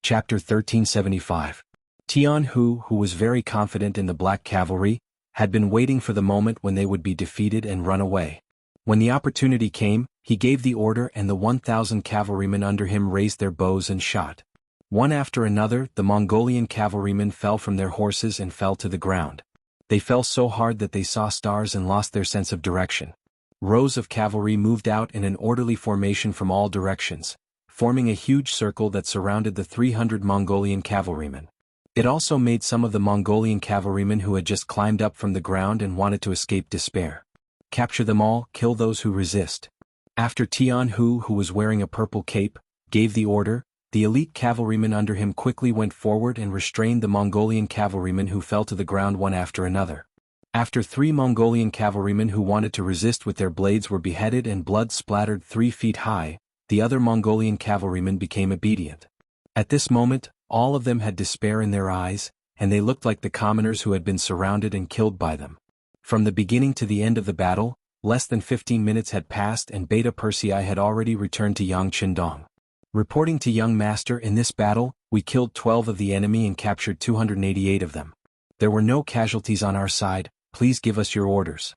Chapter 1375. Tian Hu, who was very confident in the Black Cavalry, had been waiting for the moment when they would be defeated and run away. When the opportunity came, he gave the order and the 1,000 cavalrymen under him raised their bows and shot. One after another, the Mongolian cavalrymen fell from their horses and fell to the ground. They fell so hard that they saw stars and lost their sense of direction. Rows of cavalry moved out in an orderly formation from all directions, forming a huge circle that surrounded the 300 Mongolian cavalrymen. It also made some of the Mongolian cavalrymen who had just climbed up from the ground and wanted to escape despair. Capture them all, kill those who resist. After Tian Hu, who was wearing a purple cape, gave the order, the elite cavalrymen under him quickly went forward and restrained the Mongolian cavalrymen who fell to the ground one after another. After 3 Mongolian cavalrymen who wanted to resist with their blades were beheaded and blood splattered 3 feet high, the other Mongolian cavalrymen became obedient. At this moment, all of them had despair in their eyes, and they looked like the commoners who had been surrounded and killed by them. From the beginning to the end of the battle, less than 15 minutes had passed and Beta Persei had already returned to Yang Qindong. Reporting to young master, in this battle, we killed 12 of the enemy and captured 288 of them. There were no casualties on our side, please give us your orders.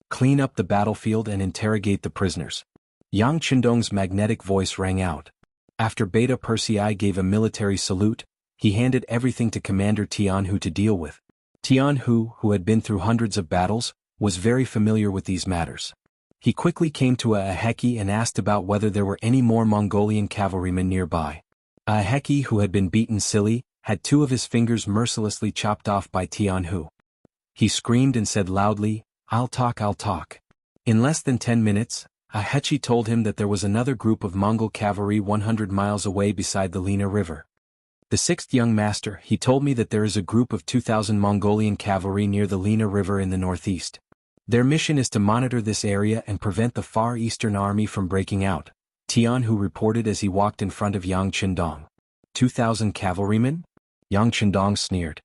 Clean up the battlefield and interrogate the prisoners. Yang Qindong's magnetic voice rang out. After Beta Persei gave a military salute, he handed everything to Commander Tian Hu to deal with. Tian Hu, who had been through hundreds of battles, was very familiar with these matters. He quickly came to Aheki and asked about whether there were any more Mongolian cavalrymen nearby. Aheki, who had been beaten silly, had 2 of his fingers mercilessly chopped off by Tian Hu. He screamed and said loudly, I'll talk. In less than 10 minutes, Aheki told him that there was another group of Mongol cavalry 100 miles away beside the Lena River. The 6th young master, he told me that there is a group of 2,000 Mongolian cavalry near the Lena River in the northeast. Their mission is to monitor this area and prevent the Far Eastern Army from breaking out, Tian Hu reported as he walked in front of Yang Qindong. 2,000 cavalrymen? Yang Qindong sneered.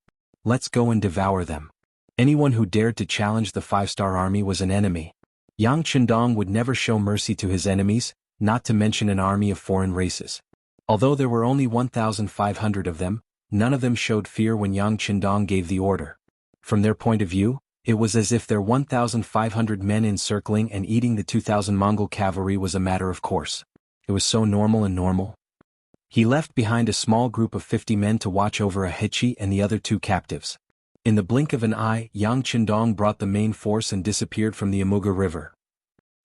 Let's go and devour them. Anyone who dared to challenge the 5-star army was an enemy. Yang Qindong would never show mercy to his enemies, not to mention an army of foreign races. Although there were only 1,500 of them, none of them showed fear when Yang Qindong gave the order. From their point of view, it was as if their 1,500 men encircling and eating the 2,000 Mongol cavalry was a matter of course. It was so normal. He left behind a small group of 50 men to watch over Aheki and the other 2 captives. In the blink of an eye, Yang Qindong brought the main force and disappeared from the Amuga River.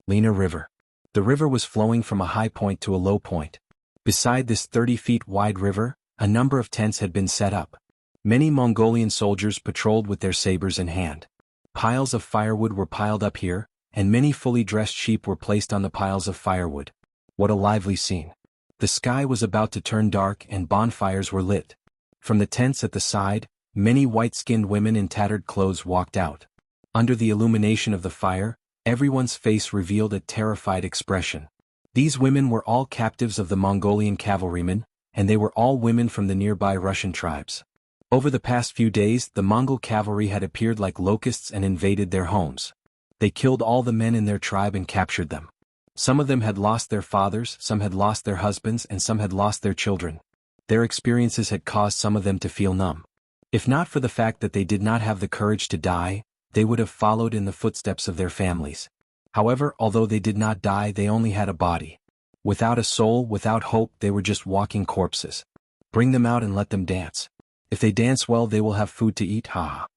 Lena River. The river was flowing from a high point to a low point. Beside this 30 feet wide river, a number of tents had been set up. Many Mongolian soldiers patrolled with their sabers in hand. Piles of firewood were piled up here, and many fully dressed sheep were placed on the piles of firewood. What a lively scene. The sky was about to turn dark and bonfires were lit. From the tents at the side, many white-skinned women in tattered clothes walked out. Under the illumination of the fire, everyone's face revealed a terrified expression. These women were all captives of the Mongolian cavalrymen, and they were all women from the nearby Russian tribes. Over the past few days, the Mongol cavalry had appeared like locusts and invaded their homes. They killed all the men in their tribe and captured them. Some of them had lost their fathers, some had lost their husbands, and some had lost their children. Their experiences had caused some of them to feel numb. If not for the fact that they did not have the courage to die, they would have followed in the footsteps of their families. However, although they did not die, they only had a body. Without a soul, without hope, they were just walking corpses. Bring them out and let them dance. If they dance well, they will have food to eat, ha.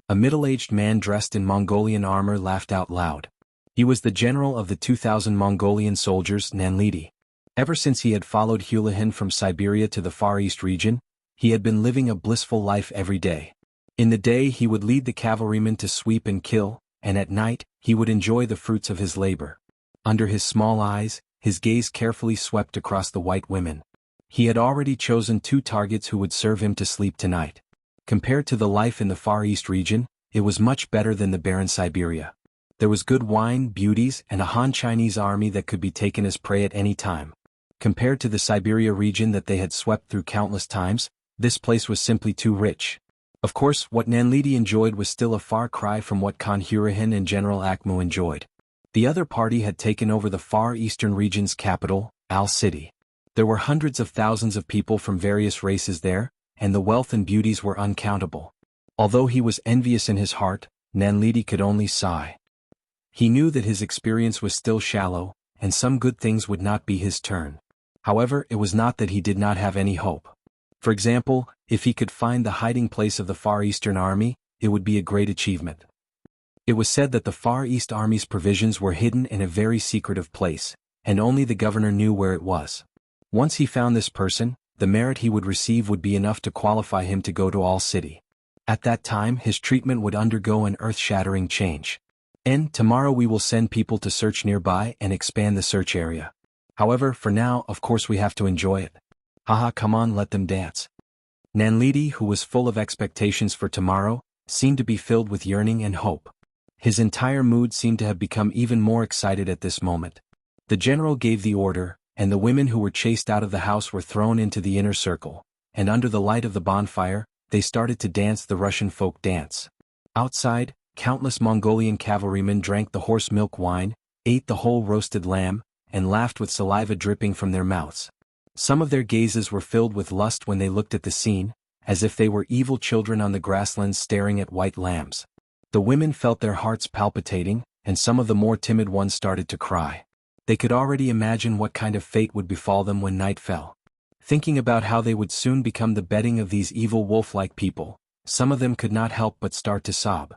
A middle-aged man dressed in Mongolian armor laughed out loud. He was the general of the 2,000 Mongolian soldiers, Nanlidi. Ever since he had followed Hulahin from Siberia to the Far East region, he had been living a blissful life every day. In the day he would lead the cavalrymen to sweep and kill, and at night, he would enjoy the fruits of his labor. Under his small eyes, his gaze carefully swept across the white women. He had already chosen 2 targets who would serve him to sleep tonight. Compared to the life in the Far East region, it was much better than the barren Siberia. There was good wine, beauties, and a Han Chinese army that could be taken as prey at any time. Compared to the Siberia region that they had swept through countless times, this place was simply too rich. Of course, what Nanlidi enjoyed was still a far cry from what Khan Hurahan and General Akmu enjoyed. The other party had taken over the Far Eastern region's capital, Al City. There were hundreds of thousands of people from various races there, and the wealth and beauties were uncountable. Although he was envious in his heart, Nanlidi could only sigh. He knew that his experience was still shallow, and some good things would not be his turn. However, it was not that he did not have any hope. For example, if he could find the hiding place of the Far Eastern Army, it would be a great achievement. It was said that the Far East Army's provisions were hidden in a very secretive place, and only the governor knew where it was. Once he found this person, the merit he would receive would be enough to qualify him to go to All City. At that time his treatment would undergo an earth-shattering change. And tomorrow we will send people to search nearby and expand the search area. However, for now, of course we have to enjoy it. Haha, come on, let them dance. Nanlidi, who was full of expectations for tomorrow, seemed to be filled with yearning and hope. His entire mood seemed to have become even more excited at this moment. The general gave the order, and the women who were chased out of the house were thrown into the inner circle, and under the light of the bonfire, they started to dance the Russian folk dance. Outside, countless Mongolian cavalrymen drank the horse milk wine, ate the whole roasted lamb, and laughed with saliva dripping from their mouths. Some of their gazes were filled with lust when they looked at the scene, as if they were evil children on the grasslands staring at white lambs. The women felt their hearts palpitating, and some of the more timid ones started to cry. They could already imagine what kind of fate would befall them when night fell. Thinking about how they would soon become the bedding of these evil wolf-like people, some of them could not help but start to sob.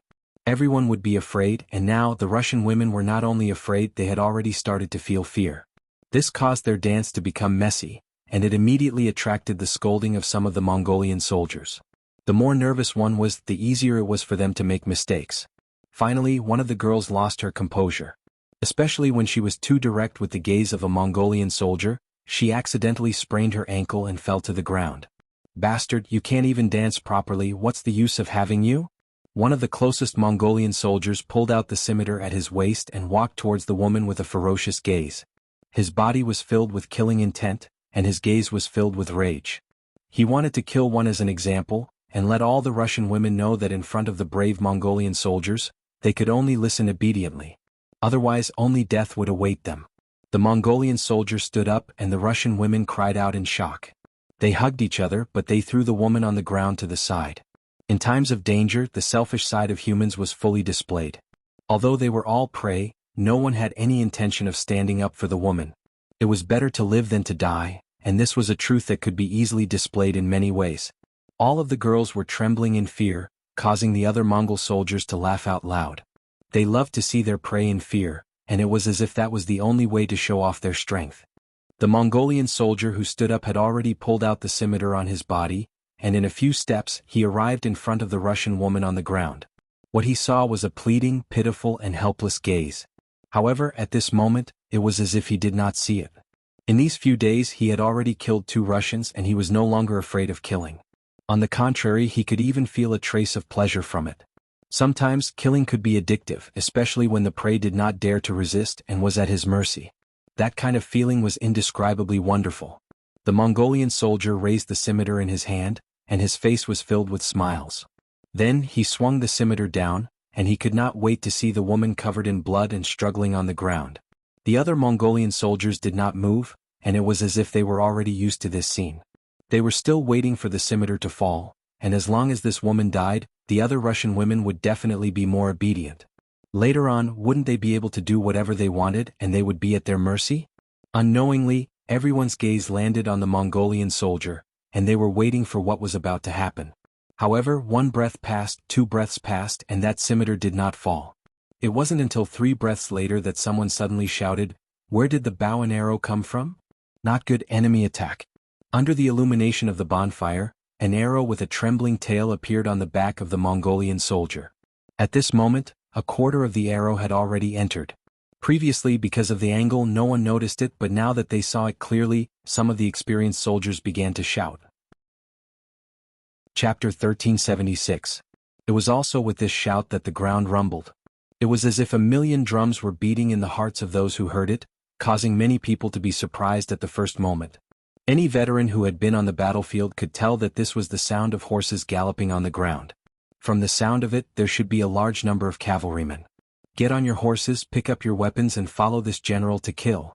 Everyone would be afraid, and now the Russian women were not only afraid, they had already started to feel fear. This caused their dance to become messy, and it immediately attracted the scolding of some of the Mongolian soldiers. The more nervous one was, the easier it was for them to make mistakes. Finally, one of the girls lost her composure. Especially when she was too direct with the gaze of a Mongolian soldier, she accidentally sprained her ankle and fell to the ground. Bastard, you can't even dance properly, what's the use of having you? One of the closest Mongolian soldiers pulled out the scimitar at his waist and walked towards the woman with a ferocious gaze. His body was filled with killing intent, and his gaze was filled with rage. He wanted to kill one as an example, and let all the Russian women know that in front of the brave Mongolian soldiers, they could only listen obediently. Otherwise only death would await them. The Mongolian soldier stood up and the Russian women cried out in shock. They hugged each other, but they threw the woman on the ground to the side. In times of danger, the selfish side of humans was fully displayed. Although they were all prey, no one had any intention of standing up for the woman. It was better to live than to die, and this was a truth that could be easily displayed in many ways. All of the girls were trembling in fear, causing the other Mongol soldiers to laugh out loud. They loved to see their prey in fear, and it was as if that was the only way to show off their strength. The Mongolian soldier who stood up had already pulled out the scimitar on his body, and in a few steps he arrived in front of the Russian woman on the ground. What he saw was a pleading, pitiful and helpless gaze. However, at this moment, it was as if he did not see it. In these few days he had already killed 2 Russians and he was no longer afraid of killing. On the contrary, he could even feel a trace of pleasure from it. Sometimes, killing could be addictive, especially when the prey did not dare to resist and was at his mercy. That kind of feeling was indescribably wonderful. The Mongolian soldier raised the scimitar in his hand, and his face was filled with smiles. Then he swung the scimitar down, and he could not wait to see the woman covered in blood and struggling on the ground. The other Mongolian soldiers did not move, and it was as if they were already used to this scene. They were still waiting for the scimitar to fall, and as long as this woman died, the other Russian women would definitely be more obedient. Later on, wouldn't they be able to do whatever they wanted and they would be at their mercy? Unknowingly, everyone's gaze landed on the Mongolian soldier, and they were waiting for what was about to happen. However, 1 breath passed, 2 breaths passed, and that scimitar did not fall. It wasn't until 3 breaths later that someone suddenly shouted, "Where did the bow and arrow come from?" Not good. Enemy attack. Under the illumination of the bonfire, an arrow with a trembling tail appeared on the back of the Mongolian soldier. At this moment, a quarter of the arrow had already entered. Previously, because of the angle, no one noticed it, but now that they saw it clearly, some of the experienced soldiers began to shout. Chapter 1376. It was also with this shout that the ground rumbled. It was as if a million drums were beating in the hearts of those who heard it, causing many people to be surprised at the first moment. Any veteran who had been on the battlefield could tell that this was the sound of horses galloping on the ground. From the sound of it, there should be a large number of cavalrymen. Get on your horses, pick up your weapons and follow this general to kill.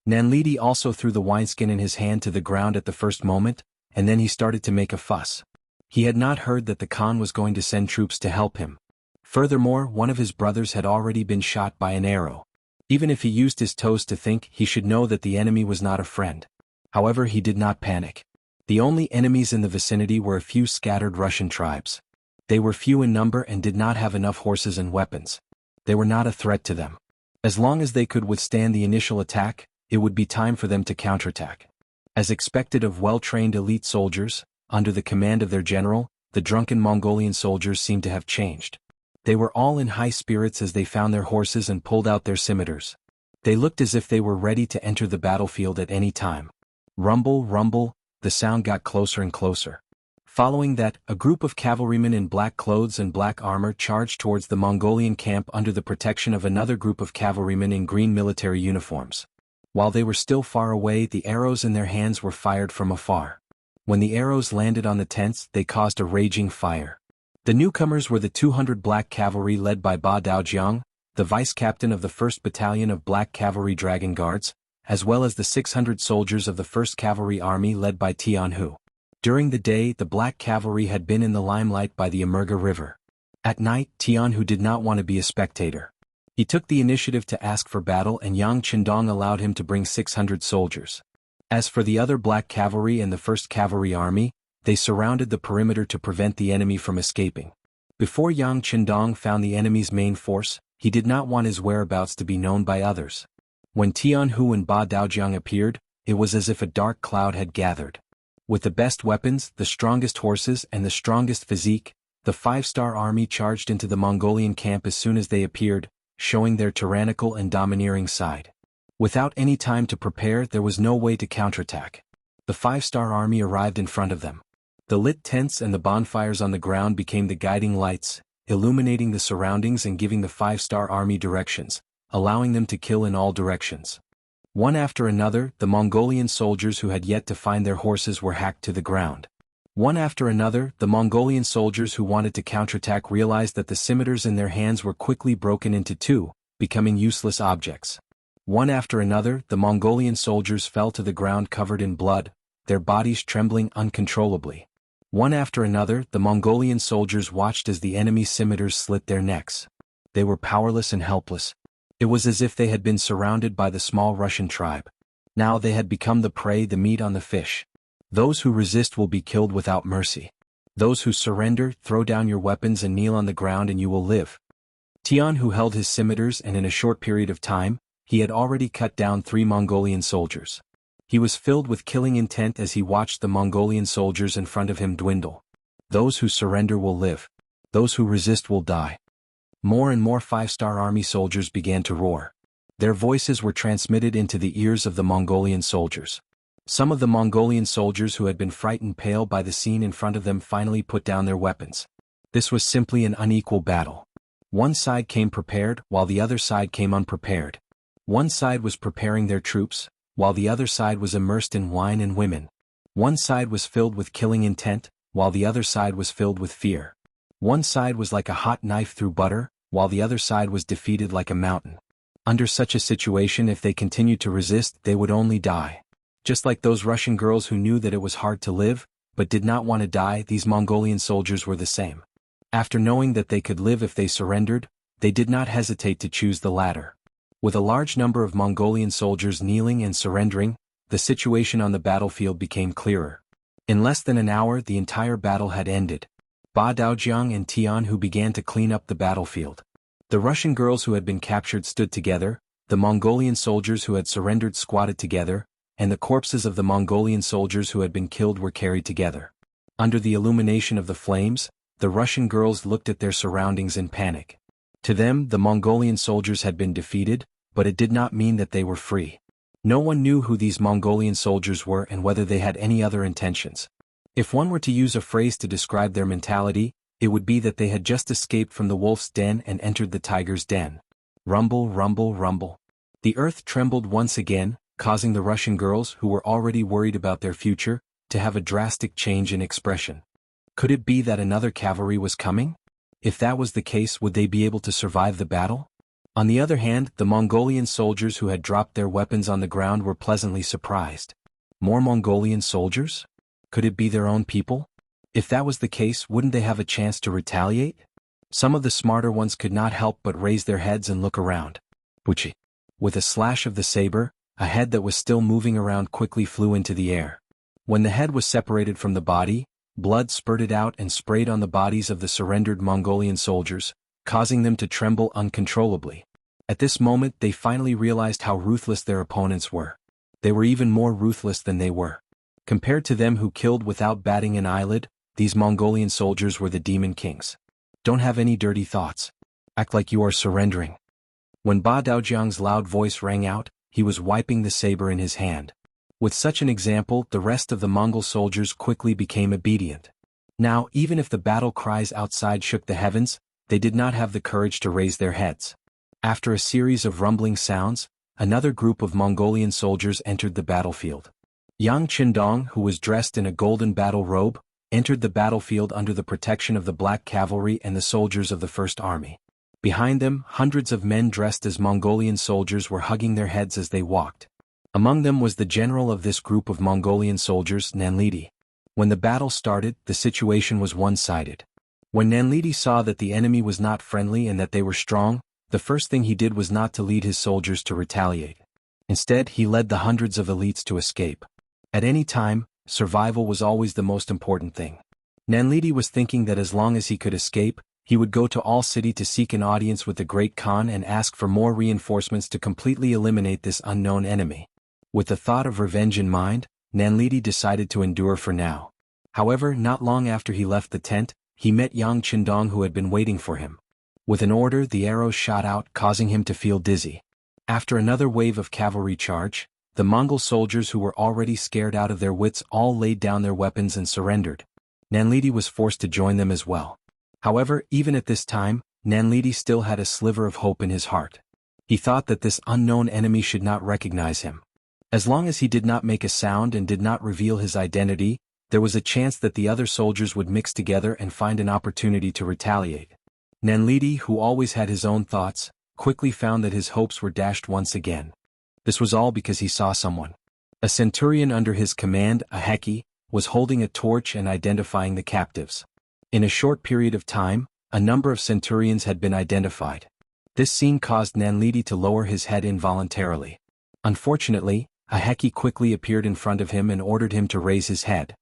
Nanlidi also threw the wineskin in his hand to the ground at the first moment, and then he started to make a fuss. He had not heard that the Khan was going to send troops to help him. Furthermore, one of his brothers had already been shot by an arrow. Even if he used his toes to think, he should know that the enemy was not a friend. However, he did not panic. The only enemies in the vicinity were a few scattered Russian tribes. They were few in number and did not have enough horses and weapons. They were not a threat to them. As long as they could withstand the initial attack, it would be time for them to counterattack. As expected of well-trained elite soldiers, under the command of their general, the drunken Mongolian soldiers seemed to have changed. They were all in high spirits as they found their horses and pulled out their scimitars. They looked as if they were ready to enter the battlefield at any time. Rumble, rumble, the sound got closer and closer. Following that, a group of cavalrymen in black clothes and black armor charged towards the Mongolian camp under the protection of another group of cavalrymen in green military uniforms. While they were still far away, the arrows in their hands were fired from afar. When the arrows landed on the tents, they caused a raging fire. The newcomers were the 200 black cavalry led by Ba Daojiang, the vice-captain of the 1st Battalion of Black Cavalry Dragon Guards, as well as the 600 soldiers of the 1st Cavalry Army led by Tianhu. During the day, the black cavalry had been in the limelight by the Emurga River. At night, Tianhu did not want to be a spectator. He took the initiative to ask for battle, and Yang Qindong allowed him to bring 600 soldiers. As for the other black cavalry and the 1st Cavalry Army, they surrounded the perimeter to prevent the enemy from escaping. Before Yang Qindong found the enemy's main force, he did not want his whereabouts to be known by others. When Tianhu and Ba Daojiang appeared, it was as if a dark cloud had gathered. With the best weapons, the strongest horses, and the strongest physique, the 5-star army charged into the Mongolian camp as soon as they appeared, showing their tyrannical and domineering side. Without any time to prepare, there was no way to counterattack. The 5-star army arrived in front of them. The lit tents and the bonfires on the ground became the guiding lights, illuminating the surroundings and giving the 5-star army directions, allowing them to kill in all directions. One after another, the Mongolian soldiers who had yet to find their horses were hacked to the ground. One after another, the Mongolian soldiers who wanted to counterattack realized that the scimitars in their hands were quickly broken into two, becoming useless objects. One after another, the Mongolian soldiers fell to the ground covered in blood, their bodies trembling uncontrollably. One after another, the Mongolian soldiers watched as the enemy scimitars slit their necks. They were powerless and helpless. It was as if they had been surrounded by the small Russian tribe. Now they had become the prey, the meat on the fish. Those who resist will be killed without mercy. Those who surrender, throw down your weapons and kneel on the ground and you will live. Tianhu held his scimitars, and in a short period of time, he had already cut down 3 Mongolian soldiers. He was filled with killing intent as he watched the Mongolian soldiers in front of him dwindle. Those who surrender will live. Those who resist will die. More and more 5-star army soldiers began to roar. Their voices were transmitted into the ears of the Mongolian soldiers. Some of the Mongolian soldiers who had been frightened pale by the scene in front of them finally put down their weapons. This was simply an unequal battle. One side came prepared, while the other side came unprepared. One side was preparing their troops, while the other side was immersed in wine and women. One side was filled with killing intent, while the other side was filled with fear. One side was like a hot knife through butter, while the other side was defeated like a mountain. Under such a situation, if they continued to resist, they would only die. Just like those Russian girls who knew that it was hard to live, but did not want to die, these Mongolian soldiers were the same. After knowing that they could live if they surrendered, they did not hesitate to choose the latter. With a large number of Mongolian soldiers kneeling and surrendering, the situation on the battlefield became clearer. In less than an hour, the entire battle had ended. Ba Daojiang and Tianhu began to clean up the battlefield. The Russian girls who had been captured stood together, the Mongolian soldiers who had surrendered squatted together, and the corpses of the Mongolian soldiers who had been killed were carried together. Under the illumination of the flames, the Russian girls looked at their surroundings in panic. To them, the Mongolian soldiers had been defeated, but it did not mean that they were free. No one knew who these Mongolian soldiers were and whether they had any other intentions. If one were to use a phrase to describe their mentality, it would be that they had just escaped from the wolf's den and entered the tiger's den. Rumble, rumble, rumble. The earth trembled once again, causing the Russian girls, who were already worried about their future, to have a drastic change in expression. Could it be that another cavalry was coming? If that was the case, would they be able to survive the battle? On the other hand, the Mongolian soldiers who had dropped their weapons on the ground were pleasantly surprised. More Mongolian soldiers? Could it be their own people? If that was the case, wouldn't they have a chance to retaliate? Some of the smarter ones could not help but raise their heads and look around. Wuxia. With a slash of the saber, a head that was still moving around quickly flew into the air. When the head was separated from the body, blood spurted out and sprayed on the bodies of the surrendered Mongolian soldiers, causing them to tremble uncontrollably. At this moment they finally realized how ruthless their opponents were. They were even more ruthless than they were. Compared to them who killed without batting an eyelid, these Mongolian soldiers were the demon kings. Don't have any dirty thoughts. Act like you are surrendering. When Ba Daojiang's loud voice rang out, he was wiping the saber in his hand. With such an example, the rest of the Mongol soldiers quickly became obedient. Now, even if the battle cries outside shook the heavens, they did not have the courage to raise their heads. After a series of rumbling sounds, another group of Mongolian soldiers entered the battlefield. Yang Qindong, who was dressed in a golden battle robe, entered the battlefield under the protection of the Black Cavalry and the soldiers of the First Army. Behind them, hundreds of men dressed as Mongolian soldiers were hugging their heads as they walked. Among them was the general of this group of Mongolian soldiers, Nanlidi. When the battle started, the situation was one-sided. When Nanlidi saw that the enemy was not friendly and that they were strong, the first thing he did was not to lead his soldiers to retaliate. Instead, he led the hundreds of elites to escape. At any time, survival was always the most important thing. Nanlidi was thinking that as long as he could escape, he would go to All City to seek an audience with the Great Khan and ask for more reinforcements to completely eliminate this unknown enemy. With the thought of revenge in mind, Nanlidi decided to endure for now. However, not long after he left the tent, he met Yang Qindong who had been waiting for him. With an order, the arrows shot out, causing him to feel dizzy. After another wave of cavalry charge, the Mongol soldiers who were already scared out of their wits all laid down their weapons and surrendered. Nanlidi was forced to join them as well. However, even at this time, Nanlidi still had a sliver of hope in his heart. He thought that this unknown enemy should not recognize him. As long as he did not make a sound and did not reveal his identity, there was a chance that the other soldiers would mix together and find an opportunity to retaliate. Nanlidi, who always had his own thoughts, quickly found that his hopes were dashed once again. This was all because he saw someone. A centurion under his command, a Heki, was holding a torch and identifying the captives. In a short period of time, a number of centurions had been identified. This scene caused Nanlidi to lower his head involuntarily. Unfortunately, a Heki quickly appeared in front of him and ordered him to raise his head.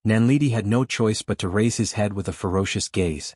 Nanlidi had no choice but to raise his head with a ferocious gaze.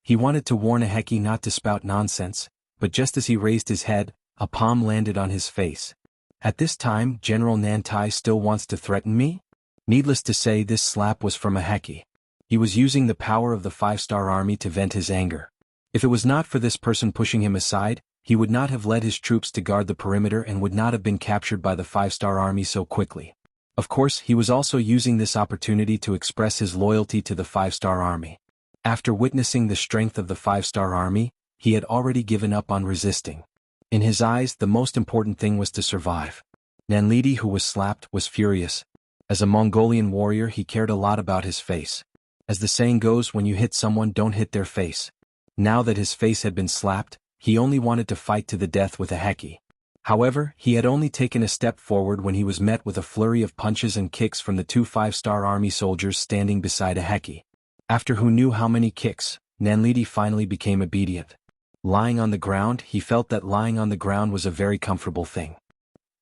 He wanted to warn a Heki not to spout nonsense, but just as he raised his head, a palm landed on his face. At this time, General Nantai still wants to threaten me? Needless to say, this slap was from a Heki. He was using the power of the 5-star army to vent his anger. If it was not for this person pushing him aside, he would not have led his troops to guard the perimeter and would not have been captured by the 5-star army so quickly. Of course, he was also using this opportunity to express his loyalty to the 5-star army. After witnessing the strength of the 5-star army, he had already given up on resisting. In his eyes, the most important thing was to survive. Nanlidi, who was slapped, was furious. As a Mongolian warrior, he cared a lot about his face. As the saying goes, when you hit someone, don't hit their face. Now that his face had been slapped, he only wanted to fight to the death with a Heki. However, he had only taken a step forward when he was met with a flurry of punches and kicks from the 2 5-star army soldiers standing beside a Heki. After who knew how many kicks, Nanlidi finally became obedient. Lying on the ground, he felt that lying on the ground was a very comfortable thing.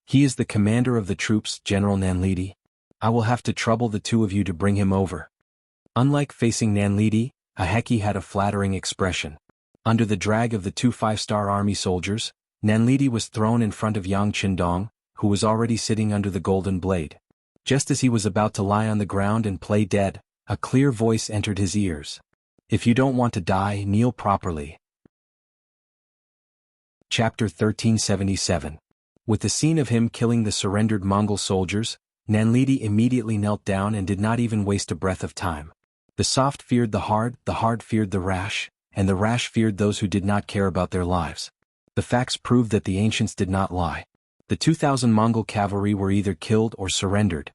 He is the commander of the troops, General Nanlidi. I will have to trouble the two of you to bring him over. Unlike facing Nanlidi, a Heki had a flattering expression. Under the drag of the 2 5-star army soldiers, Nanlidi was thrown in front of Yang Qindong, who was already sitting under the golden blade. Just as he was about to lie on the ground and play dead, a clear voice entered his ears. If you don't want to die, kneel properly. Chapter 1377. With the scene of him killing the surrendered Mongol soldiers, Nanlidi immediately knelt down and did not even waste a breath of time. The soft feared the hard feared the rash, and the rash feared those who did not care about their lives. The facts proved that the ancients did not lie. The 2,000 Mongol cavalry were either killed or surrendered.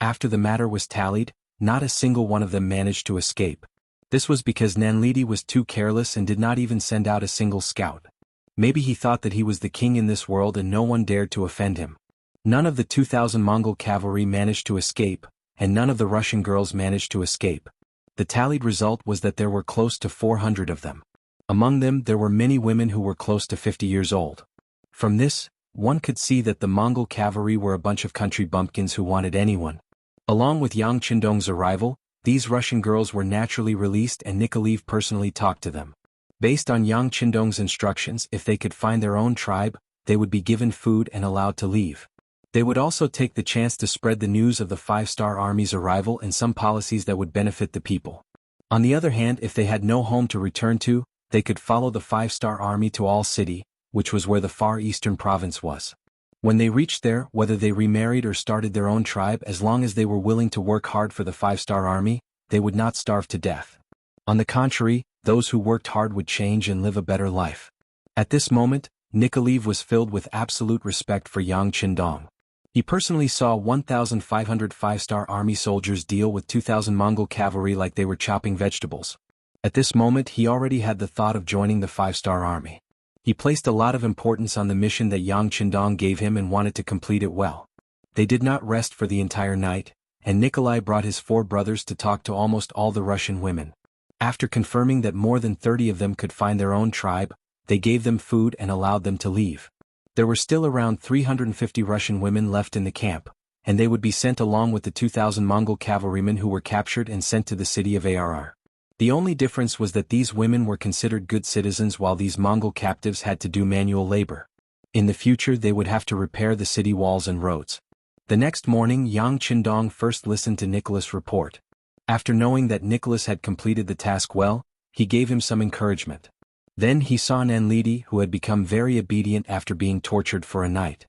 After the matter was tallied, not a single one of them managed to escape. This was because Nanlidi was too careless and did not even send out a single scout. Maybe he thought that he was the king in this world and no one dared to offend him. None of the 2,000 Mongol cavalry managed to escape, and none of the Russian girls managed to escape. The tallied result was that there were close to 400 of them. Among them there were many women who were close to 50 years old. From this, one could see that the Mongol cavalry were a bunch of country bumpkins who wanted anyone. Along with Yang Qindong's arrival, these Russian girls were naturally released and Nikolaev personally talked to them. Based on Yang Qindong's instructions, if they could find their own tribe, they would be given food and allowed to leave. They would also take the chance to spread the news of the five-star army's arrival and some policies that would benefit the people. On the other hand, if they had no home to return to, they could follow the five-star army to All City, which was where the far eastern province was. When they reached there, whether they remarried or started their own tribe, as long as they were willing to work hard for the five-star army, they would not starve to death. On the contrary, those who worked hard would change and live a better life. At this moment, Nikolaev was filled with absolute respect for Yang Qindong. He personally saw 1,500 five-star army soldiers deal with 2,000 Mongol cavalry like they were chopping vegetables. At this moment he already had the thought of joining the five-star army. He placed a lot of importance on the mission that Yang Qindong gave him and wanted to complete it well. They did not rest for the entire night, and Nikolai brought his 4 brothers to talk to almost all the Russian women. After confirming that more than 30 of them could find their own tribe, they gave them food and allowed them to leave. There were still around 350 Russian women left in the camp, and they would be sent along with the 2,000 Mongol cavalrymen who were captured and sent to the city of Arr. The only difference was that these women were considered good citizens while these Mongol captives had to do manual labor. In the future they would have to repair the city walls and roads. The next morning Yang Qindong first listened to Nicholas' report. After knowing that Nicholas had completed the task well, he gave him some encouragement. Then he saw Nanlidi, who had become very obedient after being tortured for a night.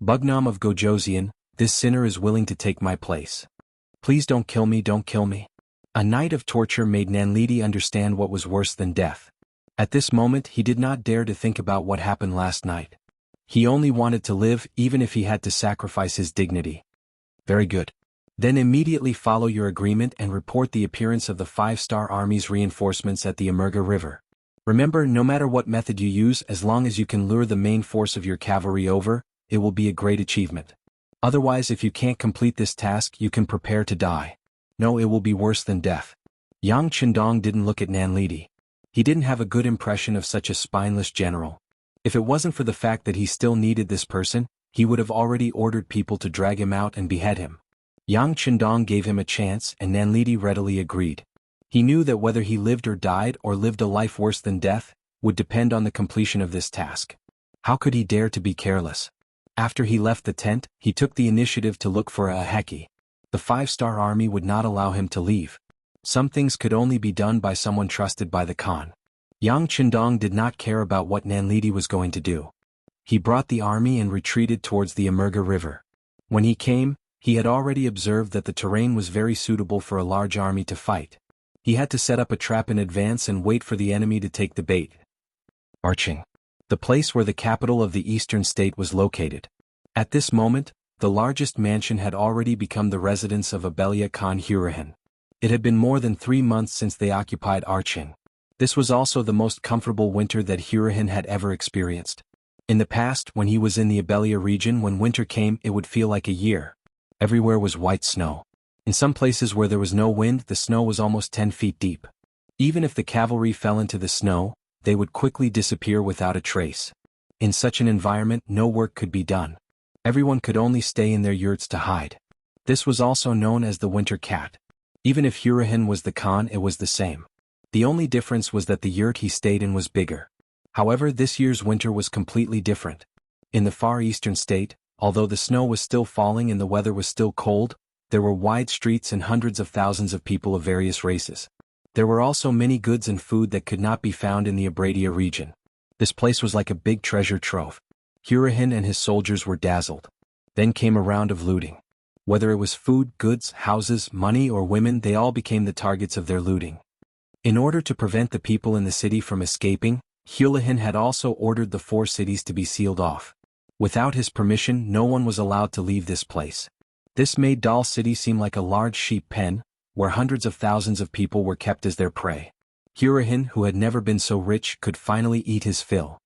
Bugnam of Gojoseon, this sinner is willing to take my place. Please don't kill me, don't kill me. A night of torture made Nanlidi understand what was worse than death. At this moment he did not dare to think about what happened last night. He only wanted to live, even if he had to sacrifice his dignity. Very good. Then immediately follow your agreement and report the appearance of the five-star army's reinforcements at the Emurga River. Remember, no matter what method you use, as long as you can lure the main force of your cavalry over, it will be a great achievement. Otherwise, if you can't complete this task, you can prepare to die. No, it will be worse than death. Yang Qindong didn't look at Nanlidi. He didn't have a good impression of such a spineless general. If it wasn't for the fact that he still needed this person, he would have already ordered people to drag him out and behead him. Yang Qindong gave him a chance and Nanlidi readily agreed. He knew that whether he lived or died or lived a life worse than death, would depend on the completion of this task. How could he dare to be careless? After he left the tent, he took the initiative to look for a Heki. The five-star army would not allow him to leave. Some things could only be done by someone trusted by the Khan. Yang Qindong did not care about what Nanlidi was going to do. He brought the army and retreated towards the Emurga River. When he came, he had already observed that the terrain was very suitable for a large army to fight. He had to set up a trap in advance and wait for the enemy to take the bait. Arching. The place where the capital of the eastern state was located. At this moment, the largest mansion had already become the residence of Abelia Khan Hurahan. It had been more than 3 months since they occupied Arching. This was also the most comfortable winter that Hurahan had ever experienced. In the past, when he was in the Abelia region, when winter came, it would feel like a year. Everywhere was white snow. In some places where there was no wind, the snow was almost 10 feet deep. Even if the cavalry fell into the snow, they would quickly disappear without a trace. In such an environment, no work could be done. Everyone could only stay in their yurts to hide. This was also known as the winter cat. Even if Hurahan was the Khan, it was the same. The only difference was that the yurt he stayed in was bigger. However, this year's winter was completely different. In the far eastern state, although the snow was still falling and the weather was still cold, there were wide streets and hundreds of thousands of people of various races. There were also many goods and food that could not be found in the Abradia region. This place was like a big treasure trove. Hurahan and his soldiers were dazzled. Then came a round of looting. Whether it was food, goods, houses, money or women, they all became the targets of their looting. In order to prevent the people in the city from escaping, Hurahan had also ordered the 4 cities to be sealed off. Without his permission, no one was allowed to leave this place. This made Dal City seem like a large sheep pen, where hundreds of thousands of people were kept as their prey. Hurahan, who had never been so rich, could finally eat his fill.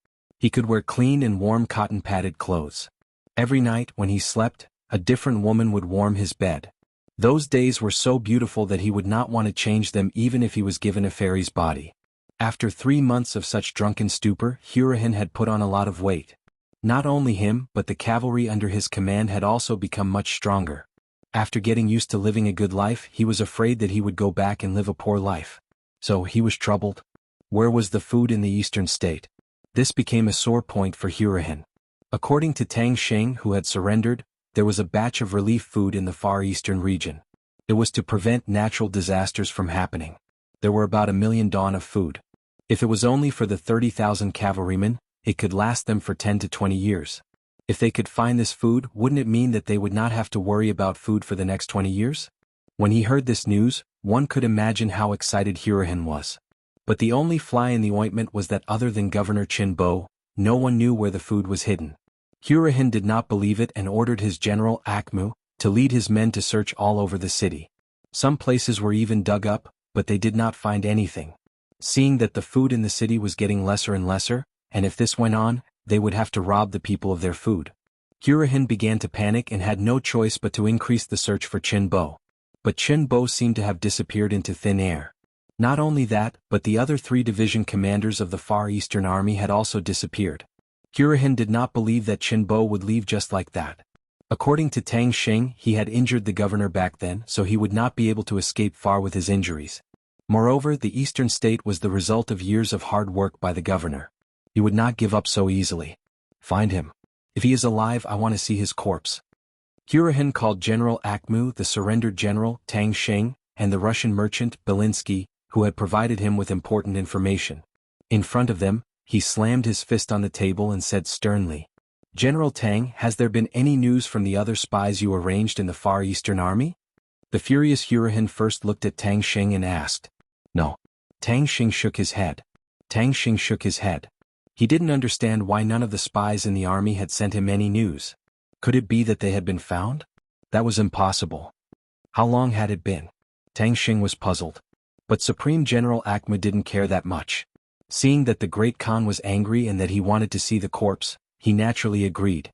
He could wear clean and warm cotton-padded clothes. Every night, when he slept, a different woman would warm his bed. Those days were so beautiful that he would not want to change them even if he was given a fairy's body. After 3 months of such drunken stupor, Hurahan had put on a lot of weight. Not only him, but the cavalry under his command had also become much stronger. After getting used to living a good life, he was afraid that he would go back and live a poor life. So he was troubled. Where was the food in the eastern state? This became a sore point for Hurahan. According to Tang Sheng, who had surrendered, there was a batch of relief food in the far eastern region. It was to prevent natural disasters from happening. There were about 1 million dawn of food. If it was only for the 30,000 cavalrymen, it could last them for 10 to 20 years. If they could find this food, wouldn't it mean that they would not have to worry about food for the next 20 years? When he heard this news, one could imagine how excited Hurahan was. But the only fly in the ointment was that other than Governor Qin Bo, no one knew where the food was hidden. Hurahan did not believe it and ordered his general Akmu to lead his men to search all over the city. Some places were even dug up, but they did not find anything. Seeing that the food in the city was getting lesser and lesser, and if this went on, they would have to rob the people of their food. Hurahan began to panic and had no choice but to increase the search for Qin Bo. But Qin Bo seemed to have disappeared into thin air. Not only that, but the other 3 division commanders of the Far Eastern Army had also disappeared. Hurahan did not believe that Qin Bo would leave just like that. According to Tang Sheng, he had injured the governor back then, so he would not be able to escape far with his injuries. Moreover, the eastern state was the result of years of hard work by the governor. He would not give up so easily. Find him. If he is alive, I want to see his corpse. Hurahan called General Akmu, the surrendered general, Tang Sheng, and the Russian merchant, Belinsky, who had provided him with important information. In front of them, he slammed his fist on the table and said sternly, "General Tang, has there been any news from the other spies you arranged in the Far Eastern Army?" The furious Hurahan first looked at Tang Sheng and asked, "No." Tang Sheng shook his head. He didn't understand why none of the spies in the army had sent him any news. Could it be that they had been found? That was impossible. How long had it been? Tang Sheng was puzzled. But Supreme General Akma didn't care that much. Seeing that the Great Khan was angry and that he wanted to see the corpse, he naturally agreed.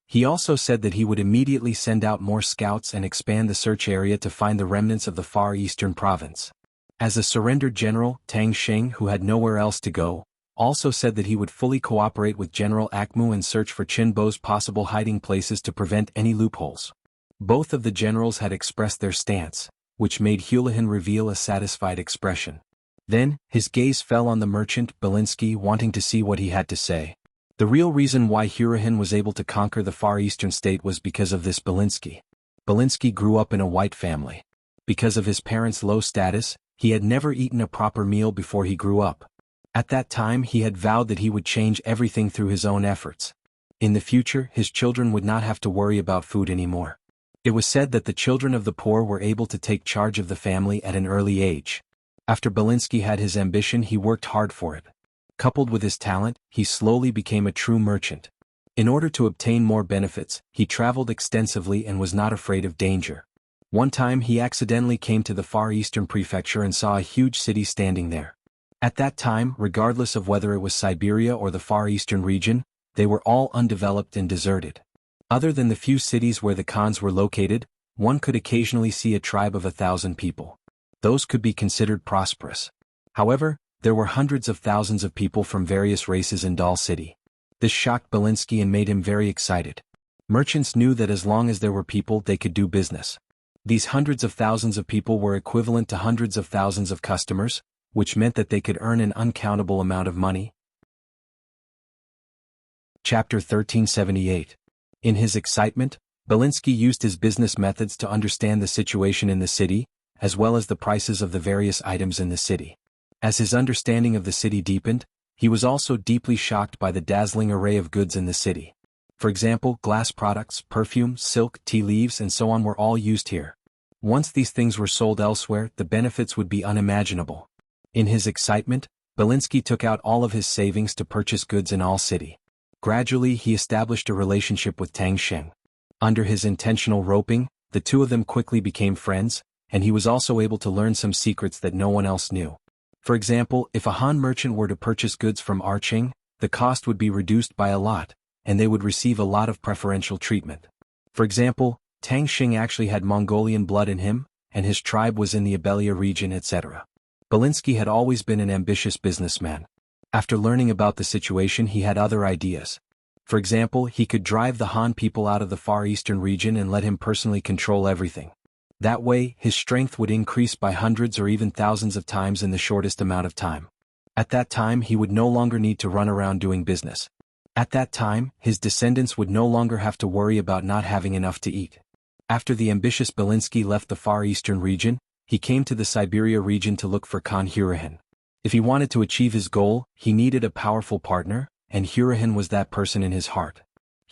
He also said that he would immediately send out more scouts and expand the search area to find the remnants of the Far Eastern province. As a surrendered general, Tang Sheng, who had nowhere else to go, also said that he would fully cooperate with General Akmu and search for Qin Bo's possible hiding places to prevent any loopholes. Both of the generals had expressed their stance, which made Hurahan reveal a satisfied expression. Then, his gaze fell on the merchant, Belinsky, wanting to see what he had to say. The real reason why Hurahan was able to conquer the Far Eastern state was because of this Belinsky. Belinsky grew up in a white family. Because of his parents' low status, he had never eaten a proper meal before he grew up. At that time he had vowed that he would change everything through his own efforts. In the future, his children would not have to worry about food anymore. It was said that the children of the poor were able to take charge of the family at an early age. After Belinsky had his ambition, he worked hard for it. Coupled with his talent, he slowly became a true merchant. In order to obtain more benefits, he traveled extensively and was not afraid of danger. One time he accidentally came to the Far Eastern prefecture and saw a huge city standing there. At that time, regardless of whether it was Siberia or the Far Eastern region, they were all undeveloped and deserted. Other than the few cities where the Khans were located, one could occasionally see a tribe of 1,000 people. Those could be considered prosperous. However, there were hundreds of thousands of people from various races in Dal City. This shocked Belinsky and made him very excited. Merchants knew that as long as there were people, they could do business. These hundreds of thousands of people were equivalent to hundreds of thousands of customers, which meant that they could earn an uncountable amount of money. Chapter 1378. In his excitement, Belinsky used his business methods to understand the situation in the city, as well as the prices of the various items in the city. As his understanding of the city deepened, he was also deeply shocked by the dazzling array of goods in the city. For example, glass products, perfume, silk, tea leaves, and so on were all used here. Once these things were sold elsewhere, the benefits would be unimaginable. In his excitement, Belinsky took out all of his savings to purchase goods in all city. Gradually he established a relationship with Tang Sheng. Under his intentional roping, the two of them quickly became friends, and he was also able to learn some secrets that no one else knew. For example, if a Han merchant were to purchase goods from Arching, the cost would be reduced by a lot, and they would receive a lot of preferential treatment. For example, Tang Xing actually had Mongolian blood in him, and his tribe was in the Abelia region, etc. Belinsky had always been an ambitious businessman. After learning about the situation, he had other ideas. For example, he could drive the Han people out of the Far Eastern region and let him personally control everything. That way, his strength would increase by hundreds or even thousands of times in the shortest amount of time. At that time, he would no longer need to run around doing business. At that time, his descendants would no longer have to worry about not having enough to eat. After the ambitious Belinsky left the Far Eastern region, he came to the Siberia region to look for Khan Hurahan. If he wanted to achieve his goal, he needed a powerful partner, and Hurahan was that person in his heart.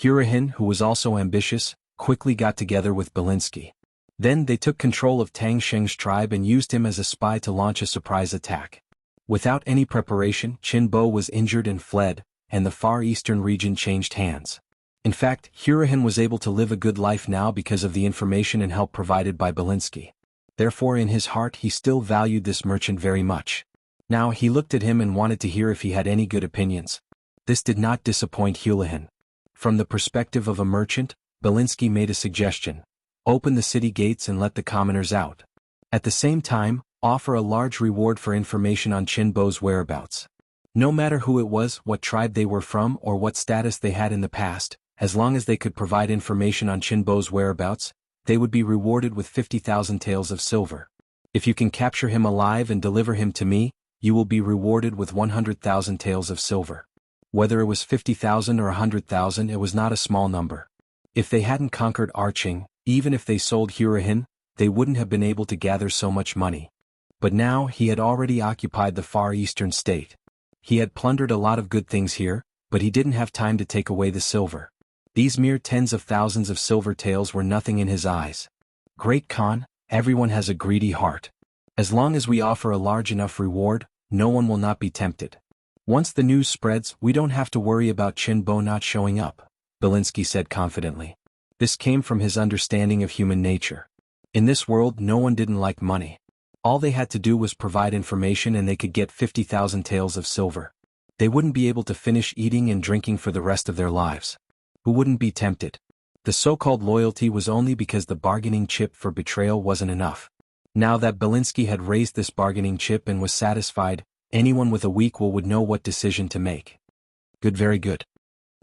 Hurahan, who was also ambitious, quickly got together with Belinsky. Then they took control of Tang Xing's tribe and used him as a spy to launch a surprise attack. Without any preparation, Qin Bo was injured and fled, and the Far Eastern region changed hands. In fact, Hurahan was able to live a good life now because of the information and help provided by Belinsky. Therefore, in his heart, he still valued this merchant very much. Now he looked at him and wanted to hear if he had any good opinions. This did not disappoint Hurahan. From the perspective of a merchant, Belinsky made a suggestion. Open the city gates and let the commoners out. At the same time, offer a large reward for information on Qin Bo's whereabouts. No matter who it was, what tribe they were from, or what status they had in the past, as long as they could provide information on Qin Bo's whereabouts, they would be rewarded with 50,000 taels of silver. If you can capture him alive and deliver him to me, you will be rewarded with 100,000 taels of silver. Whether it was 50,000 or 100,000, it was not a small number. If they hadn't conquered Arching, even if they sold Hurahan, they wouldn't have been able to gather so much money. But now he had already occupied the Far Eastern state. He had plundered a lot of good things here, but he didn't have time to take away the silver. These mere tens of thousands of silver taels were nothing in his eyes. Great Khan, everyone has a greedy heart. As long as we offer a large enough reward, no one will not be tempted. Once the news spreads, we don't have to worry about Qin Bo not showing up, Belinsky said confidently. This came from his understanding of human nature. In this world, no one didn't like money. All they had to do was provide information and they could get 50,000 taels of silver. They wouldn't be able to finish eating and drinking for the rest of their lives. Who wouldn't be tempted? The so-called loyalty was only because the bargaining chip for betrayal wasn't enough. Now that Belinsky had raised this bargaining chip and was satisfied, anyone with a weak will would know what decision to make. Good, very good.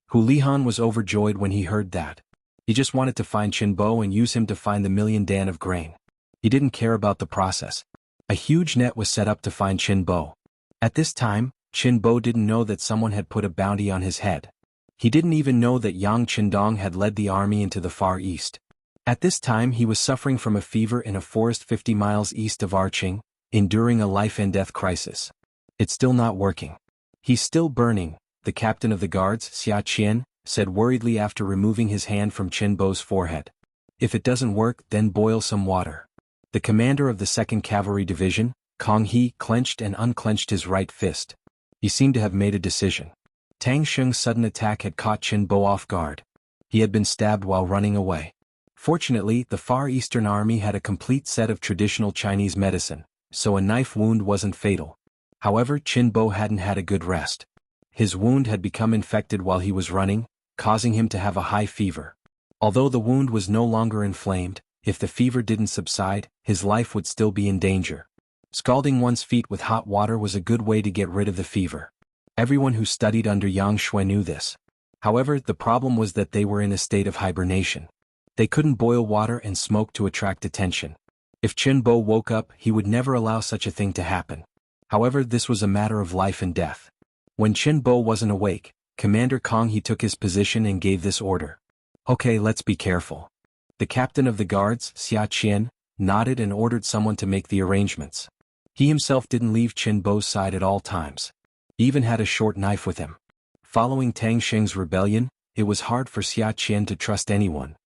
Hu Lihan was overjoyed when he heard that. He just wanted to find Qin Bo and use him to find the million dan of grain. He didn't care about the process. A huge net was set up to find Qin Bo. At this time, Qin Bo didn't know that someone had put a bounty on his head. He didn't even know that Yang Qindong had led the army into the Far East. At this time he was suffering from a fever in a forest 50 miles east of Arching, enduring a life-and-death crisis. It's still not working. He's still burning, the captain of the guards, Xia Qian, said worriedly after removing his hand from Qin Bo's forehead. If it doesn't work, then boil some water. The commander of the 2nd Cavalry Division, Kong He, clenched and unclenched his right fist. He seemed to have made a decision. Tang Xing's sudden attack had caught Qin Bo off guard. He had been stabbed while running away. Fortunately, the Far Eastern Army had a complete set of traditional Chinese medicine, so a knife wound wasn't fatal. However, Qin Bo hadn't had a good rest. His wound had become infected while he was running, causing him to have a high fever. Although the wound was no longer inflamed, if the fever didn't subside, his life would still be in danger. Scalding one's feet with hot water was a good way to get rid of the fever. Everyone who studied under Yang Shui knew this. However, the problem was that they were in a state of hibernation. They couldn't boil water and smoke to attract attention. If Qin Bo woke up, he would never allow such a thing to happen. However, this was a matter of life and death. When Qin Bo wasn't awake, Commander Kong He took his position and gave this order. Okay, let's be careful. The captain of the guards, Xia Qian, nodded and ordered someone to make the arrangements. He himself didn't leave Qin Bo's side at all times. He even had a short knife with him. Following Tang Xing's rebellion, it was hard for Xia Qian to trust anyone.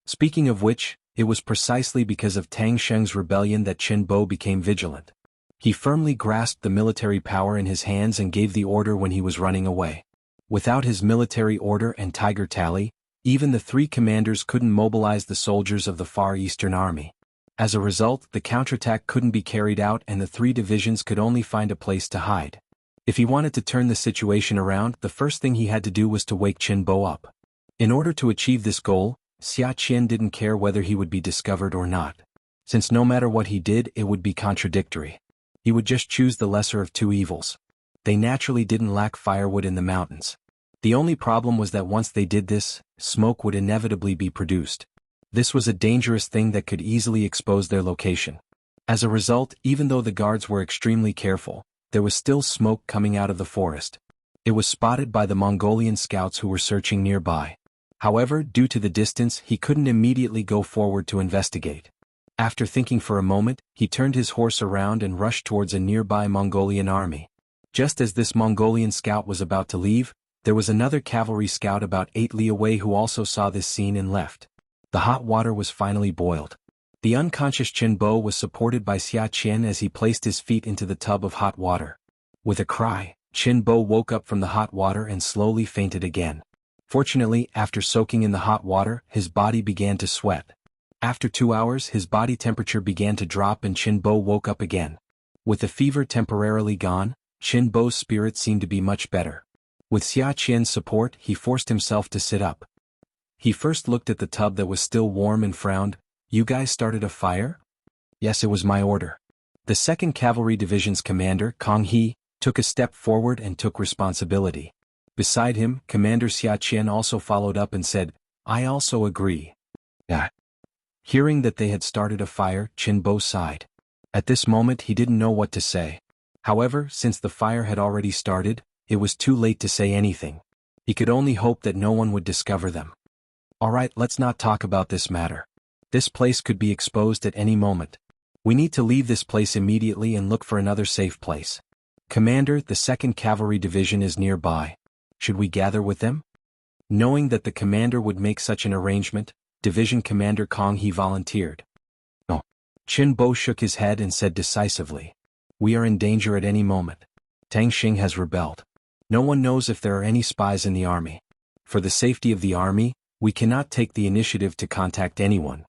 Speaking of which, it was precisely because of Tang Xing's rebellion that Qin Bo became vigilant. He firmly grasped the military power in his hands and gave the order when he was running away. Without his military order and tiger tally, even the 3 commanders couldn't mobilize the soldiers of the Far Eastern Army. As a result, the counterattack couldn't be carried out and the 3 divisions could only find a place to hide. If he wanted to turn the situation around, the first thing he had to do was to wake Qinbo up. In order to achieve this goal, Xia Qian didn't care whether he would be discovered or not. Since no matter what he did, it would be contradictory. He would just choose the lesser of two evils. They naturally didn't lack firewood in the mountains. The only problem was that once they did this, smoke would inevitably be produced. This was a dangerous thing that could easily expose their location. As a result, even though the guards were extremely careful, there was still smoke coming out of the forest. It was spotted by the Mongolian scouts who were searching nearby. However, due to the distance, he couldn't immediately go forward to investigate. After thinking for a moment, he turned his horse around and rushed towards a nearby Mongolian army. Just as this Mongolian scout was about to leave, there was another cavalry scout about 8 li away who also saw this scene and left. The hot water was finally boiled. The unconscious Qinbo was supported by Xia Qian as he placed his feet into the tub of hot water. With a cry, Qinbo woke up from the hot water and slowly fainted again. Fortunately, after soaking in the hot water, his body began to sweat. After 2 hours, his body temperature began to drop and Qinbo woke up again. With the fever temporarily gone, Qinbo's spirit seemed to be much better. With Xia Qian's support, he forced himself to sit up. He first looked at the tub that was still warm and frowned. "You guys started a fire?" "Yes, it was my order." The 2nd Cavalry Division's commander, Kang He, took a step forward and took responsibility. Beside him, Commander Xia Qian also followed up and said, "I also agree." Yeah. Hearing that they had started a fire, Qinbo sighed. At this moment he didn't know what to say. However, since the fire had already started, it was too late to say anything. He could only hope that no one would discover them. "Alright, let's not talk about this matter. This place could be exposed at any moment. We need to leave this place immediately and look for another safe place. Commander, the 2nd Cavalry Division is nearby. Should we gather with them?" Knowing that the commander would make such an arrangement, Division Commander Kang He volunteered. "No." Qinbo shook his head and said decisively, "We are in danger at any moment. Tang Xing has rebelled. No one knows if there are any spies in the army. For the safety of the army, we cannot take the initiative to contact anyone.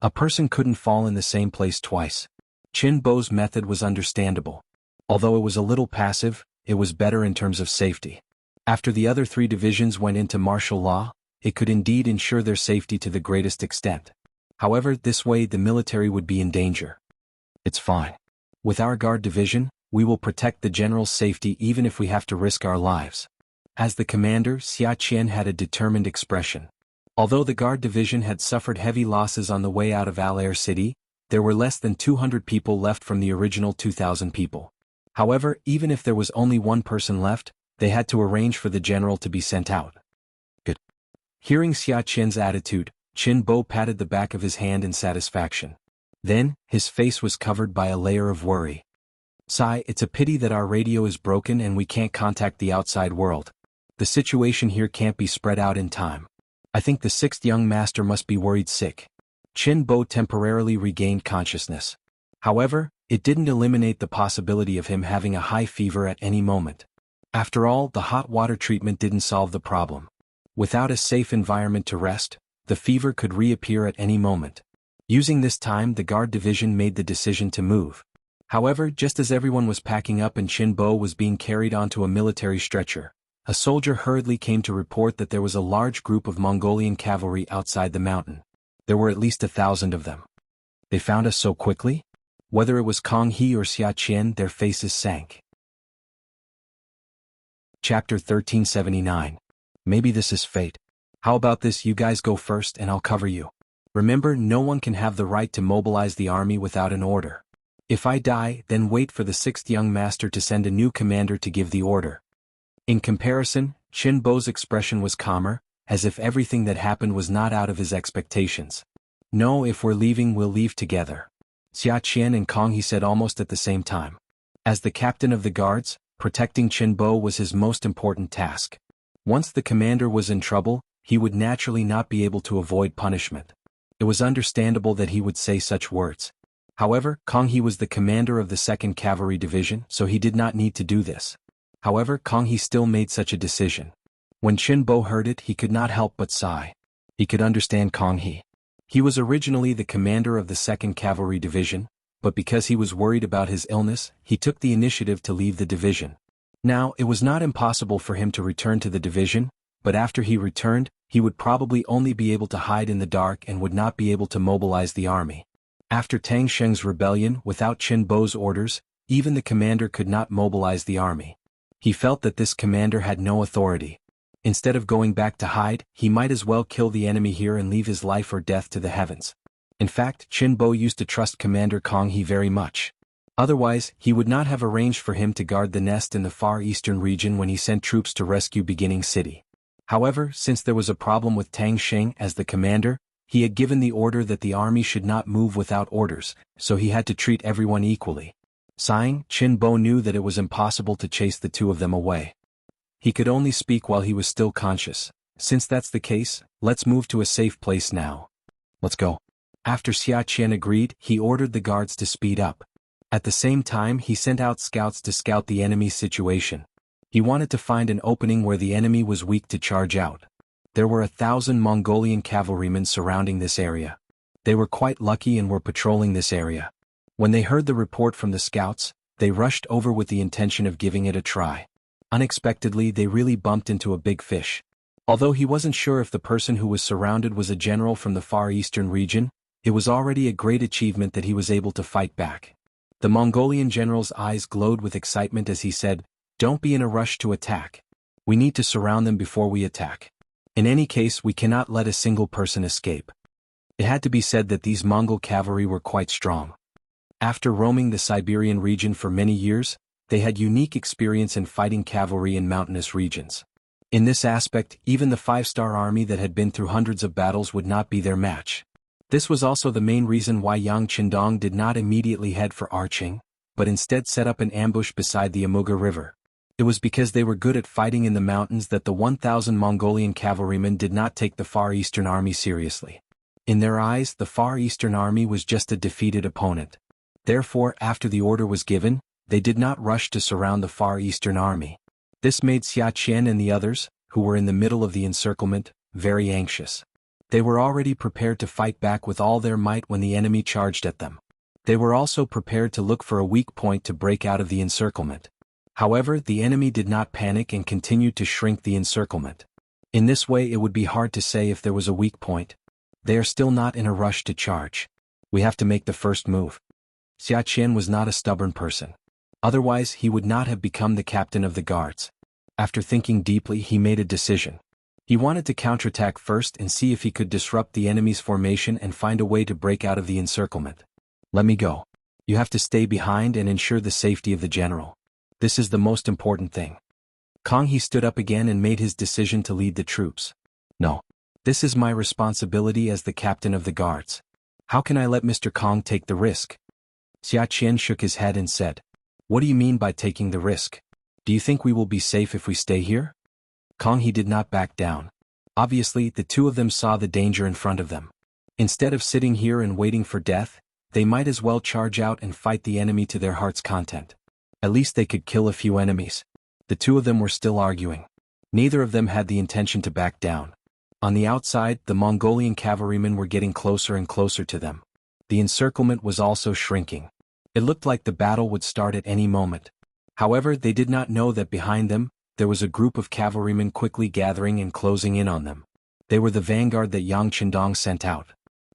A person couldn't fall in the same place twice." Qinbo's method was understandable. Although it was a little passive, it was better in terms of safety. After the other 3 divisions went into martial law, it could indeed ensure their safety to the greatest extent. However, this way the military would be in danger. "It's fine. With our guard division, we will protect the general's safety even if we have to risk our lives." As the commander, Xia Qian had a determined expression. Although the guard division had suffered heavy losses on the way out of Al-Air City, there were less than 200 people left from the original 2,000 people. However, even if there was only 1 person left, they had to arrange for the general to be sent out. Good. Hearing Xia Qian's attitude, Qinbo patted the back of his hand in satisfaction. Then, his face was covered by a layer of worry. "Sai, it's a pity that our radio is broken and we can't contact the outside world. The situation here can't be spread out in time. I think the 6th young master must be worried sick." Qinbo temporarily regained consciousness. However, it didn't eliminate the possibility of him having a high fever at any moment. After all, the hot water treatment didn't solve the problem. Without a safe environment to rest, the fever could reappear at any moment. Using this time, the guard division made the decision to move. However, just as everyone was packing up and Qinbo was being carried onto a military stretcher, a soldier hurriedly came to report that there was a large group of Mongolian cavalry outside the mountain. There were at least 1,000 of them. "They found us so quickly?" Whether it was Kang He or Xia Qian, their faces sank. Chapter 1379. Maybe this is fate. How about this, you guys go first and I'll cover you. Remember, no one can have the right to mobilize the army without an order. If I die, then wait for the 6th young master to send a new commander to give the order. In comparison, Qinbo's expression was calmer, as if everything that happened was not out of his expectations. "No, if we're leaving, we'll leave together." Xia Qian and Kang He said almost at the same time. As the captain of the guards, protecting Qinbo was his most important task. Once the commander was in trouble, he would naturally not be able to avoid punishment. It was understandable that he would say such words. However, Kang He was the commander of the 2nd Cavalry Division, so he did not need to do this. However, Kang He still made such a decision. When Qinbo heard it, he could not help but sigh. He could understand Kang He. He was originally the commander of the 2nd Cavalry Division, but because he was worried about his illness, he took the initiative to leave the division. Now, it was not impossible for him to return to the division, but after he returned, he would probably only be able to hide in the dark and would not be able to mobilize the army. After Tang Sheng's rebellion, without Qin Bo's orders, even the commander could not mobilize the army. He felt that this commander had no authority. Instead of going back to hide, he might as well kill the enemy here and leave his life or death to the heavens. In fact, Qin Bo used to trust Commander Kong He very much. Otherwise, he would not have arranged for him to guard the nest in the far eastern region when he sent troops to rescue Beginning City. However, since there was a problem with Tang Sheng as the commander, he had given the order that the army should not move without orders, so he had to treat everyone equally. Sighing, Qin Bo knew that it was impossible to chase the two of them away. He could only speak while he was still conscious. Since that's the case, let's move to a safe place now. Let's go. After Xia Qian agreed, he ordered the guards to speed up. At the same time, he sent out scouts to scout the enemy's situation. He wanted to find an opening where the enemy was weak to charge out. There were 1,000 Mongolian cavalrymen surrounding this area. They were quite lucky and were patrolling this area. When they heard the report from the scouts, they rushed over with the intention of giving it a try. Unexpectedly, they really bumped into a big fish. Although he wasn't sure if the person who was surrounded was a general from the Far Eastern region, it was already a great achievement that he was able to fight back. The Mongolian general's eyes glowed with excitement as he said, "Don't be in a rush to attack. We need to surround them before we attack. In any case, we cannot let a single person escape." It had to be said that these Mongol cavalry were quite strong. After roaming the Siberian region for many years, they had unique experience in fighting cavalry in mountainous regions. In this aspect, even the five-star army that had been through hundreds of battles would not be their match. This was also the main reason why Yang Qindong did not immediately head for Arching, but instead set up an ambush beside the Amuga River. It was because they were good at fighting in the mountains that the 1,000 Mongolian cavalrymen did not take the Far Eastern army seriously. In their eyes, the Far Eastern army was just a defeated opponent. Therefore, after the order was given, they did not rush to surround the Far Eastern army. This made Xia Qian and the others, who were in the middle of the encirclement, very anxious. They were already prepared to fight back with all their might when the enemy charged at them. They were also prepared to look for a weak point to break out of the encirclement. However, the enemy did not panic and continued to shrink the encirclement. In this way, it would be hard to say if there was a weak point. They are still not in a rush to charge. We have to make the first move. Xia Qian was not a stubborn person. Otherwise, he would not have become the captain of the guards. After thinking deeply, he made a decision. He wanted to counterattack first and see if he could disrupt the enemy's formation and find a way to break out of the encirclement. Let me go. You have to stay behind and ensure the safety of the general. This is the most important thing. Kong He stood up again and made his decision to lead the troops. No. This is my responsibility as the captain of the guards. How can I let Mr. Kong take the risk? Xia Qian shook his head and said, "What do you mean by taking the risk? Do you think we will be safe if we stay here?" Kong He did not back down. Obviously, the two of them saw the danger in front of them. Instead of sitting here and waiting for death, they might as well charge out and fight the enemy to their heart's content. At least they could kill a few enemies. The two of them were still arguing. Neither of them had the intention to back down. On the outside, the Mongolian cavalrymen were getting closer and closer to them. The encirclement was also shrinking. It looked like the battle would start at any moment. However, they did not know that behind them, there was a group of cavalrymen quickly gathering and closing in on them. They were the vanguard that Yang Qindong sent out.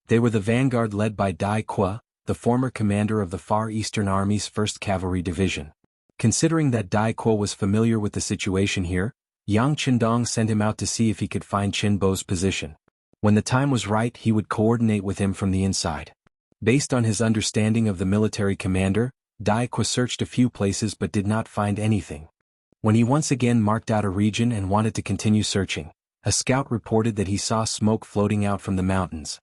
They were the vanguard led by Dai Qua, the former commander of the Far Eastern Army's 1st Cavalry Division. Considering that Dai Qua was familiar with the situation here, Yang Qindong sent him out to see if he could find Qin Bo's position. When the time was right, he would coordinate with him from the inside. Based on his understanding of the military commander, Dai Qua searched a few places but did not find anything. When he once again marked out a region and wanted to continue searching, a scout reported that he saw smoke floating out from the mountains.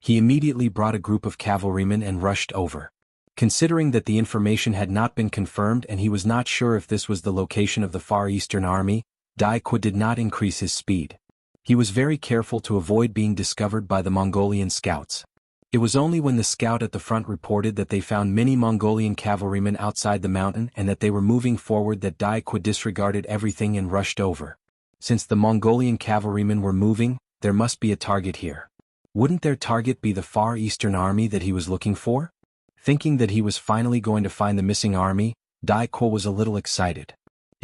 He immediately brought a group of cavalrymen and rushed over. Considering that the information had not been confirmed and he was not sure if this was the location of the Far Eastern Army, Dai Qua did not increase his speed. He was very careful to avoid being discovered by the Mongolian scouts. It was only when the scout at the front reported that they found many Mongolian cavalrymen outside the mountain and that they were moving forward that Dai Qua disregarded everything and rushed over. Since the Mongolian cavalrymen were moving, there must be a target here. Wouldn't their target be the Far Eastern Army that he was looking for? Thinking that he was finally going to find the missing army, Dai Qua was a little excited.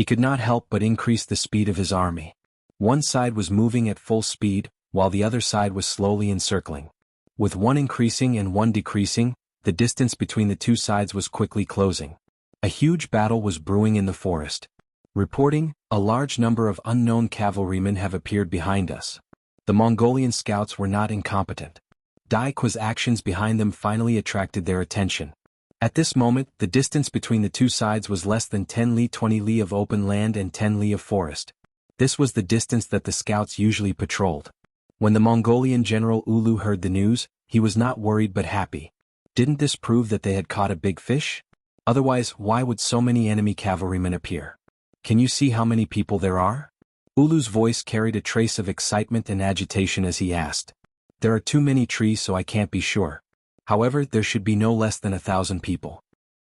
He could not help but increase the speed of his army. One side was moving at full speed, while the other side was slowly encircling. With one increasing and one decreasing, the distance between the two sides was quickly closing. A huge battle was brewing in the forest. Reporting, a large number of unknown cavalrymen have appeared behind us. The Mongolian scouts were not incompetent. Dai Qua's actions behind them finally attracted their attention. At this moment, the distance between the two sides was less than 10 li, 20 li of open land and 10 li of forest. This was the distance that the scouts usually patrolled. When the Mongolian general Ulu heard the news, he was not worried but happy. Didn't this prove that they had caught a big fish? Otherwise, why would so many enemy cavalrymen appear? Can you see how many people there are? Ulu's voice carried a trace of excitement and agitation as he asked. There are too many trees, so I can't be sure. However, there should be no less than 1,000 people.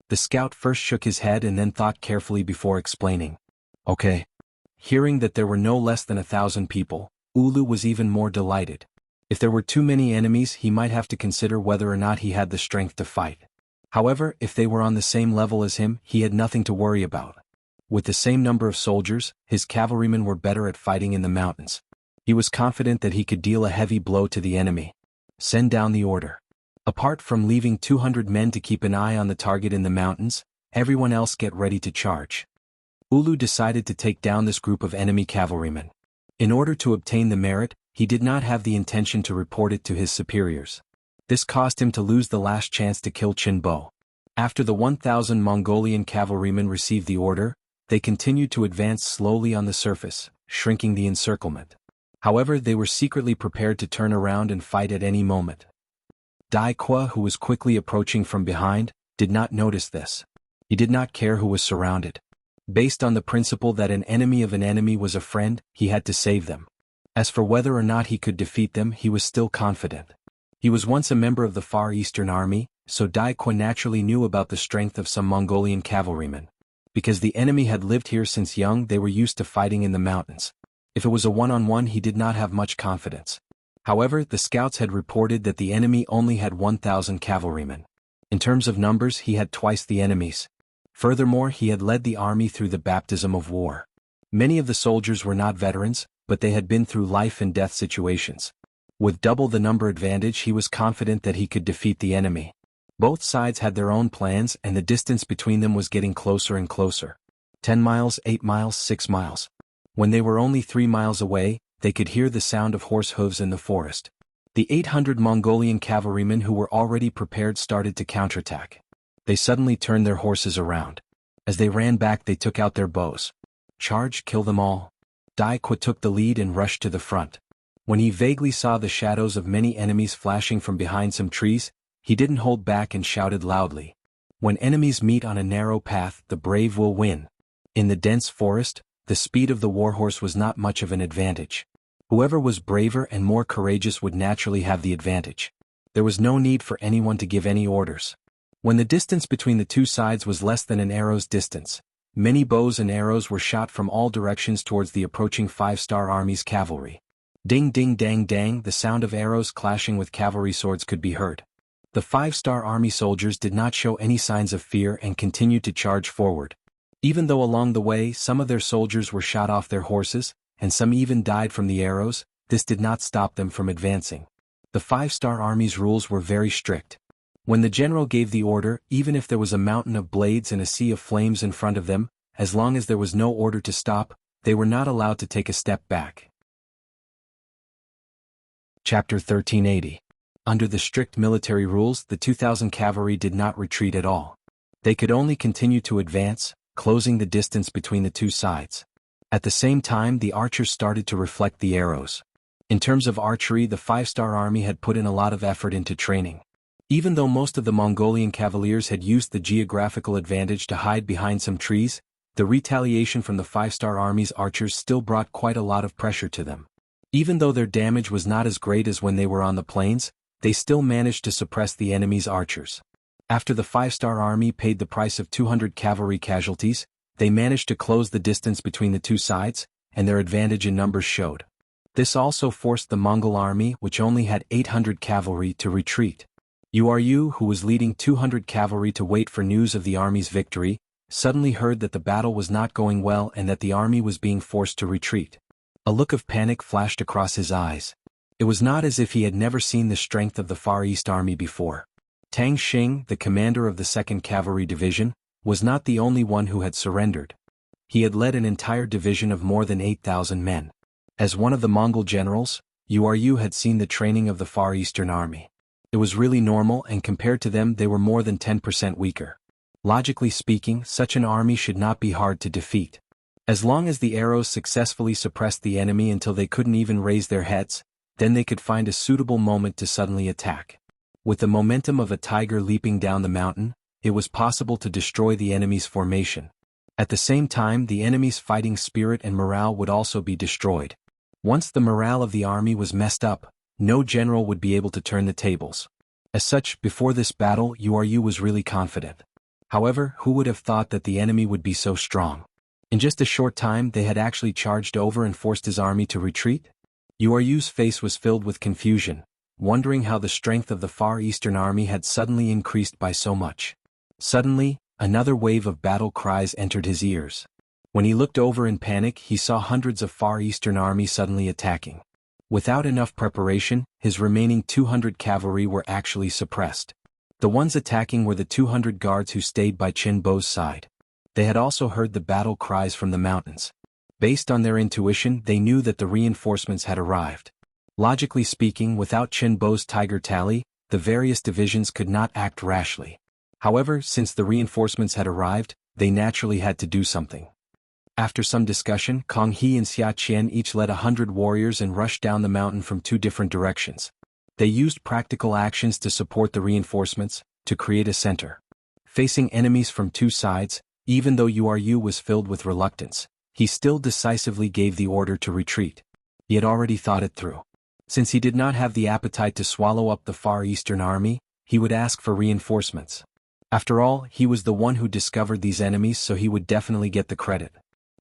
The scout first shook his head and then thought carefully before explaining. Okay. Hearing that there were no less than 1,000 people, Ulu was even more delighted. If there were too many enemies, he might have to consider whether or not he had the strength to fight. However, if they were on the same level as him, he had nothing to worry about. With the same number of soldiers, his cavalrymen were better at fighting in the mountains. He was confident that he could deal a heavy blow to the enemy. Send down the order. Apart from leaving 200 men to keep an eye on the target in the mountains, everyone else get ready to charge. Ulu decided to take down this group of enemy cavalrymen. In order to obtain the merit, he did not have the intention to report it to his superiors. This caused him to lose the last chance to kill Qinbo. After the 1,000 Mongolian cavalrymen received the order, they continued to advance slowly on the surface, shrinking the encirclement. However, they were secretly prepared to turn around and fight at any moment. Dai Qua, who was quickly approaching from behind, did not notice this. He did not care who was surrounded. Based on the principle that an enemy of an enemy was a friend, he had to save them. As for whether or not he could defeat them, he was still confident. He was once a member of the Far Eastern Army, so Dai Qua naturally knew about the strength of some Mongolian cavalrymen. Because the enemy had lived here since young, they were used to fighting in the mountains. If it was a one-on-one, he did not have much confidence. However, the scouts had reported that the enemy only had 1,000 cavalrymen. In terms of numbers, he had twice the enemy's. Furthermore, he had led the army through the baptism of war. Many of the soldiers were not veterans, but they had been through life and death situations. With double the number advantage, he was confident that he could defeat the enemy. Both sides had their own plans, and the distance between them was getting closer and closer. 10 miles, 8 miles, 6 miles. When they were only 3 miles away, they could hear the sound of horse hooves in the forest. The 800 Mongolian cavalrymen who were already prepared started to counterattack. They suddenly turned their horses around. As they ran back, they took out their bows. Charge, kill them all. Dai Qua took the lead and rushed to the front. When he vaguely saw the shadows of many enemies flashing from behind some trees, he didn't hold back and shouted loudly. When enemies meet on a narrow path, the brave will win. In the dense forest, the speed of the warhorse was not much of an advantage. Whoever was braver and more courageous would naturally have the advantage. There was no need for anyone to give any orders. When the distance between the two sides was less than an arrow's distance, many bows and arrows were shot from all directions towards the approaching 5-star army's cavalry. Ding ding dang dang, the sound of arrows clashing with cavalry swords could be heard. The 5-star army soldiers did not show any signs of fear and continued to charge forward. Even though along the way some of their soldiers were shot off their horses, and some even died from the arrows, this did not stop them from advancing. The 5-star army's rules were very strict. When the general gave the order, even if there was a mountain of blades and a sea of flames in front of them, as long as there was no order to stop, they were not allowed to take a step back. Chapter 1380. Under the strict military rules, the 2,000 cavalry did not retreat at all. They could only continue to advance, closing the distance between the two sides. At the same time, the archers started to reflect the arrows. In terms of archery, the 5-star army had put in a lot of effort into training. Even though most of the Mongolian cavaliers had used the geographical advantage to hide behind some trees, the retaliation from the 5-star army's archers still brought quite a lot of pressure to them. Even though their damage was not as great as when they were on the plains, they still managed to suppress the enemy's archers. After the 5-star army paid the price of 200 cavalry casualties, they managed to close the distance between the two sides, and their advantage in numbers showed. This also forced the Mongol army, which only had 800 cavalry, to retreat. Yu, who was leading 200 cavalry to wait for news of the army's victory, suddenly heard that the battle was not going well and that the army was being forced to retreat. A look of panic flashed across his eyes. It was not as if he had never seen the strength of the Far East Army before. Tang Xing, the commander of the 2nd Cavalry Division, was not the only one who had surrendered. He had led an entire division of more than 8,000 men. As one of the Mongol generals, Yu had seen the training of the Far Eastern Army. It was really normal, and compared to them they were more than 10% weaker. Logically speaking, such an army should not be hard to defeat. As long as the arrows successfully suppressed the enemy until they couldn't even raise their heads, then they could find a suitable moment to suddenly attack. With the momentum of a tiger leaping down the mountain, it was possible to destroy the enemy's formation. At the same time, the enemy's fighting spirit and morale would also be destroyed. Once the morale of the army was messed up, no general would be able to turn the tables. As such, before this battle, Yu was really confident. However, who would have thought that the enemy would be so strong? In just a short time they had actually charged over and forced his army to retreat? Yu's face was filled with confusion, wondering how the strength of the Far Eastern Army had suddenly increased by so much. Suddenly, another wave of battle cries entered his ears. When he looked over in panic, he saw hundreds of Far Eastern Army suddenly attacking. Without enough preparation, his remaining 200 cavalry were actually suppressed. The ones attacking were the 200 guards who stayed by Qin Bo's side. They had also heard the battle cries from the mountains. Based on their intuition, they knew that the reinforcements had arrived. Logically speaking, without Qin Bo's tiger tally, the various divisions could not act rashly. However, since the reinforcements had arrived, they naturally had to do something. After some discussion, Kong He and Xia Qian each led 100 warriors and rushed down the mountain from 2 different directions. They used practical actions to support the reinforcements, to create a center. Facing enemies from 2 sides, even though Yu was filled with reluctance, he still decisively gave the order to retreat. He had already thought it through. Since he did not have the appetite to swallow up the Far Eastern Army, he would ask for reinforcements. After all, he was the one who discovered these enemies, so he would definitely get the credit.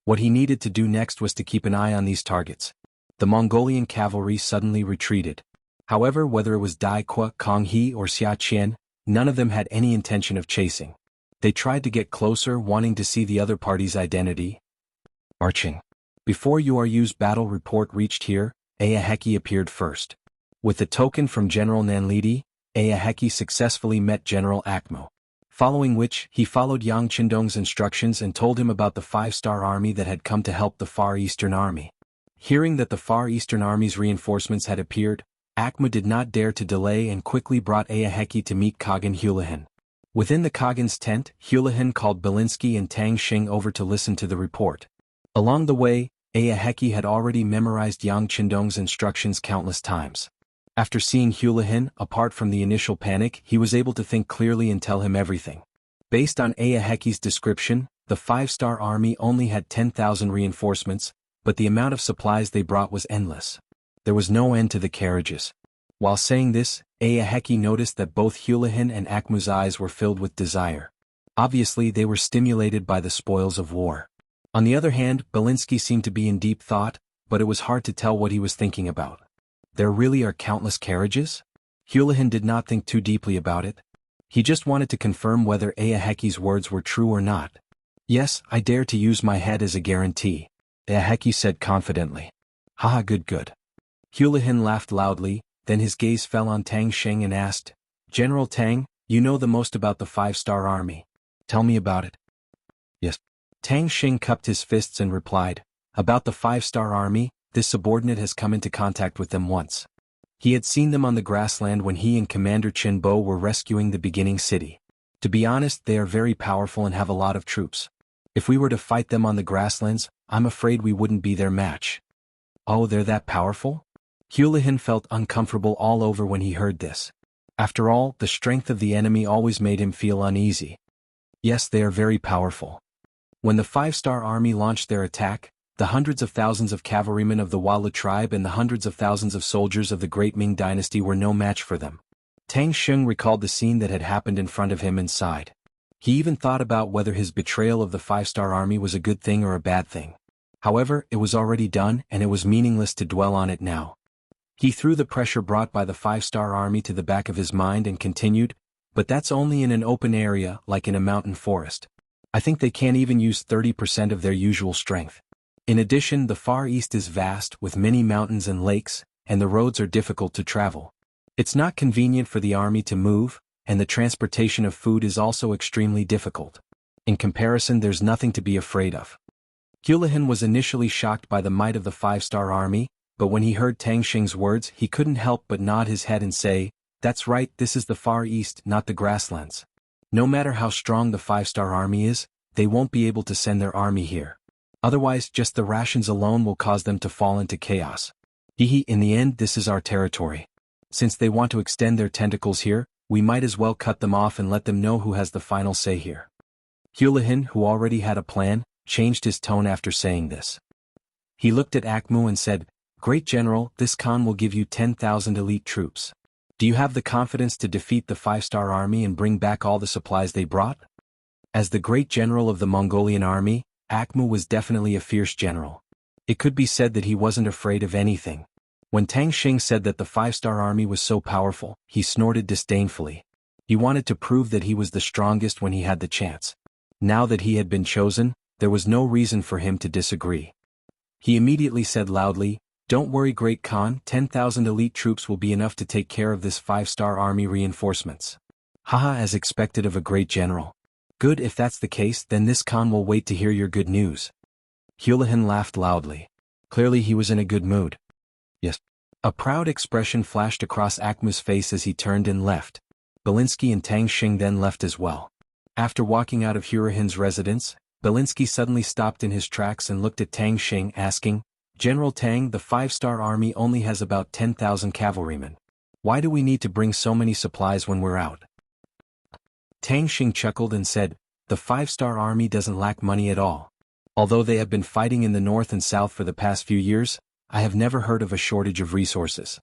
What he needed to do next was to keep an eye on these targets. The Mongolian cavalry suddenly retreated. However, whether it was Dai Qua, Kong He, or Xia Qian, none of them had any intention of chasing. They tried to get closer, wanting to see the other party's identity. Marching. Before Yu's battle report reached here, Aaheki appeared first. With the token from General Nanlidi, Aaheki successfully met General Akmo. Following which, he followed Yang Qindong's instructions and told him about the 5-star army that had come to help the Far Eastern Army. Hearing that the Far Eastern Army's reinforcements had appeared, Akmo did not dare to delay and quickly brought Aaheki to meet Khagan Hulahan. Within the Khagan's tent, Hulahan called Belinsky and Tang Xing over to listen to the report. Along the way, Aaheki had already memorized Yang Qindong's instructions countless times. After seeing Hulahan, apart from the initial panic, he was able to think clearly and tell him everything. Based on Aaheki's description, the 5-star army only had 10,000 reinforcements, but the amount of supplies they brought was endless. There was no end to the carriages. While saying this, Aaheki noticed that both Hulahan and Akmu's eyes were filled with desire. Obviously, they were stimulated by the spoils of war. On the other hand, Belinsky seemed to be in deep thought, but it was hard to tell what he was thinking about. There really are countless carriages? Hulahan did not think too deeply about it. He just wanted to confirm whether Aaheki's words were true or not. Yes, I dare to use my head as a guarantee, Aaheki said confidently. Haha, good. Hulahan laughed loudly, then his gaze fell on Tang Xing and asked, General Tang, you know the most about the 5-star army. Tell me about it. Yes. Tang Xing cupped his fists and replied, About the 5-star army, this subordinate has come into contact with them once. He had seen them on the grassland when he and Commander Qin Bo were rescuing the beginning city. To be honest, they are very powerful and have a lot of troops. If we were to fight them on the grasslands, I'm afraid we wouldn't be their match. Oh, they're that powerful? Hulahan felt uncomfortable all over when he heard this. After all, the strength of the enemy always made him feel uneasy. Yes, they are very powerful. When the 5-star army launched their attack, the hundreds of thousands of cavalrymen of the Wala tribe and the hundreds of thousands of soldiers of the Great Ming Dynasty were no match for them. Tang Xing recalled the scene that had happened in front of him and sighed. He even thought about whether his betrayal of the 5-star army was a good thing or a bad thing. However, it was already done and it was meaningless to dwell on it now. He threw the pressure brought by the 5-star army to the back of his mind and continued, but that's only in an open area like in a mountain forest. I think they can't even use 30% of their usual strength. In addition, the Far East is vast with many mountains and lakes, and the roads are difficult to travel. It's not convenient for the army to move, and the transportation of food is also extremely difficult. In comparison, there's nothing to be afraid of. Hulahan was initially shocked by the might of the 5-star army, but when he heard Tang Xing's words, he couldn't help but nod his head and say, "That's right, this is the Far East, not the grasslands. No matter how strong the 5-star army is, they won't be able to send their army here. Otherwise, just the rations alone will cause them to fall into chaos. In the end, this is our territory. Since they want to extend their tentacles here, we might as well cut them off and let them know who has the final say here." Hulahan, who already had a plan, changed his tone after saying this. He looked at Akmu and said, "Great General, this Khan will give you 10,000 elite troops. Do you have the confidence to defeat the 5-star army and bring back all the supplies they brought?" As the great general of the Mongolian army, Akmu was definitely a fierce general. It could be said that he wasn't afraid of anything. When Tang Xing said that the 5-star army was so powerful, he snorted disdainfully. He wanted to prove that he was the strongest when he had the chance. Now that he had been chosen, there was no reason for him to disagree. He immediately said loudly, "Don't worry, Great Khan, 10,000 elite troops will be enough to take care of this 5-star army reinforcements." Haha, as expected of a great general. "Good, if that's the case, then this Khan will wait to hear your good news." Hulahan laughed loudly. Clearly he was in a good mood. "Yes." A proud expression flashed across Akmu's face as he turned and left. Belinsky and Tang Xing then left as well. After walking out of Hurahan's residence, Belinsky suddenly stopped in his tracks and looked at Tang Xing, asking, "General Tang, the 5-star army only has about 10,000 cavalrymen. Why do we need to bring so many supplies when we're out?" Tang Xing chuckled and said, "The 5-star army doesn't lack money at all. Although they have been fighting in the north and south for the past few years, I have never heard of a shortage of resources.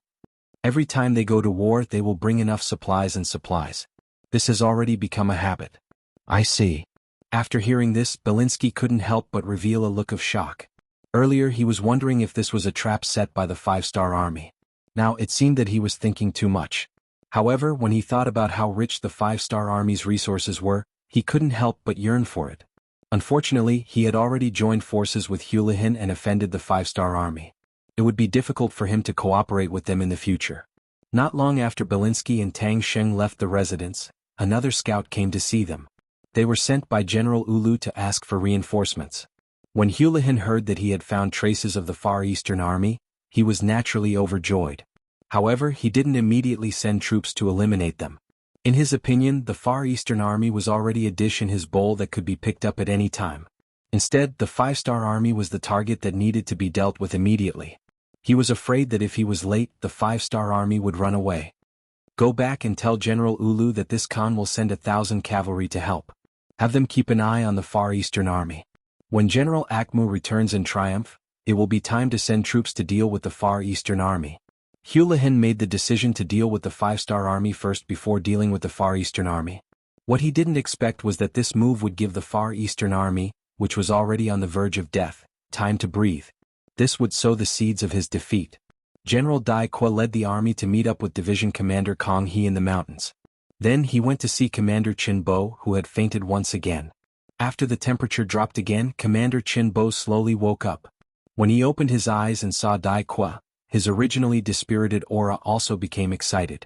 Every time they go to war, they will bring enough supplies and supplies. This has already become a habit." "I see." After hearing this, Belinsky couldn't help but reveal a look of shock. Earlier he was wondering if this was a trap set by the 5-star army. Now it seemed that he was thinking too much. However, when he thought about how rich the 5-star army's resources were, he couldn't help but yearn for it. Unfortunately, he had already joined forces with Hulahan and offended the 5-star army. It would be difficult for him to cooperate with them in the future. Not long after Belinsky and Tang Xing left the residence, another scout came to see them. They were sent by General Ulu to ask for reinforcements. When Hulahan heard that he had found traces of the Far Eastern army, he was naturally overjoyed. However, he didn't immediately send troops to eliminate them. In his opinion, the Far Eastern army was already a dish in his bowl that could be picked up at any time. Instead, the 5-star army was the target that needed to be dealt with immediately. He was afraid that if he was late, the 5-star army would run away. "Go back and tell General Ulu that this Khan will send 1,000 cavalry to help. Have them keep an eye on the Far Eastern army. When General Akmu returns in triumph, it will be time to send troops to deal with the Far Eastern army." Hulahan made the decision to deal with the 5-star army first before dealing with the Far Eastern army. What he didn't expect was that this move would give the Far Eastern army, which was already on the verge of death, time to breathe. This would sow the seeds of his defeat. General Dai Qua led the army to meet up with Division Commander Kong He in the mountains. Then he went to see Commander Chin Bo, who had fainted once again. After the temperature dropped again, Commander Chin Bo slowly woke up. When he opened his eyes and saw Dai Qua, his originally dispirited aura also became excited.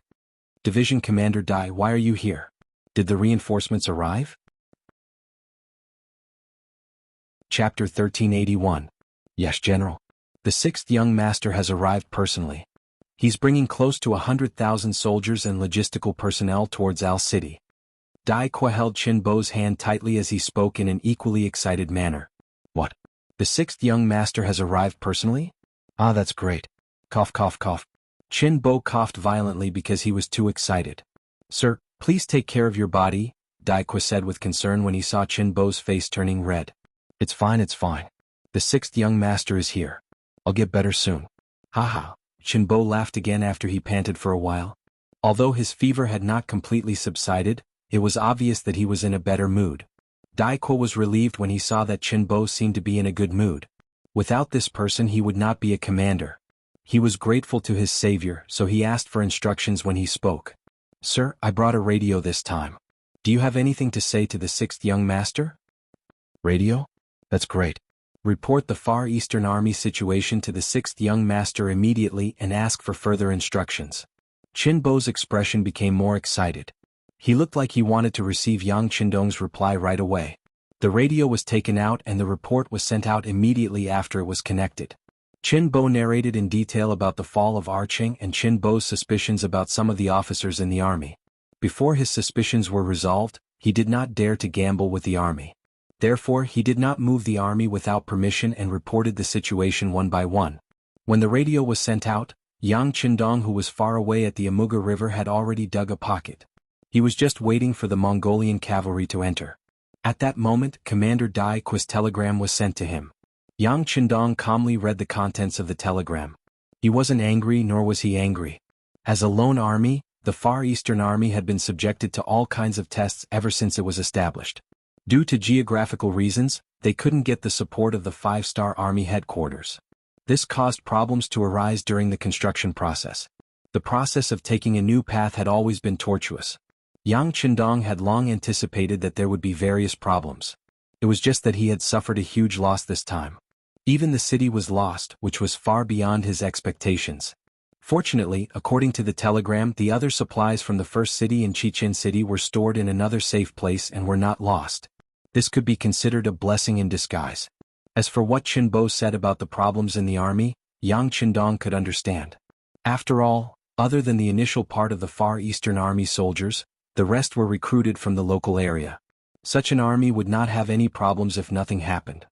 "Division Commander Dai, why are you here? Did the reinforcements arrive?" Chapter 1381. "Yes, General. The 6th young master has arrived personally. He's bringing close to 100,000 soldiers and logistical personnel towards Al City." Dai Qua held Chin Bo's hand tightly as he spoke in an equally excited manner. "What? The 6th young master has arrived personally? Ah, that's great. Cough, cough, cough." Chin Bo coughed violently because he was too excited. "Sir, please take care of your body," Dai Qua said with concern when he saw Chin Bo's face turning red. It's fine. The 6th young master is here. I'll get better soon." "Haha." Chin Bo laughed again after he panted for a while. Although his fever had not completely subsided, it was obvious that he was in a better mood. Dai Qua was relieved when he saw that Chin Bo seemed to be in a good mood. Without this person he would not be a commander. He was grateful to his savior, so he asked for instructions when he spoke. "Sir, I brought a radio this time. Do you have anything to say to the 6th young master?" Radio? That's great. Report the Far Eastern Army situation to the 6th young master immediately and ask for further instructions. Qin Bo's expression became more excited. He looked like he wanted to receive Yang Qindong's reply right away. The radio was taken out and the report was sent out immediately after it was connected. Qin Bo narrated in detail about the fall of Arqing and Qin Bo's suspicions about some of the officers in the army. Before his suspicions were resolved, he did not dare to gamble with the army. Therefore, he did not move the army without permission and reported the situation one by one. When the radio was sent out, Yang Qindong, who was far away at the Amuga River, had already dug a pocket. He was just waiting for the Mongolian cavalry to enter. At that moment, Commander Dai Qu's telegram was sent to him. Yang Qindong calmly read the contents of the telegram. He wasn't angry, nor was he angry. As a lone army, the Far Eastern Army had been subjected to all kinds of tests ever since it was established. Due to geographical reasons, they couldn't get the support of the 5-star Army headquarters. This caused problems to arise during the construction process. The process of taking a new path had always been tortuous. Yang Qindong had long anticipated that there would be various problems. It was just that he had suffered a huge loss this time. Even the city was lost, which was far beyond his expectations. Fortunately, according to the telegram, the other supplies from the first city in Chichen City were stored in another safe place and were not lost. This could be considered a blessing in disguise. As for what Qin Bo said about the problems in the army, Yang Qindong could understand. After all, other than the initial part of the Far Eastern Army soldiers, the rest were recruited from the local area. Such an army would not have any problems if nothing happened.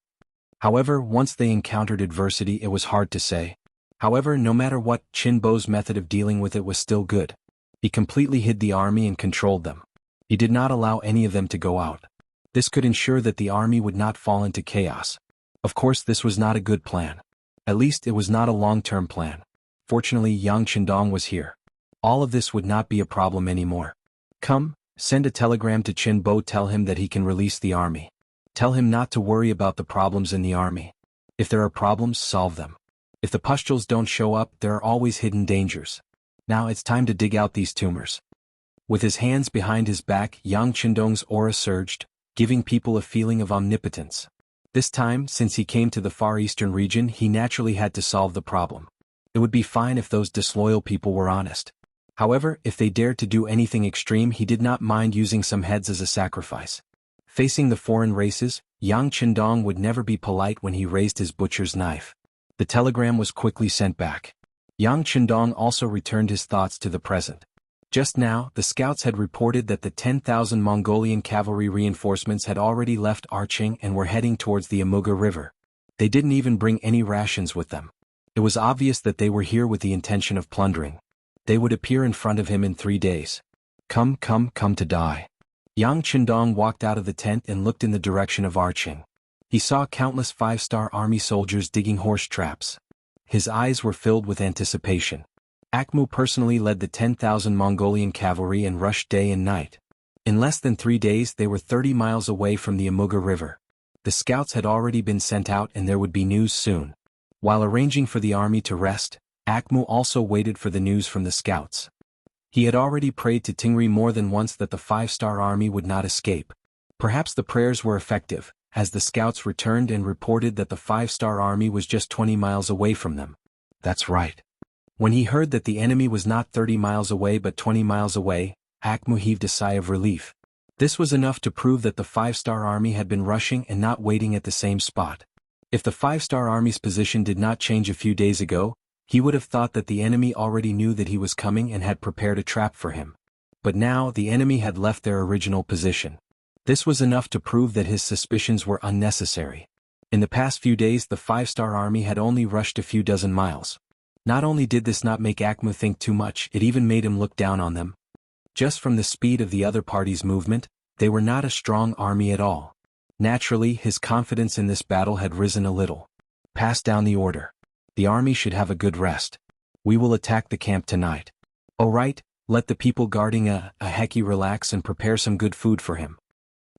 However, once they encountered adversity, it was hard to say. However, no matter what, Qin Bo's method of dealing with it was still good. He completely hid the army and controlled them. He did not allow any of them to go out. This could ensure that the army would not fall into chaos. Of course, this was not a good plan. At least it was not a long-term plan. Fortunately, Yang Qindong was here. All of this would not be a problem anymore. Come, send a telegram to Qin Bo, tell him that he can release the army. Tell him not to worry about the problems in the army. If there are problems, solve them. If the pustules don't show up, there are always hidden dangers. Now it's time to dig out these tumors. With his hands behind his back, Yang Qindong's aura surged, giving people a feeling of omnipotence. This time, since he came to the Far Eastern region, he naturally had to solve the problem. It would be fine if those disloyal people were honest. However, if they dared to do anything extreme, he did not mind using some heads as a sacrifice. Facing the foreign races, Yang Qindong would never be polite when he raised his butcher's knife. The telegram was quickly sent back. Yang Qindong also returned his thoughts to the present. Just now, the scouts had reported that the 10,000 Mongolian cavalry reinforcements had already left Arqing and were heading towards the Amuga River. They didn't even bring any rations with them. It was obvious that they were here with the intention of plundering. They would appear in front of him in 3 days. Come to die. Yang Qindong walked out of the tent and looked in the direction of Arqing. He saw countless 5-star army soldiers digging horse traps. His eyes were filled with anticipation. Akmu personally led the 10,000 Mongolian cavalry and rushed day and night. In less than 3 days they were 30 miles away from the Amuga River. The scouts had already been sent out and there would be news soon. While arranging for the army to rest, Akmu also waited for the news from the scouts. He had already prayed to Tingri more than once that the 5-star army would not escape. Perhaps the prayers were effective, as the scouts returned and reported that the 5-star army was just 20 miles away from them. That's right. When he heard that the enemy was not 30 miles away but 20 miles away, Akmu heaved a sigh of relief. This was enough to prove that the 5-star army had been rushing and not waiting at the same spot. If the 5-star army's position did not change a few days ago, he would have thought that the enemy already knew that he was coming and had prepared a trap for him. But now the enemy had left their original position. This was enough to prove that his suspicions were unnecessary. In the past few days the 5-star army had only rushed a few dozen miles. Not only did this not make Akmu think too much, it even made him look down on them. Just from the speed of the other party's movement, they were not a strong army at all. Naturally, his confidence in this battle had risen a little. Pass down the order. The army should have a good rest. We will attack the camp tonight. All right, let the people guarding a Heki relax and prepare some good food for him.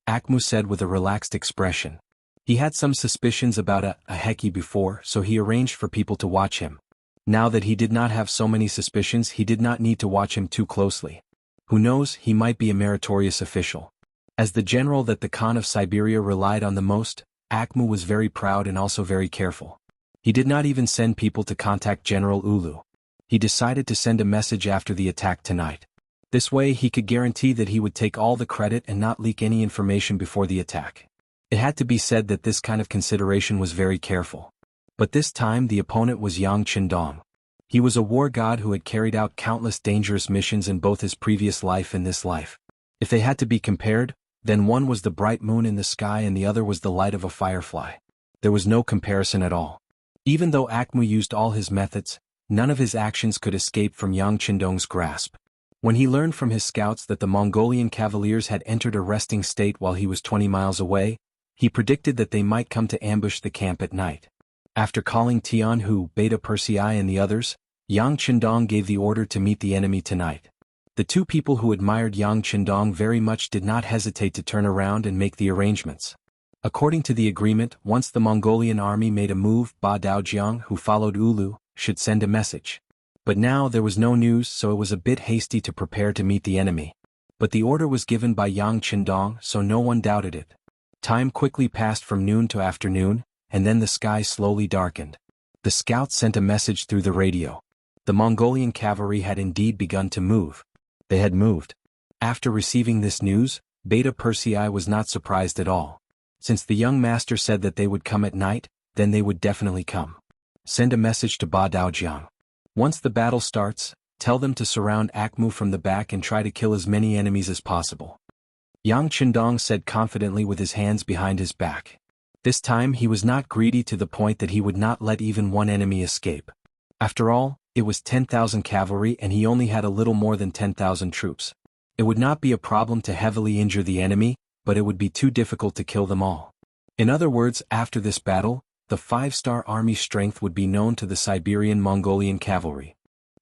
Akmu said with a relaxed expression. He had some suspicions about a Heki before, so he arranged for people to watch him. Now that he did not have so many suspicions, he did not need to watch him too closely. Who knows, he might be a meritorious official. As the general that the Khan of Siberia relied on the most, Akhmu was very proud and also very careful. He did not even send people to contact General Ulu. He decided to send a message after the attack tonight. This way he could guarantee that he would take all the credit and not leak any information before the attack. It had to be said that this kind of consideration was very careful. But this time the opponent was Yang Qindong. He was a war god who had carried out countless dangerous missions in both his previous life and this life. If they had to be compared, then one was the bright moon in the sky and the other was the light of a firefly. There was no comparison at all. Even though Akhmu used all his methods, none of his actions could escape from Yang Qindong's grasp. When he learned from his scouts that the Mongolian cavaliers had entered a resting state while he was 20 miles away, he predicted that they might come to ambush the camp at night. After calling Tianhu, Beta Persei and the others, Yang Qindong gave the order to meet the enemy tonight. The two people who admired Yang Qindong very much did not hesitate to turn around and make the arrangements. According to the agreement, once the Mongolian army made a move, Ba Daojiang, who followed Ulu, should send a message. But now there was no news, so it was a bit hasty to prepare to meet the enemy. But the order was given by Yang Qindong, so no one doubted it. Time quickly passed from noon to afternoon, and then the sky slowly darkened. The scouts sent a message through the radio. The Mongolian cavalry had indeed begun to move. They had moved. After receiving this news, Beta Persei was not surprised at all. Since the young master said that they would come at night, then they would definitely come. Send a message to Ba Daojiang. Once the battle starts, tell them to surround Akhmu from the back and try to kill as many enemies as possible. Yang Qindong said confidently with his hands behind his back. This time he was not greedy to the point that he would not let even one enemy escape. After all, it was 10,000 cavalry and he only had a little more than 10,000 troops. It would not be a problem to heavily injure the enemy, but it would be too difficult to kill them all. In other words, after this battle, the 5-star army strength would be known to the Siberian Mongolian cavalry.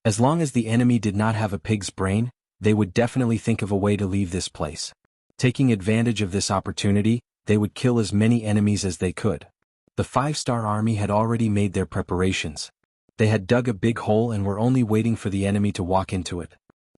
As long as the enemy did not have a pig's brain, they would definitely think of a way to leave this place. Taking advantage of this opportunity, they would kill as many enemies as they could. The 5-star army had already made their preparations. They had dug a big hole and were only waiting for the enemy to walk into it.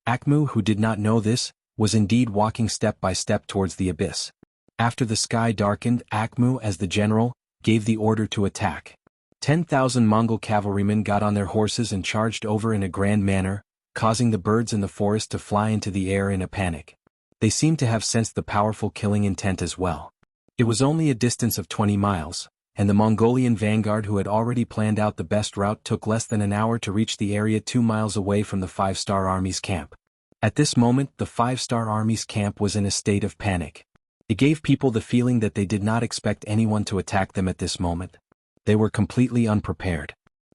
Akhmu, who did not know this, was indeed walking step by step towards the abyss. After the sky darkened, Akhmu, as the general, gave the order to attack. 10,000 Mongol cavalrymen got on their horses and charged over in a grand manner, causing the birds in the forest to fly into the air in a panic. They seemed to have sensed the powerful killing intent as well. It was only a distance of 20 miles, and the Mongolian vanguard who had already planned out the best route took less than an hour to reach the area 2 miles away from the 5-star army's camp. At this moment, the 5-star army's camp was in a state of panic. It gave people the feeling that they did not expect anyone to attack them at this moment. They were completely unprepared.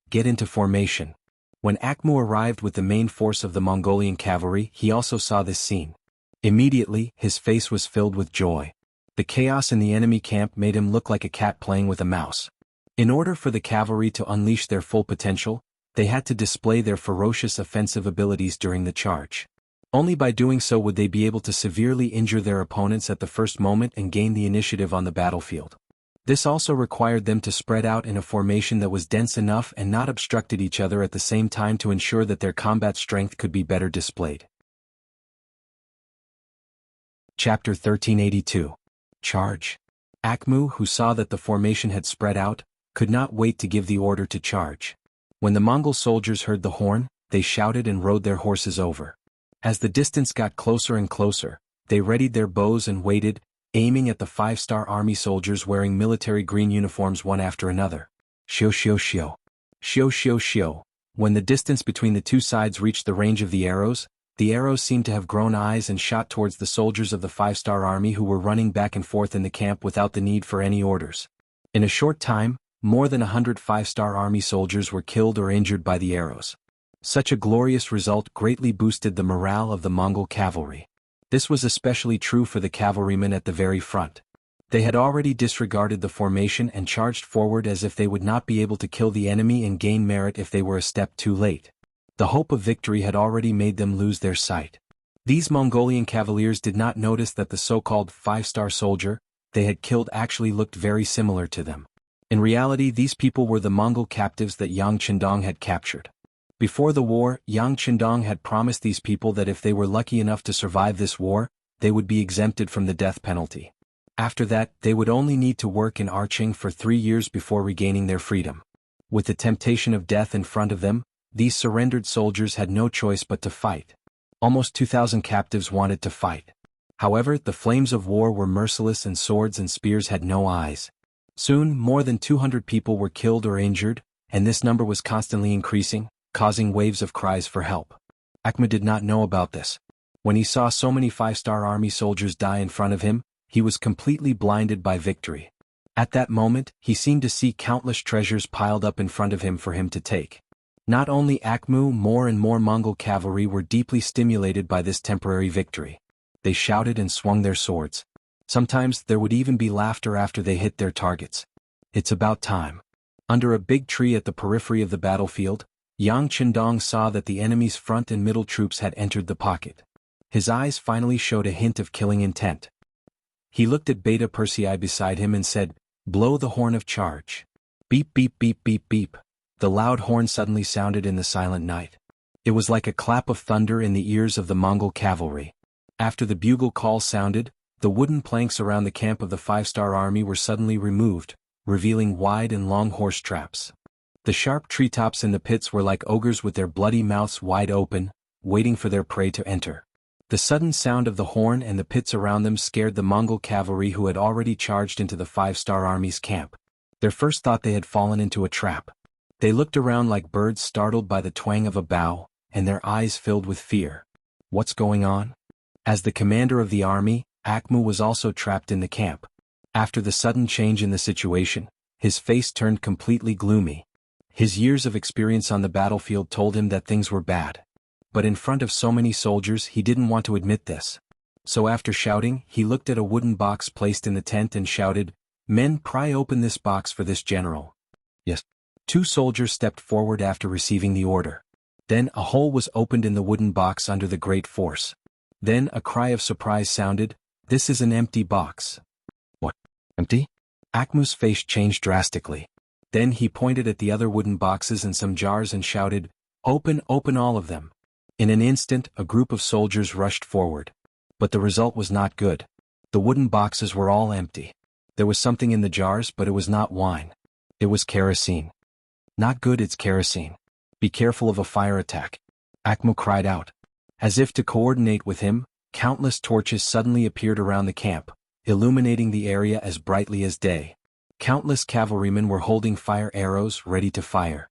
Get into formation. When Akhmu arrived with the main force of the Mongolian cavalry, he also saw this scene. Immediately, his face was filled with joy. The chaos in the enemy camp made him look like a cat playing with a mouse. In order for the cavalry to unleash their full potential, they had to display their ferocious offensive abilities during the charge. Only by doing so would they be able to severely injure their opponents at the first moment and gain the initiative on the battlefield. This also required them to spread out in a formation that was dense enough and not obstructed each other at the same time to ensure that their combat strength could be better displayed. Chapter 1382. Charge. Akhmu, who saw that the formation had spread out, could not wait to give the order to charge. When the Mongol soldiers heard the horn, they shouted and rode their horses over. As the distance got closer and closer, they readied their bows and waited, aiming at the 5-star army soldiers wearing military green uniforms one after another. Shio shio shio. Shio shio shio. When the distance between the two sides reached the range of the arrows seemed to have grown eyes and shot towards the soldiers of the 5-star army who were running back and forth in the camp without the need for any orders. In a short time, more than 100 5-star army soldiers were killed or injured by the arrows. Such a glorious result greatly boosted the morale of the Mongol cavalry. This was especially true for the cavalrymen at the very front. They had already disregarded the formation and charged forward as if they would not be able to kill the enemy and gain merit if they were a step too late. The hope of victory had already made them lose their sight. These Mongolian cavaliers did not notice that the so-called 5-star soldier they had killed actually looked very similar to them. In reality, these people were the Mongol captives that Yang Qindong had captured. Before the war, Yang Qindong had promised these people that if they were lucky enough to survive this war, they would be exempted from the death penalty. After that, they would only need to work in arching for 3 years before regaining their freedom. With the temptation of death in front of them, these surrendered soldiers had no choice but to fight. Almost 2,000 captives wanted to fight. However, the flames of war were merciless and swords and spears had no eyes. Soon, more than 200 people were killed or injured, and this number was constantly increasing, causing waves of cries for help. Akhmu did not know about this. When he saw so many 5-star army soldiers die in front of him, he was completely blinded by victory. At that moment, he seemed to see countless treasures piled up in front of him for him to take. Not only Akhmu, more and more Mongol cavalry were deeply stimulated by this temporary victory. They shouted and swung their swords. Sometimes there would even be laughter after they hit their targets. It's about time. Under a big tree at the periphery of the battlefield, Yang Qindong saw that the enemy's front and middle troops had entered the pocket. His eyes finally showed a hint of killing intent. He looked at Beta Persei beside him and said, "Blow the horn of charge." Beep beep beep beep beep. The loud horn suddenly sounded in the silent night. It was like a clap of thunder in the ears of the Mongol cavalry. After the bugle call sounded, the wooden planks around the camp of the 5-star army were suddenly removed, revealing wide and long horse traps. The sharp treetops in the pits were like ogres with their bloody mouths wide open, waiting for their prey to enter. The sudden sound of the horn and the pits around them scared the Mongol cavalry who had already charged into the 5-star army's camp. Their first thought they had fallen into a trap. They looked around like birds startled by the twang of a bow, and their eyes filled with fear. What's going on? As the commander of the army, Akhmu was also trapped in the camp. After the sudden change in the situation, his face turned completely gloomy. His years of experience on the battlefield told him that things were bad. But in front of so many soldiers he didn't want to admit this. So after shouting, he looked at a wooden box placed in the tent and shouted, "Men, pry open this box for this general." Yes. 2 soldiers stepped forward after receiving the order. Then a hole was opened in the wooden box under the great force. Then a cry of surprise sounded, "This is an empty box." What? Empty? Akhmu's face changed drastically. Then he pointed at the other wooden boxes and some jars and shouted, "Open, open all of them." In an instant, a group of soldiers rushed forward. But the result was not good. The wooden boxes were all empty. There was something in the jars, but it was not wine. It was kerosene. "Not good, it's kerosene. Be careful of a fire attack." Akhmu cried out. As if to coordinate with him, countless torches suddenly appeared around the camp, illuminating the area as brightly as day. Countless cavalrymen were holding fire arrows ready to fire.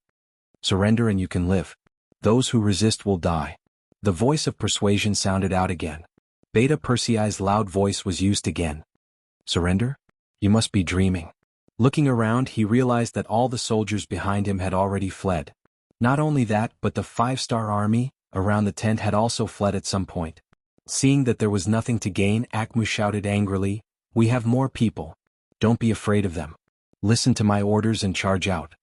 "Surrender and you can live. Those who resist will die." The voice of persuasion sounded out again. Beta Persei's loud voice was used again. "Surrender? You must be dreaming." Looking around, he realized that all the soldiers behind him had already fled. Not only that, but the 5-star army around the tent had also fled at some point. Seeing that there was nothing to gain, Akhmu shouted angrily, "We have more people. Don't be afraid of them. Listen to my orders and charge out."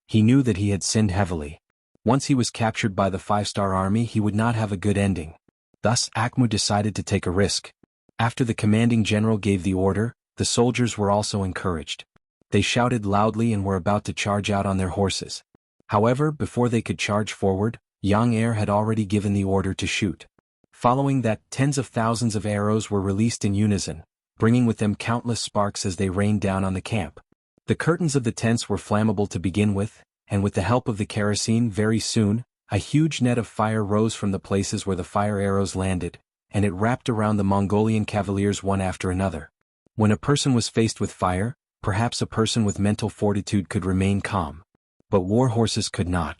He knew that he had sinned heavily. Once he was captured by the 5-star army, he would not have a good ending. Thus, Akhmu decided to take a risk. After the commanding general gave the order, the soldiers were also encouraged. They shouted loudly and were about to charge out on their horses. However, before they could charge forward, Yang Heir had already given the order to shoot. Following that, tens of thousands of arrows were released in unison, bringing with them countless sparks as they rained down on the camp. The curtains of the tents were flammable to begin with, and with the help of the kerosene, very soon, a huge net of fire rose from the places where the fire arrows landed, and it wrapped around the Mongolian cavaliers one after another. When a person was faced with fire, perhaps a person with mental fortitude could remain calm. But war horses could not.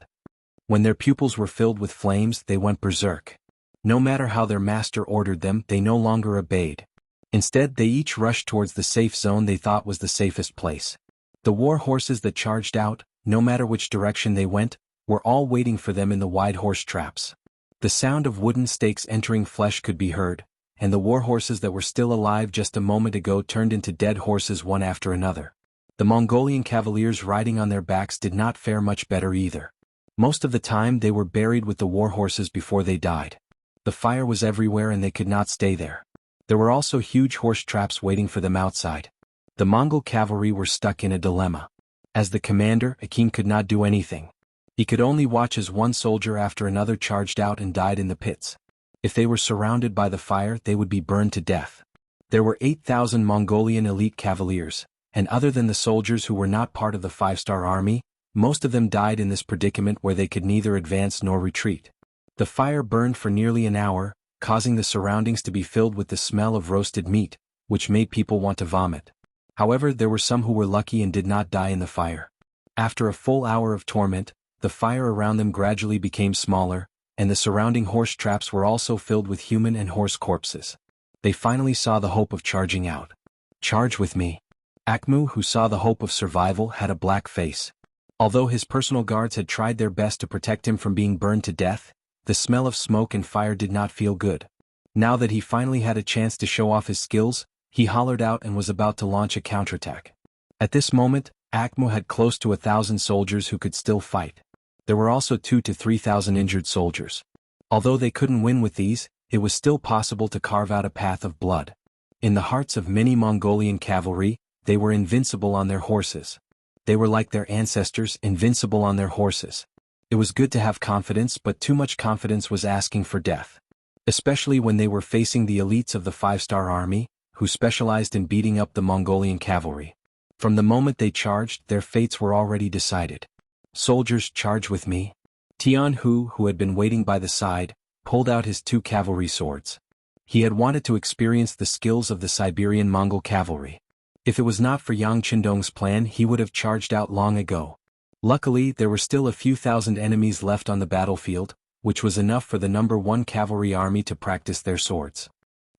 When their pupils were filled with flames, they went berserk. No matter how their master ordered them, they no longer obeyed. Instead, they each rushed towards the safe zone they thought was the safest place. The war horses that charged out, no matter which direction they went, were all waiting for them in the wide horse traps. The sound of wooden stakes entering flesh could be heard, and the war horses that were still alive just a moment ago turned into dead horses one after another. The Mongolian cavaliers riding on their backs did not fare much better either. Most of the time they were buried with the war horses before they died. The fire was everywhere and they could not stay there. There were also huge horse traps waiting for them outside. The Mongol cavalry were stuck in a dilemma. As the commander, Akim could not do anything. He could only watch as one soldier after another charged out and died in the pits. If they were surrounded by the fire, they would be burned to death. There were 8,000 Mongolian elite cavaliers, and other than the soldiers who were not part of the 5-star army, most of them died in this predicament where they could neither advance nor retreat. The fire burned for nearly an hour, causing the surroundings to be filled with the smell of roasted meat, which made people want to vomit. However, there were some who were lucky and did not die in the fire. After a full hour of torment, the fire around them gradually became smaller, and the surrounding horse traps were also filled with human and horse corpses. They finally saw the hope of charging out. "Charge with me." Akmu, who saw the hope of survival, had a black face. Although his personal guards had tried their best to protect him from being burned to death, the smell of smoke and fire did not feel good. Now that he finally had a chance to show off his skills, he hollered out and was about to launch a counterattack. At this moment, Akmu had close to 1,000 soldiers who could still fight. There were also 2,000 to 3,000 injured soldiers. Although they couldn't win with these, it was still possible to carve out a path of blood. In the hearts of many Mongolian cavalry, they were invincible on their horses. They were like their ancestors, invincible on their horses. It was good to have confidence, but too much confidence was asking for death. Especially when they were facing the elites of the 5-star army, who specialized in beating up the Mongolian cavalry. From the moment they charged, their fates were already decided. "Soldiers, charge with me." Tian Hu, who had been waiting by the side, pulled out his 2 cavalry swords. He had wanted to experience the skills of the Siberian Mongol cavalry. If it was not for Yang Qindong's plan, he would have charged out long ago. Luckily, there were still a few thousand enemies left on the battlefield, which was enough for the No. 1 Cavalry Army to practice their swords.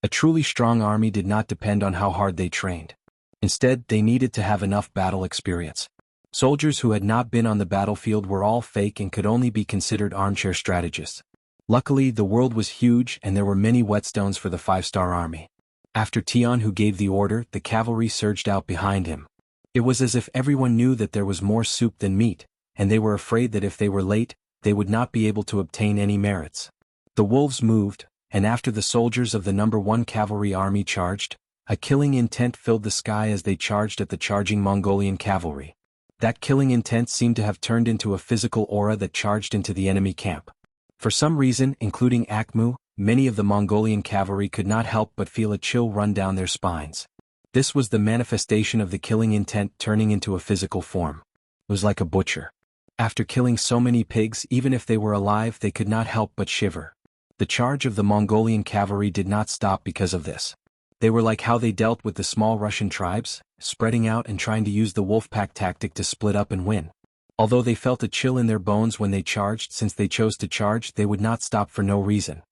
A truly strong army did not depend on how hard they trained. Instead, they needed to have enough battle experience. Soldiers who had not been on the battlefield were all fake and could only be considered armchair strategists. Luckily, the world was huge and there were many whetstones for the 5-star army. After Tian Hu gave the order, the cavalry surged out behind him. It was as if everyone knew that there was more soup than meat, and they were afraid that if they were late, they would not be able to obtain any merits. The wolves moved, and after the soldiers of the No. 1 Cavalry Army charged, a killing intent filled the sky as they charged at the charging Mongolian cavalry. That killing intent seemed to have turned into a physical aura that charged into the enemy camp. For some reason, including Akmu, many of the Mongolian cavalry could not help but feel a chill run down their spines. This was the manifestation of the killing intent turning into a physical form. It was like a butcher. After killing so many pigs, even if they were alive, they could not help but shiver. The charge of the Mongolian cavalry did not stop because of this. They were like how they dealt with the small Russian tribes, spreading out and trying to use the wolfpack tactic to split up and win. Although they felt a chill in their bones when they charged, since they chose to charge, they would not stop for no reason.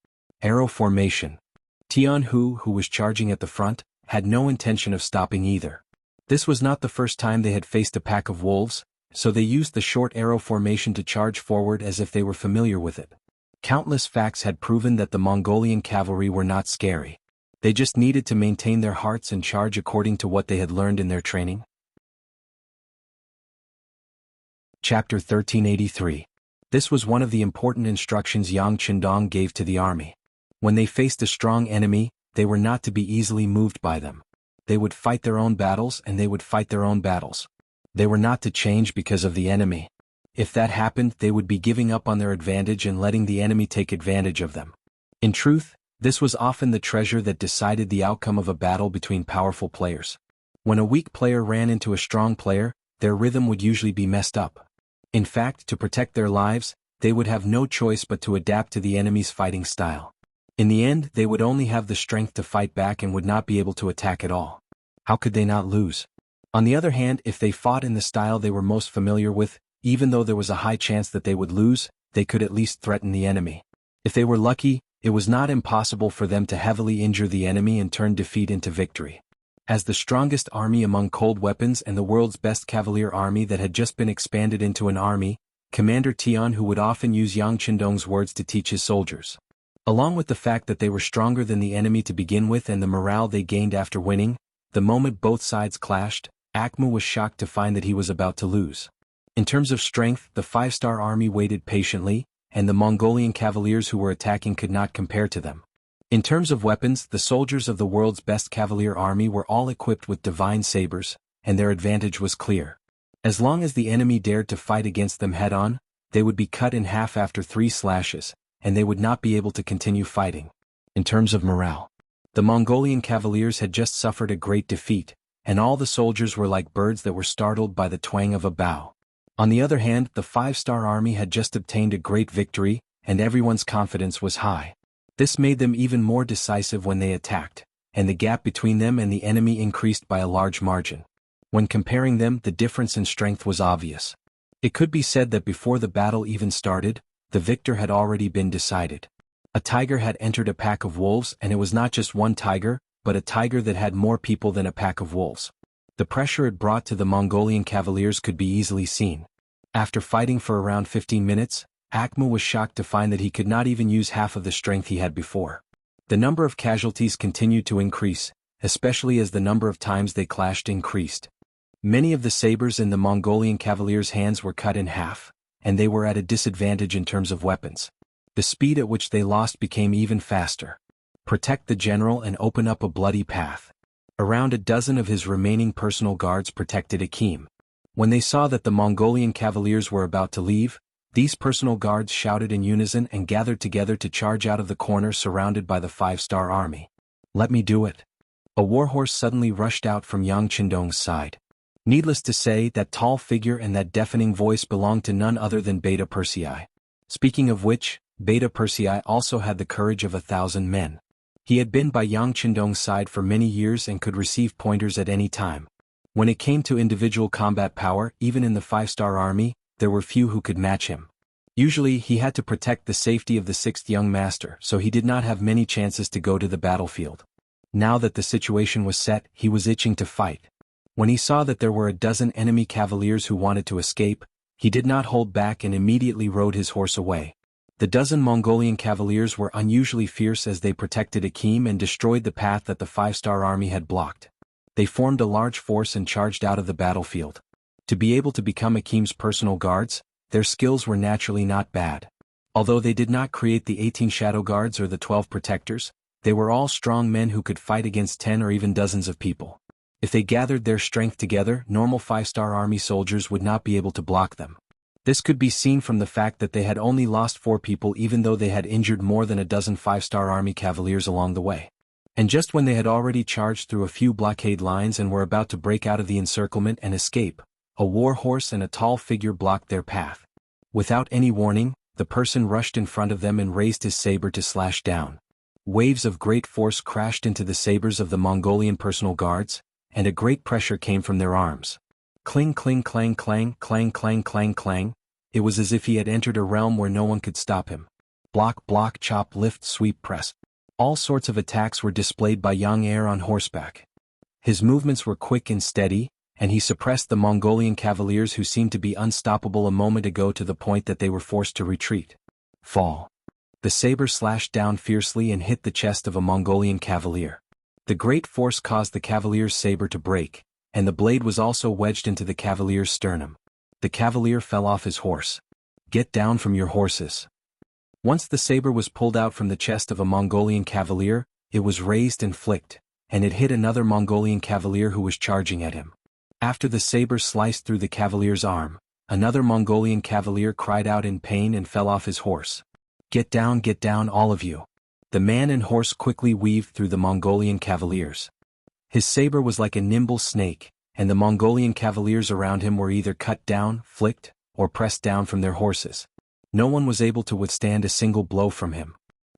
Arrow formation. Tian Hu, who was charging at the front, had no intention of stopping either. This was not the first time they had faced a pack of wolves, so they used the short arrow formation to charge forward as if they were familiar with it. Countless facts had proven that the Mongolian cavalry were not scary. They just needed to maintain their hearts and charge according to what they had learned in their training. Chapter 1383. This was one of the important instructions Yang Qindong gave to the army. When they faced a strong enemy, they were not to be easily moved by them. They would fight their own battles and they would fight their own battles. They were not to change because of the enemy. If that happened, they would be giving up on their advantage and letting the enemy take advantage of them. In truth, this was often the treasure that decided the outcome of a battle between powerful players. When a weak player ran into a strong player, their rhythm would usually be messed up. In fact, to protect their lives, they would have no choice but to adapt to the enemy's fighting style. In the end, they would only have the strength to fight back and would not be able to attack at all. How could they not lose? On the other hand, if they fought in the style they were most familiar with, even though there was a high chance that they would lose, they could at least threaten the enemy. If they were lucky, it was not impossible for them to heavily injure the enemy and turn defeat into victory. As the strongest army among cold weapons and the world's best cavalier army that had just been expanded into an army, Commander Tian Hu would often use Yang Qindong's words to teach his soldiers. Along with the fact that they were stronger than the enemy to begin with and the morale they gained after winning, the moment both sides clashed, Akmu was shocked to find that he was about to lose. In terms of strength, the 5-star army waited patiently, and the Mongolian cavaliers who were attacking could not compare to them. In terms of weapons, the soldiers of the world's best cavalier army were all equipped with divine sabers, and their advantage was clear. As long as the enemy dared to fight against them head-on, they would be cut in half after 3 slashes, and they would not be able to continue fighting. In terms of morale, the Mongolian cavaliers had just suffered a great defeat, and all the soldiers were like birds that were startled by the twang of a bow. On the other hand, the 5-star army had just obtained a great victory, and everyone's confidence was high. This made them even more decisive when they attacked, and the gap between them and the enemy increased by a large margin. When comparing them, the difference in strength was obvious. It could be said that before the battle even started, the victor had already been decided. A tiger had entered a pack of wolves, and it was not just one tiger, but a tiger that had more people than a pack of wolves. The pressure it brought to the Mongolian cavaliers could be easily seen. After fighting for around 15 minutes, Akmu was shocked to find that he could not even use half of the strength he had before. The number of casualties continued to increase, especially as the number of times they clashed increased. Many of the sabers in the Mongolian cavaliers' hands were cut in half, and they were at a disadvantage in terms of weapons. The speed at which they lost became even faster. Protect the general and open up a bloody path. Around a dozen of his remaining personal guards protected Akim. When they saw that the Mongolian cavaliers were about to leave, these personal guards shouted in unison and gathered together to charge out of the corner surrounded by the 5-star army. "Let me do it." A warhorse suddenly rushed out from Yang Qindong's side. Needless to say, that tall figure and that deafening voice belonged to none other than Beta Persei. Speaking of which, Beta Persei also had the courage of 1,000 men. He had been by Yang Qindong's side for many years and could receive pointers at any time. When it came to individual combat power, even in the 5-star army, there were few who could match him. Usually he had to protect the safety of the 6th young master, so he did not have many chances to go to the battlefield. Now that the situation was set, he was itching to fight. When he saw that there were a dozen enemy cavaliers who wanted to escape, he did not hold back and immediately rode his horse away. The dozen Mongolian cavaliers were unusually fierce as they protected Akim and destroyed the path that the 5-star army had blocked. They formed a large force and charged out of the battlefield. To be able to become Akim's personal guards, their skills were naturally not bad. Although they did not create the 18 shadow guards or the 12 protectors, they were all strong men who could fight against 10 or even dozens of people. If they gathered their strength together, normal 5-star army soldiers would not be able to block them. This could be seen from the fact that they had only lost 4 people even though they had injured more than a dozen 5-star army cavaliers along the way. And just when they had already charged through a few blockade lines and were about to break out of the encirclement and escape, a war horse and a tall figure blocked their path. Without any warning, the person rushed in front of them and raised his saber to slash down. Waves of great force crashed into the sabers of the Mongolian personal guards, and a great pressure came from their arms. Cling cling clang clang clang clang clang clang. It was as if he had entered a realm where no one could stop him. Block block chop lift sweep press. All sorts of attacks were displayed by Yang Er on horseback. His movements were quick and steady, and he suppressed the Mongolian cavaliers who seemed to be unstoppable a moment ago to the point that they were forced to retreat. Fall. The saber slashed down fiercely and hit the chest of a Mongolian cavalier. The great force caused the cavalier's saber to break, and the blade was also wedged into the cavalier's sternum. The cavalier fell off his horse. "Get down from your horses." Once the saber was pulled out from the chest of a Mongolian cavalier, it was raised and flicked, and it hit another Mongolian cavalier who was charging at him. After the saber sliced through the cavalier's arm, another Mongolian cavalier cried out in pain and fell off his horse. Get down all of you." The man and horse quickly weaved through the Mongolian cavaliers. His saber was like a nimble snake, and the Mongolian cavaliers around him were either cut down, flicked, or pressed down from their horses. No one was able to withstand a single blow from him.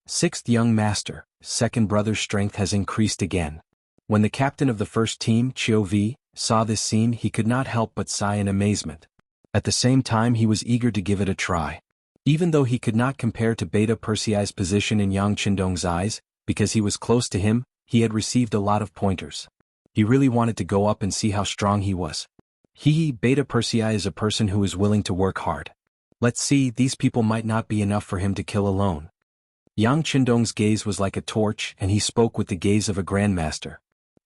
6th young master, second brother's strength has increased again. When the captain of the first team, Chiu Vi, saw this scene, he could not help but sigh in amazement. At the same time he was eager to give it a try. Even though he could not compare to Beta Persei's position in Yang Qindong's eyes, because he was close to him, he had received a lot of pointers. He really wanted to go up and see how strong he was. Beta Persei is a person who is willing to work hard. Let's see, these people might not be enough for him to kill alone. Yang Qindong's gaze was like a torch, and he spoke with the gaze of a grandmaster.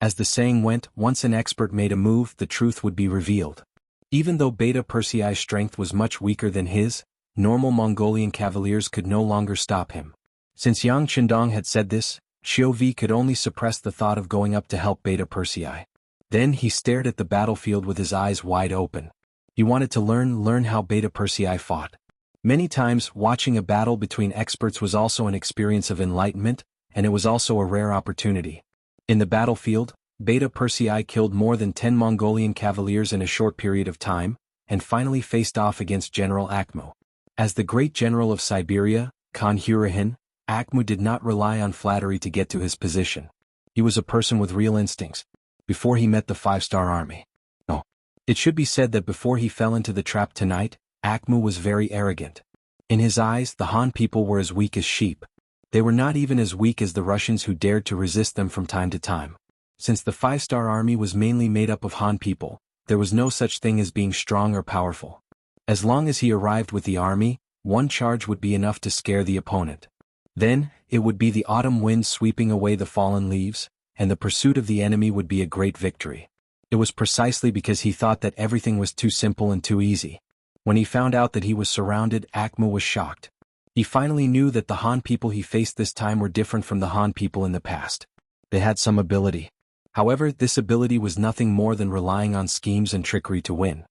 As the saying went, once an expert made a move, the truth would be revealed. Even though Beta Persei's strength was much weaker than his, normal Mongolian cavaliers could no longer stop him. Since Yang Qindong had said this, Chiu Vi could only suppress the thought of going up to help Beta Persei. Then he stared at the battlefield with his eyes wide open. He wanted to learn how Beta Persei fought. Many times, watching a battle between experts was also an experience of enlightenment, and it was also a rare opportunity. In the battlefield, Beta Persei killed more than 10 Mongolian cavaliers in a short period of time, and finally faced off against General Akhmu. As the great general of Siberia, Khan Hurahin, Akhmu did not rely on flattery to get to his position. He was a person with real instincts. Before he met the five-star army. No. It should be said that before he fell into the trap tonight, Akhmu was very arrogant. In his eyes, the Han people were as weak as sheep. They were not even as weak as the Russians who dared to resist them from time to time. Since the five-star army was mainly made up of Han people, there was no such thing as being strong or powerful. As long as he arrived with the army, one charge would be enough to scare the opponent. Then, it would be the autumn wind sweeping away the fallen leaves, and the pursuit of the enemy would be a great victory. It was precisely because he thought that everything was too simple and too easy. When he found out that he was surrounded, Akhmu was shocked. He finally knew that the Han people he faced this time were different from the Han people in the past. They had some ability. However, this ability was nothing more than relying on schemes and trickery to win.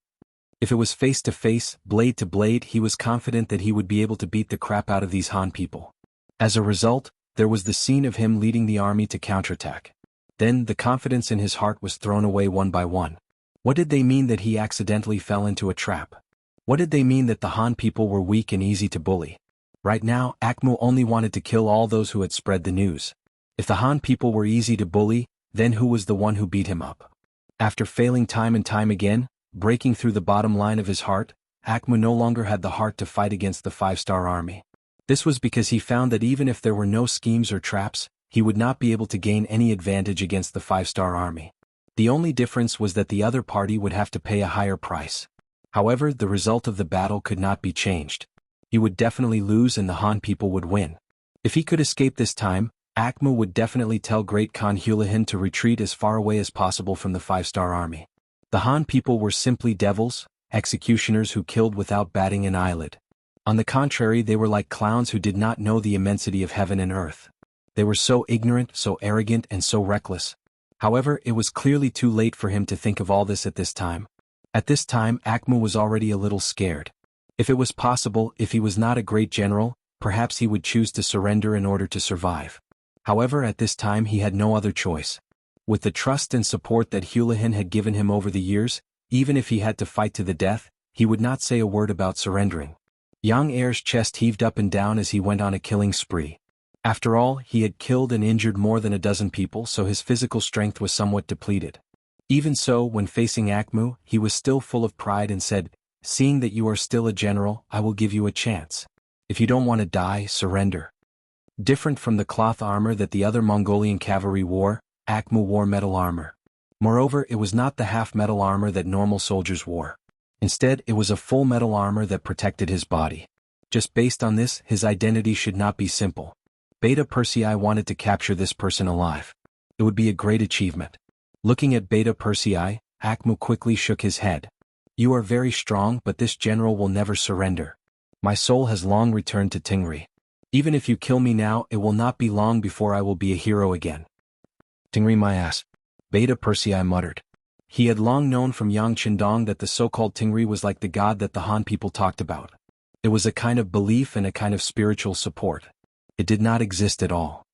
If it was face to face, blade to blade, he was confident that he would be able to beat the crap out of these Han people. As a result, there was the scene of him leading the army to counterattack. Then the confidence in his heart was thrown away one by one. What did they mean that he accidentally fell into a trap? What did they mean that the Han people were weak and easy to bully? Right now, Akhmu only wanted to kill all those who had spread the news. If the Han people were easy to bully, then who was the one who beat him up? After failing time and time again, breaking through the bottom line of his heart, Akhmu no longer had the heart to fight against the five-star army. This was because he found that even if there were no schemes or traps, he would not be able to gain any advantage against the five-star army. The only difference was that the other party would have to pay a higher price. However, the result of the battle could not be changed. He would definitely lose and the Han people would win. If he could escape this time, Akhmu would definitely tell Great Khan Hulahin to retreat as far away as possible from the five-star army. The Han people were simply devils, executioners who killed without batting an eyelid. On the contrary, they were like clowns who did not know the immensity of heaven and earth. They were so ignorant, so arrogant, and so reckless. However, it was clearly too late for him to think of all this at this time. At this time, Akhmu was already a little scared. If it was possible, if he was not a great general, perhaps he would choose to surrender in order to survive. However, at this time he had no other choice. With the trust and support that Hulahin had given him over the years, even if he had to fight to the death, he would not say a word about surrendering. Yang Heir's chest heaved up and down as he went on a killing spree. After all, he had killed and injured more than a dozen people, so his physical strength was somewhat depleted. Even so, when facing Akhmu, he was still full of pride and said, "Seeing that you are still a general, I will give you a chance. If you don't want to die, surrender." Different from the cloth armor that the other Mongolian cavalry wore, Akhmu wore metal armor. Moreover, it was not the half-metal armor that normal soldiers wore. Instead, it was a full metal armor that protected his body. Just based on this, his identity should not be simple. Beta Persei wanted to capture this person alive. It would be a great achievement. Looking at Beta Persei, Akhmu quickly shook his head. "You are very strong, but this general will never surrender. My soul has long returned to Tingri. Even if you kill me now, it will not be long before I will be a hero again." "Tingri my ass," Beta Persei muttered. He had long known from Yang Qindong that the so-called Tingri was like the god that the Han people talked about. It was a kind of belief and a kind of spiritual support. It did not exist at all.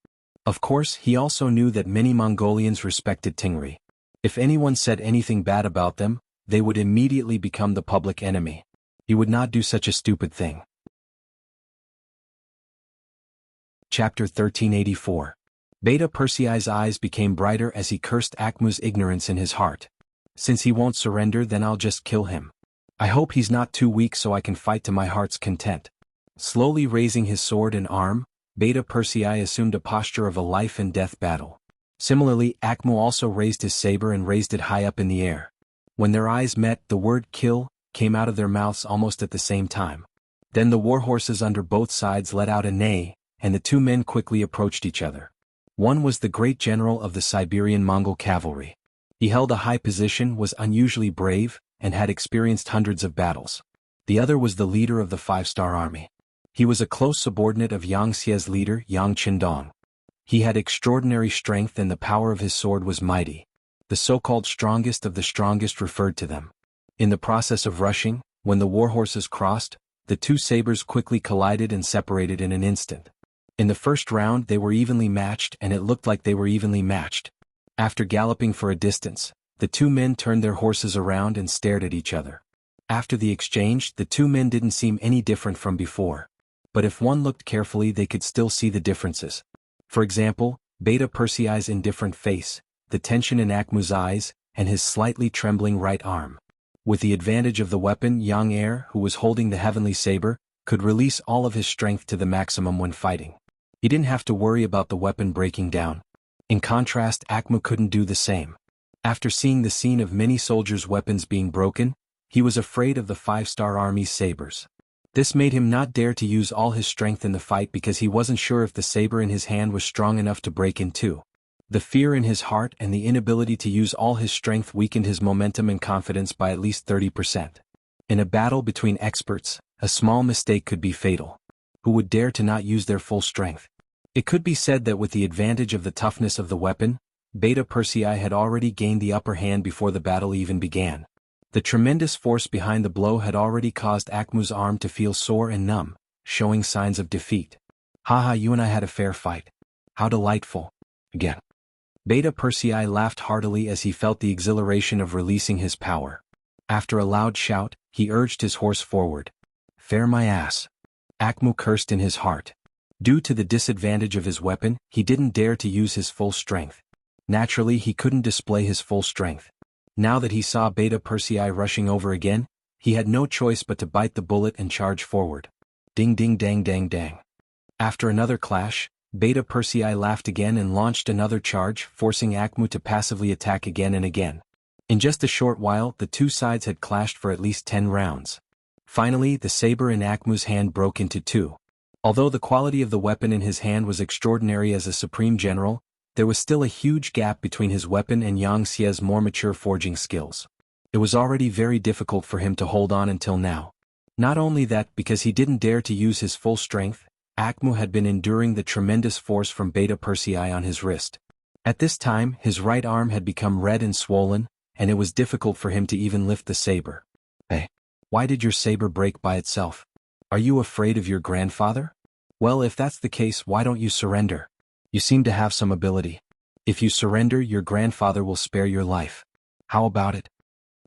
Of course, he also knew that many Mongolians respected Tingri. If anyone said anything bad about them, they would immediately become the public enemy. He would not do such a stupid thing. Chapter 1384. Beta Persei's eyes became brighter as he cursed Akhmu's ignorance in his heart. "Since he won't surrender, then I'll just kill him. I hope he's not too weak so I can fight to my heart's content." Slowly raising his sword and arm, Beta Persei assumed a posture of a life-and-death battle. Similarly, Akhmu also raised his saber and raised it high up in the air. When their eyes met, the word "kill" came out of their mouths almost at the same time. Then the warhorses under both sides let out a neigh, and the two men quickly approached each other. One was the great general of the Siberian Mongol cavalry. He held a high position, was unusually brave, and had experienced hundreds of battles. The other was the leader of the five-star army. He was a close subordinate of Yang Xie's leader, Yang Qindong. He had extraordinary strength and the power of his sword was mighty. The so-called strongest of the strongest referred to them. In the process of rushing, when the warhorses crossed, the two sabers quickly collided and separated in an instant. In the first round they were evenly matched, and it looked like they were evenly matched. After galloping for a distance, the two men turned their horses around and stared at each other. After the exchange, the two men didn't seem any different from before. But if one looked carefully, they could still see the differences. For example, Beta Persei's indifferent face, the tension in Akmu's eyes, and his slightly trembling right arm. With the advantage of the weapon, young heir, who was holding the heavenly saber, could release all of his strength to the maximum when fighting. He didn't have to worry about the weapon breaking down. In contrast, Akmu couldn't do the same. After seeing the scene of many soldiers' weapons being broken, he was afraid of the 5-star army's sabers. This made him not dare to use all his strength in the fight because he wasn't sure if the saber in his hand was strong enough to break in two. The fear in his heart and the inability to use all his strength weakened his momentum and confidence by at least 30%. In a battle between experts, a small mistake could be fatal. Who would dare to not use their full strength? It could be said that with the advantage of the toughness of the weapon, Beta Persei had already gained the upper hand before the battle even began. The tremendous force behind the blow had already caused Akmu's arm to feel sore and numb, showing signs of defeat. Haha, you and I had a fair fight. How delightful. Again. Beta Persei laughed heartily as he felt the exhilaration of releasing his power. After a loud shout, he urged his horse forward. Fair my ass. Akmu cursed in his heart. Due to the disadvantage of his weapon, he didn't dare to use his full strength. Naturally, he couldn't display his full strength. Now that he saw Beta Persei rushing over again, he had no choice but to bite the bullet and charge forward. Ding ding dang dang dang. After another clash, Beta Persei laughed again and launched another charge, forcing Akmu to passively attack again and again. In just a short while, the two sides had clashed for at least 10 rounds. Finally, the saber in Akmu's hand broke into two. Although the quality of the weapon in his hand was extraordinary as a supreme general, there was still a huge gap between his weapon and Yang Xie's more mature forging skills. It was already very difficult for him to hold on until now. Not only that, because he didn't dare to use his full strength, Akmu had been enduring the tremendous force from Beta Persei on his wrist. At this time, his right arm had become red and swollen, and it was difficult for him to even lift the saber. Hey, why did your saber break by itself? Are you afraid of your grandfather? Well, if that's the case, why don't you surrender? You seem to have some ability. If you surrender, your grandfather will spare your life. How about it?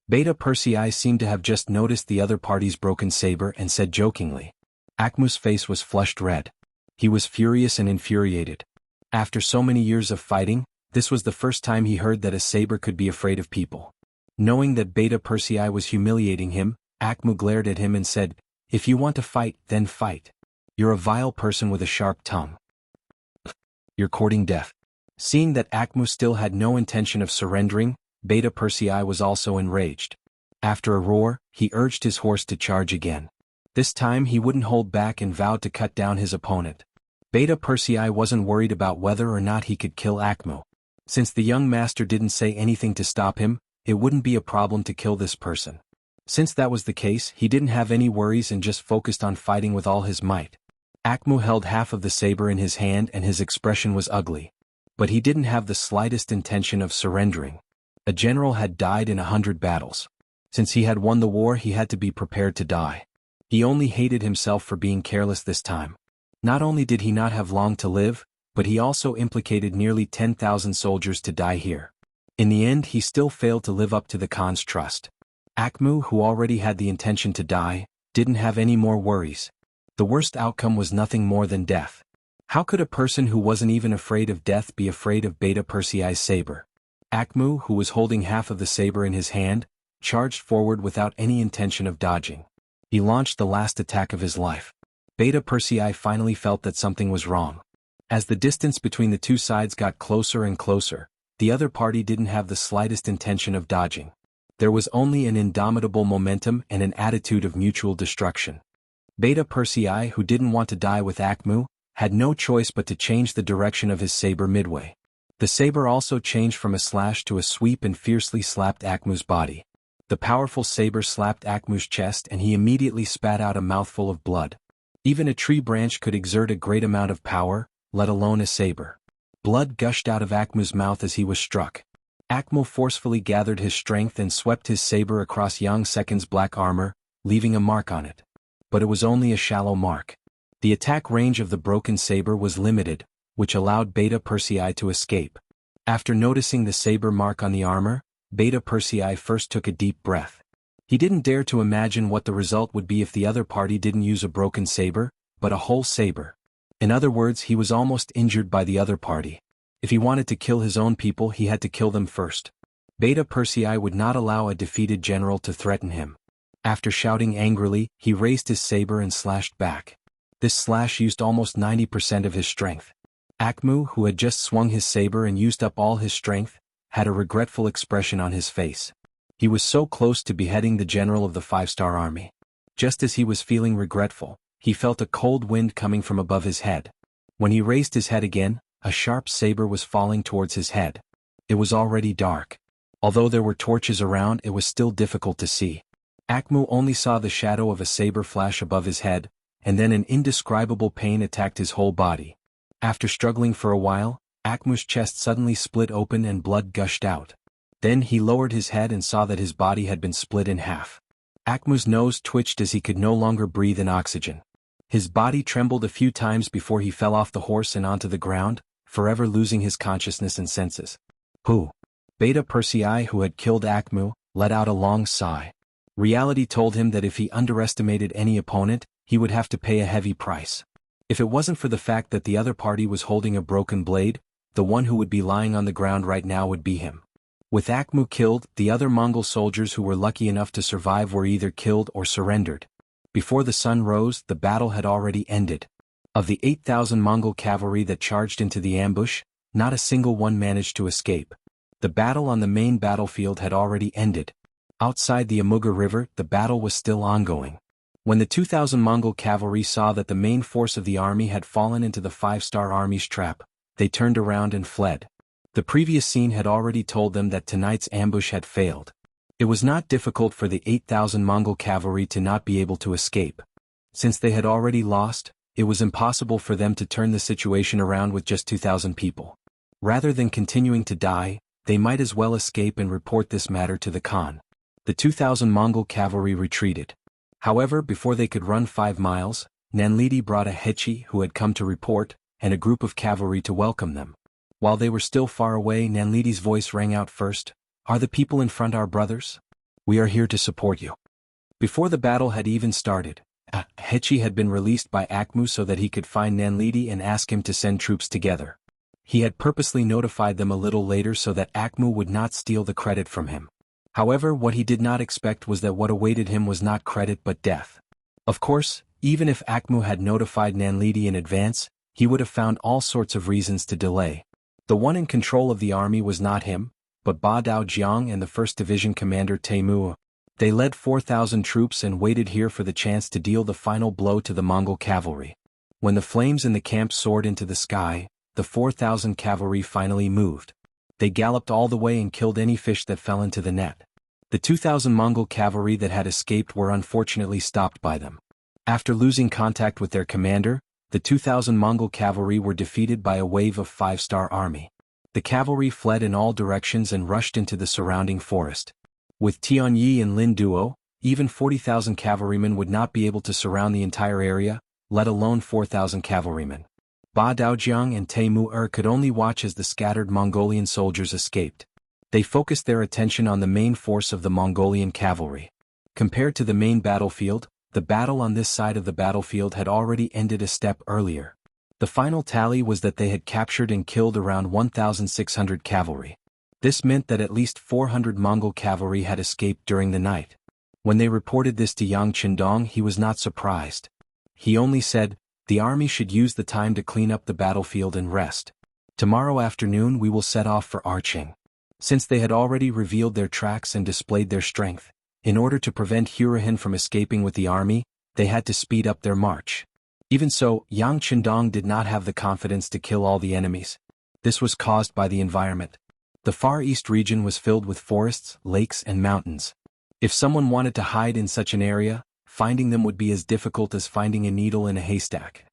Beta Persei seemed to have just noticed the other party's broken saber and said jokingly. Akmu's face was flushed red. He was furious and infuriated. After so many years of fighting, this was the first time he heard that a saber could be afraid of people. Knowing that Beta Persei was humiliating him, Akmu glared at him and said, "If you want to fight, then fight. You're a vile person with a sharp tongue. You're courting death." Seeing that Akmu still had no intention of surrendering, Beta Persei was also enraged. After a roar, he urged his horse to charge again. This time he wouldn't hold back and vowed to cut down his opponent. Beta Persei wasn't worried about whether or not he could kill Akmu. Since the young master didn't say anything to stop him, it wouldn't be a problem to kill this person. Since that was the case, he didn't have any worries and just focused on fighting with all his might. Akmu held half of the saber in his hand and his expression was ugly. But he didn't have the slightest intention of surrendering. A general had died in 100 battles. Since he had won the war, he had to be prepared to die. He only hated himself for being careless this time. Not only did he not have long to live, but he also implicated nearly 10,000 soldiers to die here. In the end, he still failed to live up to the Khan's trust. Akmu, who already had the intention to die, didn't have any more worries. The worst outcome was nothing more than death. How could a person who wasn't even afraid of death be afraid of Beta Persei's saber? Akmu, who was holding half of the saber in his hand, charged forward without any intention of dodging. He launched the last attack of his life. Beta Persei finally felt that something was wrong. As the distance between the two sides got closer and closer, the other party didn't have the slightest intention of dodging. There was only an indomitable momentum and an attitude of mutual destruction. Beta Persei, who didn't want to die with Akmu, had no choice but to change the direction of his saber midway. The saber also changed from a slash to a sweep and fiercely slapped Akmu's body. The powerful saber slapped Akmu's chest and he immediately spat out a mouthful of blood. Even a tree branch could exert a great amount of power, let alone a saber. Blood gushed out of Akmu's mouth as he was struck. Akmu forcefully gathered his strength and swept his saber across Yang Secon's black armor, leaving a mark on it. But it was only a shallow mark. The attack range of the broken saber was limited, which allowed Beta Persei to escape. After noticing the saber mark on the armor, Beta Persei first took a deep breath. He didn't dare to imagine what the result would be if the other party didn't use a broken saber, but a whole saber. In other words, he was almost injured by the other party. If he wanted to kill his own people, he had to kill them first. Beta Persei would not allow a defeated general to threaten him. After shouting angrily, he raised his saber and slashed back. This slash used almost 90% of his strength. Akmu, who had just swung his saber and used up all his strength, had a regretful expression on his face. He was so close to beheading the general of the 5-star army. Just as he was feeling regretful, he felt a cold wind coming from above his head. When he raised his head again, a sharp saber was falling towards his head. It was already dark. Although there were torches around, it was still difficult to see. Akmu only saw the shadow of a saber flash above his head, and then an indescribable pain attacked his whole body. After struggling for a while, Akmu's chest suddenly split open and blood gushed out. Then he lowered his head and saw that his body had been split in half. Akmu's nose twitched as he could no longer breathe in oxygen. His body trembled a few times before he fell off the horse and onto the ground, forever losing his consciousness and senses. Who? Beta Persei, who had killed Akmu, let out a long sigh. Reality told him that if he underestimated any opponent, he would have to pay a heavy price. If it wasn't for the fact that the other party was holding a broken blade, the one who would be lying on the ground right now would be him. With Akmu killed, the other Mongol soldiers who were lucky enough to survive were either killed or surrendered. Before the sun rose, the battle had already ended. Of the 8,000 Mongol cavalry that charged into the ambush, not a single one managed to escape. The battle on the main battlefield had already ended. Outside the Amuga River, the battle was still ongoing. When the 2,000 Mongol cavalry saw that the main force of the army had fallen into the 5-star army's trap, they turned around and fled. The previous scene had already told them that tonight's ambush had failed. It was not difficult for the 8,000 Mongol cavalry to not be able to escape. Since they had already lost, it was impossible for them to turn the situation around with just 2,000 people. Rather than continuing to die, they might as well escape and report this matter to the Khan. The 2,000 Mongol cavalry retreated. However, before they could run 5 miles, Nanlidi brought a Hechi who had come to report, and a group of cavalry to welcome them. While they were still far away, Nanlidi's voice rang out first. "Are the people in front our brothers? We are here to support you." Before the battle had even started, Hechi had been released by Akmu so that he could find Nanlidi and ask him to send troops together. He had purposely notified them a little later so that Akmu would not steal the credit from him. However, what he did not expect was that what awaited him was not credit but death. Of course, even if Akmu had notified Nanlidi in advance, he would have found all sorts of reasons to delay. The one in control of the army was not him, but Ba Daojiang and the 1st Division Commander Teimu. They led 4,000 troops and waited here for the chance to deal the final blow to the Mongol cavalry. When the flames in the camp soared into the sky, the 4,000 cavalry finally moved. They galloped all the way and killed any fish that fell into the net. The 2,000 Mongol cavalry that had escaped were unfortunately stopped by them. After losing contact with their commander, the 2,000 Mongol cavalry were defeated by a wave of 5-star army. The cavalry fled in all directions and rushed into the surrounding forest. With Tianyi and Lin Duo, even 40,000 cavalrymen would not be able to surround the entire area, let alone 4,000 cavalrymen. Ba Daojiang and Teimu could only watch as the scattered Mongolian soldiers escaped. They focused their attention on the main force of the Mongolian cavalry. Compared to the main battlefield, the battle on this side of the battlefield had already ended a step earlier. The final tally was that they had captured and killed around 1,600 cavalry. This meant that at least 400 Mongol cavalry had escaped during the night. When they reported this to Yang Qindong, he was not surprised. He only said, "The army should use the time to clean up the battlefield and rest. Tomorrow afternoon we will set off for Arching." Since they had already revealed their tracks and displayed their strength, in order to prevent Hurahin from escaping with the army, they had to speed up their march. Even so, Yang Qindong did not have the confidence to kill all the enemies. This was caused by the environment. The Far East region was filled with forests, lakes, and mountains. If someone wanted to hide in such an area, finding them would be as difficult as finding a needle in a haystack.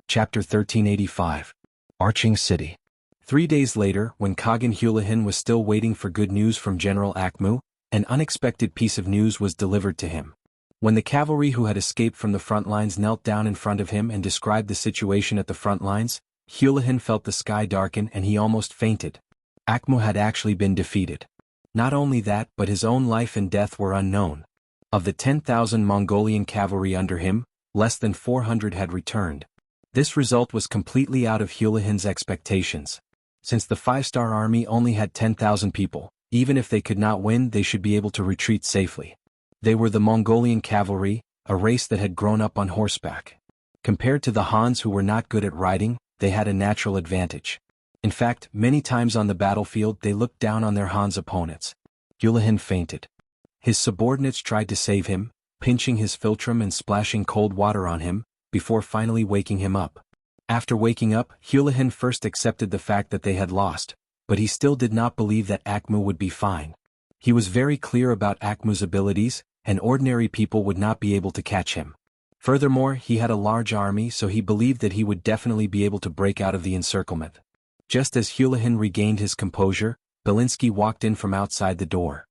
Chapter 1385. Arching City. 3 days later, when Khagan Hulahin was still waiting for good news from General Akmu, an unexpected piece of news was delivered to him. When the cavalry who had escaped from the front lines knelt down in front of him and described the situation at the front lines, Houlihan felt the sky darken and he almost fainted. Akmu had actually been defeated. Not only that, but his own life and death were unknown. Of the 10,000 Mongolian cavalry under him, less than 400 had returned. This result was completely out of Houlihan's expectations. Since the 5-star army only had 10,000 people, even if they could not win, they should be able to retreat safely. They were the Mongolian cavalry, a race that had grown up on horseback. Compared to the Hans who were not good at riding, they had a natural advantage. In fact, many times on the battlefield they looked down on their Hans opponents. Houlihan fainted. His subordinates tried to save him, pinching his philtrum and splashing cold water on him, before finally waking him up. After waking up, Houlihan first accepted the fact that they had lost, but he still did not believe that Akmu would be fine. He was very clear about Akmu's abilities, and ordinary people would not be able to catch him. Furthermore, he had a large army, so he believed that he would definitely be able to break out of the encirclement. Just as Houlihan regained his composure, Belinsky walked in from outside the door.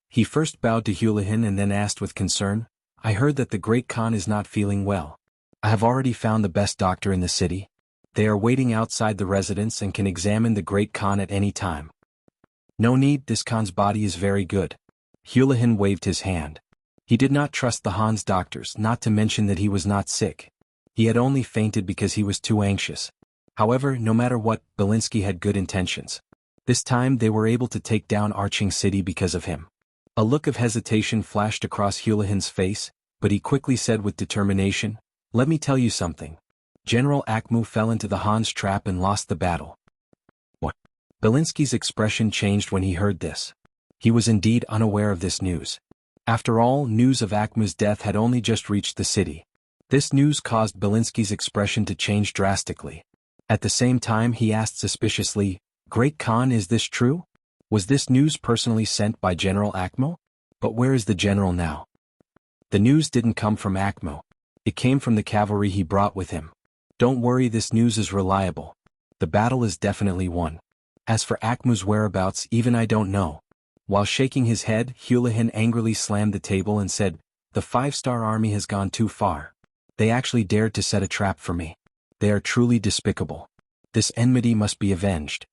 He first bowed to Houlihan and then asked with concern, "I heard that the Great Khan is not feeling well. I have already found the best doctor in the city. They are waiting outside the residence and can examine the Great Khan at any time." "No need, this Khan's body is very good." Houlihan waved his hand. He did not trust the Han's doctors, not to mention that he was not sick. He had only fainted because he was too anxious. However, no matter what, Belinsky had good intentions. This time they were able to take down Arching City because of him. A look of hesitation flashed across Houlihan's face, but he quickly said with determination, "Let me tell you something. General Akmu fell into the Han's trap and lost the battle." What? Belinsky's expression changed when he heard this. He was indeed unaware of this news. After all, news of Akmu's death had only just reached the city. This news caused Belinsky's expression to change drastically. At the same time he asked suspiciously, "Great Khan, is this true? Was this news personally sent by General Akmu? But where is the general now?" "The news didn't come from Akmu. It came from the cavalry he brought with him. Don't worry, this news is reliable. The battle is definitely won. As for Akmu's whereabouts, even I don't know." While shaking his head, Houlihan angrily slammed the table and said, "The 5-star army has gone too far. They actually dared to set a trap for me. They are truly despicable. This enmity must be avenged."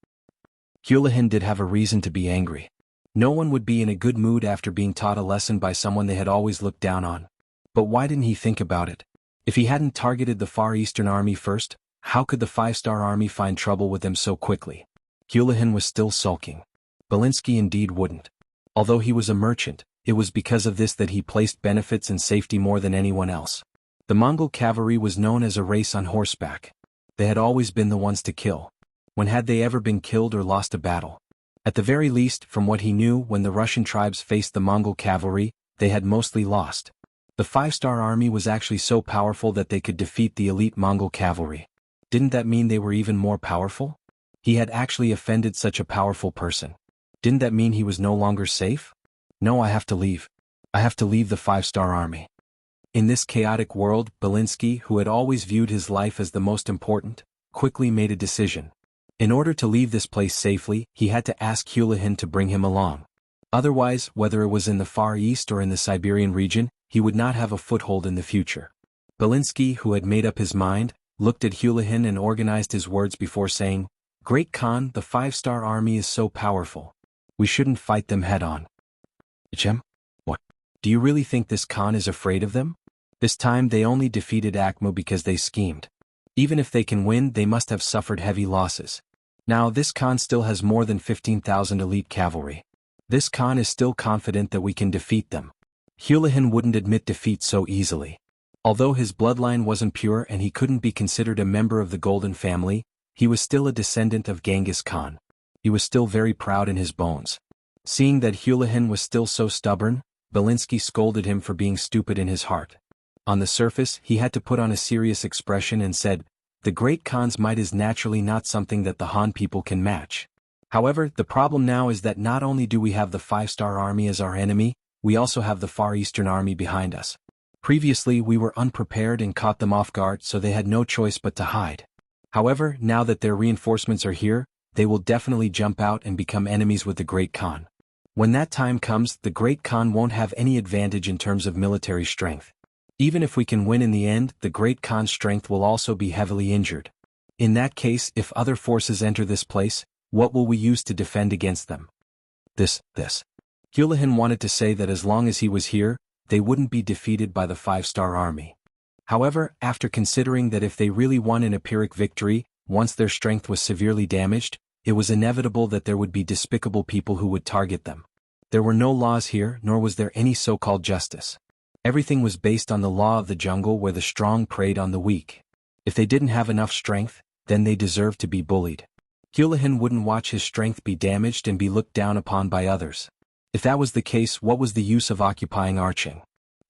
Houlihan did have a reason to be angry. No one would be in a good mood after being taught a lesson by someone they had always looked down on. But why didn't he think about it? If he hadn't targeted the Far Eastern Army first, how could the 5-star army find trouble with them so quickly? Houlihan was still sulking. Belinsky indeed wouldn't. Although he was a merchant, it was because of this that he placed benefits and safety more than anyone else. The Mongol cavalry was known as a race on horseback. They had always been the ones to kill. When had they ever been killed or lost a battle? At the very least, from what he knew, when the Russian tribes faced the Mongol cavalry, they had mostly lost. The 5-star army was actually so powerful that they could defeat the elite Mongol cavalry. Didn't that mean they were even more powerful? He had actually offended such a powerful person. Didn't that mean he was no longer safe? "No, I have to leave. I have to leave the 5-star army." In this chaotic world, Belinsky, who had always viewed his life as the most important, quickly made a decision. In order to leave this place safely, he had to ask Houlihan to bring him along. Otherwise, whether it was in the Far East or in the Siberian region, he would not have a foothold in the future. Belinsky, who had made up his mind, looked at Houlihan and organized his words before saying, "Great Khan, the 5-star army is so powerful. We shouldn't fight them head-on." "Jem? What? Do you really think this Khan is afraid of them? This time they only defeated Akmu because they schemed. Even if they can win, they must have suffered heavy losses. Now this Khan still has more than 15,000 elite cavalry. This Khan is still confident that we can defeat them." Houlihan wouldn't admit defeat so easily. Although his bloodline wasn't pure and he couldn't be considered a member of the Golden family, he was still a descendant of Genghis Khan. He was still very proud in his bones. Seeing that Houlihan was still so stubborn, Belinsky scolded him for being stupid in his heart. On the surface, he had to put on a serious expression and said, "The Great Khan's might is naturally not something that the Han people can match. However, the problem now is that not only do we have the 5-star army as our enemy, we also have the Far Eastern army behind us. Previously we were unprepared and caught them off guard, so they had no choice but to hide. However, now that their reinforcements are here, they will definitely jump out and become enemies with the Great Khan. When that time comes, the Great Khan won't have any advantage in terms of military strength. Even if we can win in the end, the Great Khan's strength will also be heavily injured. In that case, if other forces enter this place, what will we use to defend against them? This. Houlihan wanted to say that as long as he was here, they wouldn't be defeated by the five-star army. However, after considering that if they really won an Pyrrhic victory, once their strength was severely damaged, it was inevitable that there would be despicable people who would target them. There were no laws here, nor was there any so-called justice. Everything was based on the law of the jungle where the strong preyed on the weak. If they didn't have enough strength, then they deserved to be bullied. Houlihan wouldn't watch his strength be damaged and be looked down upon by others. If that was the case, what was the use of occupying Arching?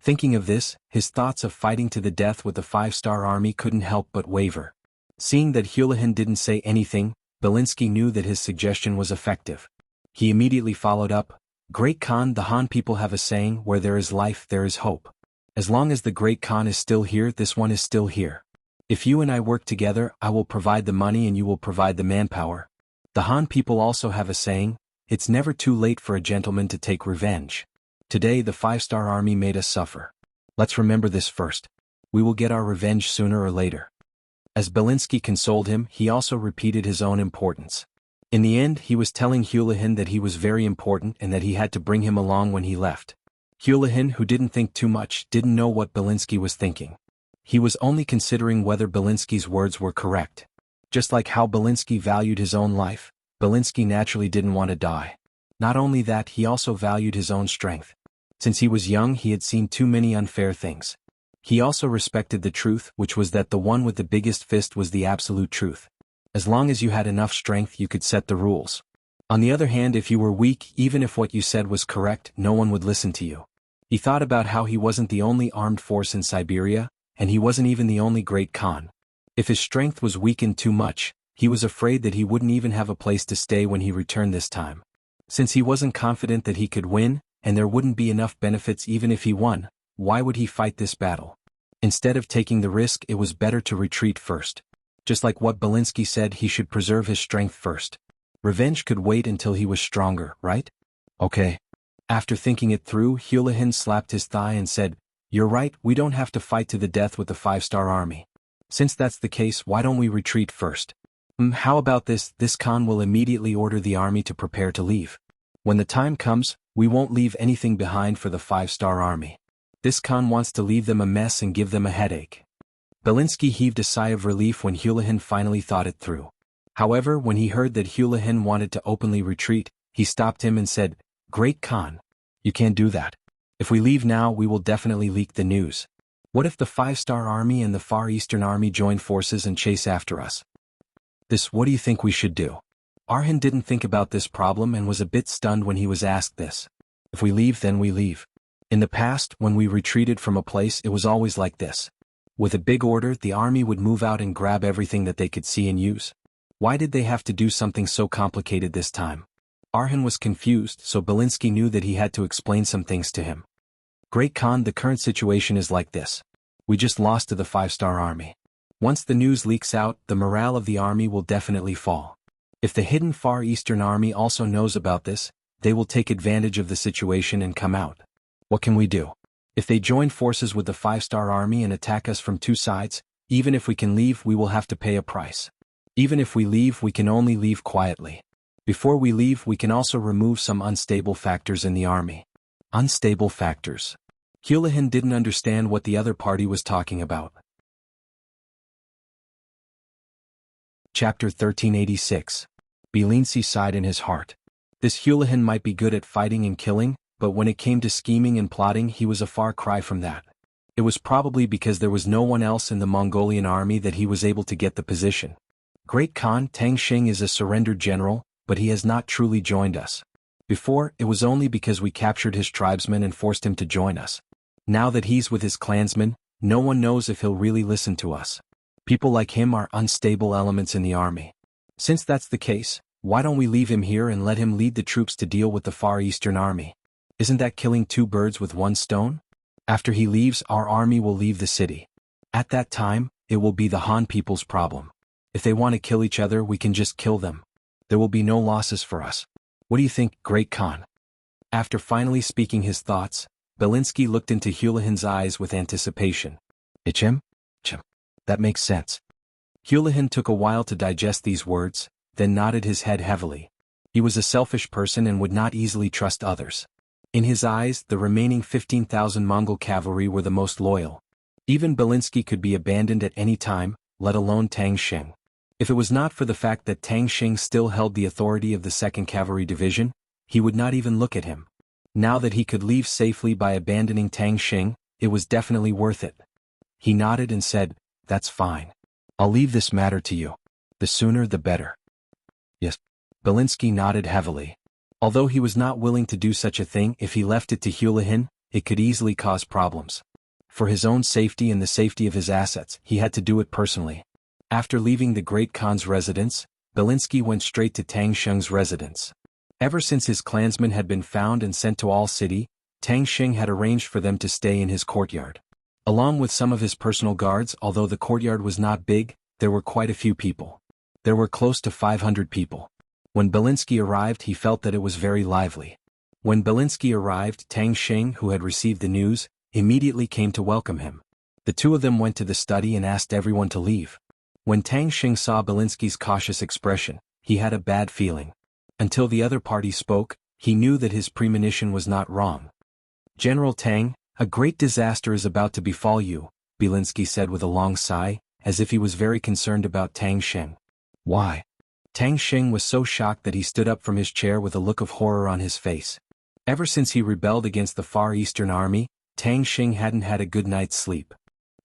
Thinking of this, his thoughts of fighting to the death with the five-star army couldn't help but waver. Seeing that Houlihan didn't say anything, Belinsky knew that his suggestion was effective. He immediately followed up, "Great Khan, the Han people have a saying, where there is life there is hope. As long as the Great Khan is still here, this one is still here. If you and I work together, I will provide the money and you will provide the manpower. The Han people also have a saying, it's never too late for a gentleman to take revenge. Today the five-star army made us suffer. Let's remember this first. We will get our revenge sooner or later." As Belinsky consoled him, he also repeated his own importance. In the end, he was telling Houlihan that he was very important and that he had to bring him along when he left. Houlihan, who didn't think too much, didn't know what Belinsky was thinking. He was only considering whether Belinsky's words were correct. Just like how Belinsky valued his own life, Belinsky naturally didn't want to die. Not only that, he also valued his own strength. Since he was young, he had seen too many unfair things. He also respected the truth, which was that the one with the biggest fist was the absolute truth. As long as you had enough strength, you could set the rules. On the other hand, if you were weak, even if what you said was correct, no one would listen to you. He thought about how he wasn't the only armed force in Siberia, and he wasn't even the only Great Khan. If his strength was weakened too much, he was afraid that he wouldn't even have a place to stay when he returned this time. Since he wasn't confident that he could win, and there wouldn't be enough benefits even if he won, why would he fight this battle? Instead of taking the risk, it was better to retreat first. Just like what Belinsky said, he should preserve his strength first. Revenge could wait until he was stronger, right? Okay. After thinking it through, Houlihan slapped his thigh and said, "You're right, we don't have to fight to the death with the five-star army. Since that's the case, why don't we retreat first? How about this? This Khan will immediately order the army to prepare to leave. When the time comes, we won't leave anything behind for the five-star army. This Khan wants to leave them a mess and give them a headache." Belinsky heaved a sigh of relief when Houlihan finally thought it through. However, when he heard that Houlihan wanted to openly retreat, he stopped him and said, "Great Khan, you can't do that. If we leave now, we will definitely leak the news. What if the five-star army and the Far Eastern army join forces and chase after us? What do you think we should do?" Arhan didn't think about this problem and was a bit stunned when he was asked this. If we leave, then we leave. In the past, when we retreated from a place, it was always like this. With a big order, the army would move out and grab everything that they could see and use. Why did they have to do something so complicated this time? Arhan was confused, so Belinsky knew that he had to explain some things to him. "Great Khan, the current situation is like this. We just lost to the five-star army. Once the news leaks out, the morale of the army will definitely fall. If the hidden Far Eastern army also knows about this, they will take advantage of the situation and come out. What can we do? If they join forces with the five-star army and attack us from two sides, even if we can leave, we will have to pay a price. Even if we leave, we can only leave quietly. Before we leave, we can also remove some unstable factors in the army." Unstable factors. Houlihan didn't understand what the other party was talking about. Chapter 1386. Belinsky sighed in his heart. This Houlihan might be good at fighting and killing, but when it came to scheming and plotting, he was a far cry from that. It was probably because there was no one else in the Mongolian army that he was able to get the position. "Great Khan, Tang Xing is a surrendered general, but he has not truly joined us. Before, it was only because we captured his tribesmen and forced him to join us. Now that he's with his clansmen, no one knows if he'll really listen to us. People like him are unstable elements in the army. Since that's the case, why don't we leave him here and let him lead the troops to deal with the Far Eastern army? Isn't that killing two birds with one stone? After he leaves, our army will leave the city. At that time, it will be the Han people's problem. If they want to kill each other, we can just kill them. There will be no losses for us. What do you think, Great Khan?" After finally speaking his thoughts, Belinsky looked into Houlihan's eyes with anticipation. Him? That makes sense. Houlihan took a while to digest these words, then nodded his head heavily. He was a selfish person and would not easily trust others. In his eyes, the remaining 15,000 Mongol cavalry were the most loyal. Even Belinsky could be abandoned at any time, let alone Tang Xing. If it was not for the fact that Tang Xing still held the authority of the 2nd Cavalry Division, he would not even look at him. Now that he could leave safely by abandoning Tang Xing, it was definitely worth it. He nodded and said, "That's fine. I'll leave this matter to you. The sooner the better." Yes. Belinsky nodded heavily. Although he was not willing to do such a thing, if he left it to Houlihan, it could easily cause problems. For his own safety and the safety of his assets, he had to do it personally. After leaving the Great Khan's residence, Belinsky went straight to Tang Xing's residence. Ever since his clansmen had been found and sent to All City, Tang Xing had arranged for them to stay in his courtyard. Along with some of his personal guards, although the courtyard was not big, there were quite a few people. There were close to 500 people. When Belinsky arrived, he felt that it was very lively. When Belinsky arrived, Tang Xing, who had received the news, immediately came to welcome him. The two of them went to the study and asked everyone to leave. When Tang Xing saw Belinsky's cautious expression, he had a bad feeling. Until the other party spoke, he knew that his premonition was not wrong. "General Tang, a great disaster is about to befall you," Belinsky said with a long sigh, as if he was very concerned about Tang Xing. "Why?" Tang Xing was so shocked that he stood up from his chair with a look of horror on his face. Ever since he rebelled against the Far Eastern Army, Tang Xing hadn't had a good night's sleep.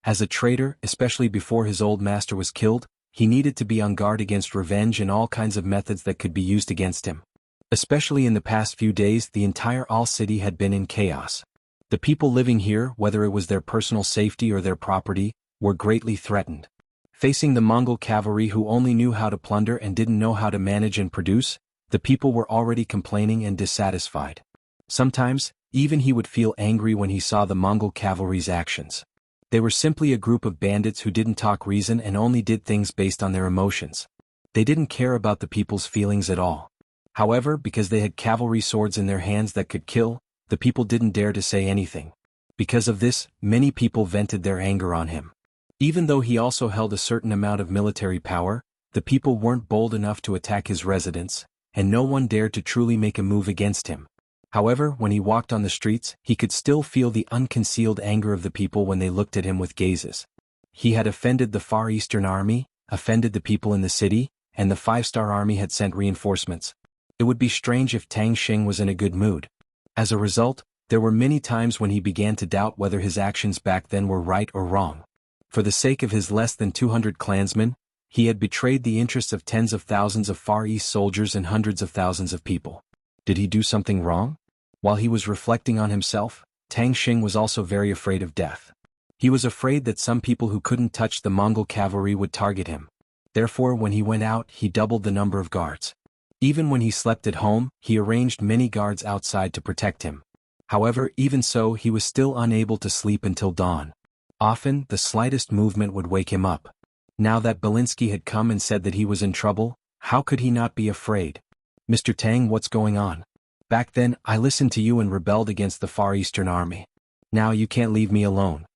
As a traitor, especially before his old master was killed, he needed to be on guard against revenge and all kinds of methods that could be used against him. Especially in the past few days, the entire All City had been in chaos. The people living here, whether it was their personal safety or their property, were greatly threatened. Facing the Mongol cavalry who only knew how to plunder and didn't know how to manage and produce, the people were already complaining and dissatisfied. Sometimes, even he would feel angry when he saw the Mongol cavalry's actions. They were simply a group of bandits who didn't talk reason and only did things based on their emotions. They didn't care about the people's feelings at all. However, because they had cavalry swords in their hands that could kill, the people didn't dare to say anything. Because of this, many people vented their anger on him. Even though he also held a certain amount of military power, the people weren't bold enough to attack his residence, and no one dared to truly make a move against him. However, when he walked on the streets, he could still feel the unconcealed anger of the people when they looked at him with gazes. He had offended the Far Eastern Army, offended the people in the city, and the 5-star army had sent reinforcements. It would be strange if Tang Xing was in a good mood. As a result, there were many times when he began to doubt whether his actions back then were right or wrong. For the sake of his less than 200 clansmen, he had betrayed the interests of tens of thousands of Far East soldiers and hundreds of thousands of people. Did he do something wrong? While he was reflecting on himself, Tang Xing was also very afraid of death. He was afraid that some people who couldn't touch the Mongol cavalry would target him. Therefore, when he went out, he doubled the number of guards. Even when he slept at home, he arranged many guards outside to protect him. However, even so, he was still unable to sleep until dawn. Often, the slightest movement would wake him up. Now that Belinsky had come and said that he was in trouble, how could he not be afraid? "Mr. Tang, what's going on? Back then, I listened to you and rebelled against the Far Eastern Army. Now you can't leave me alone."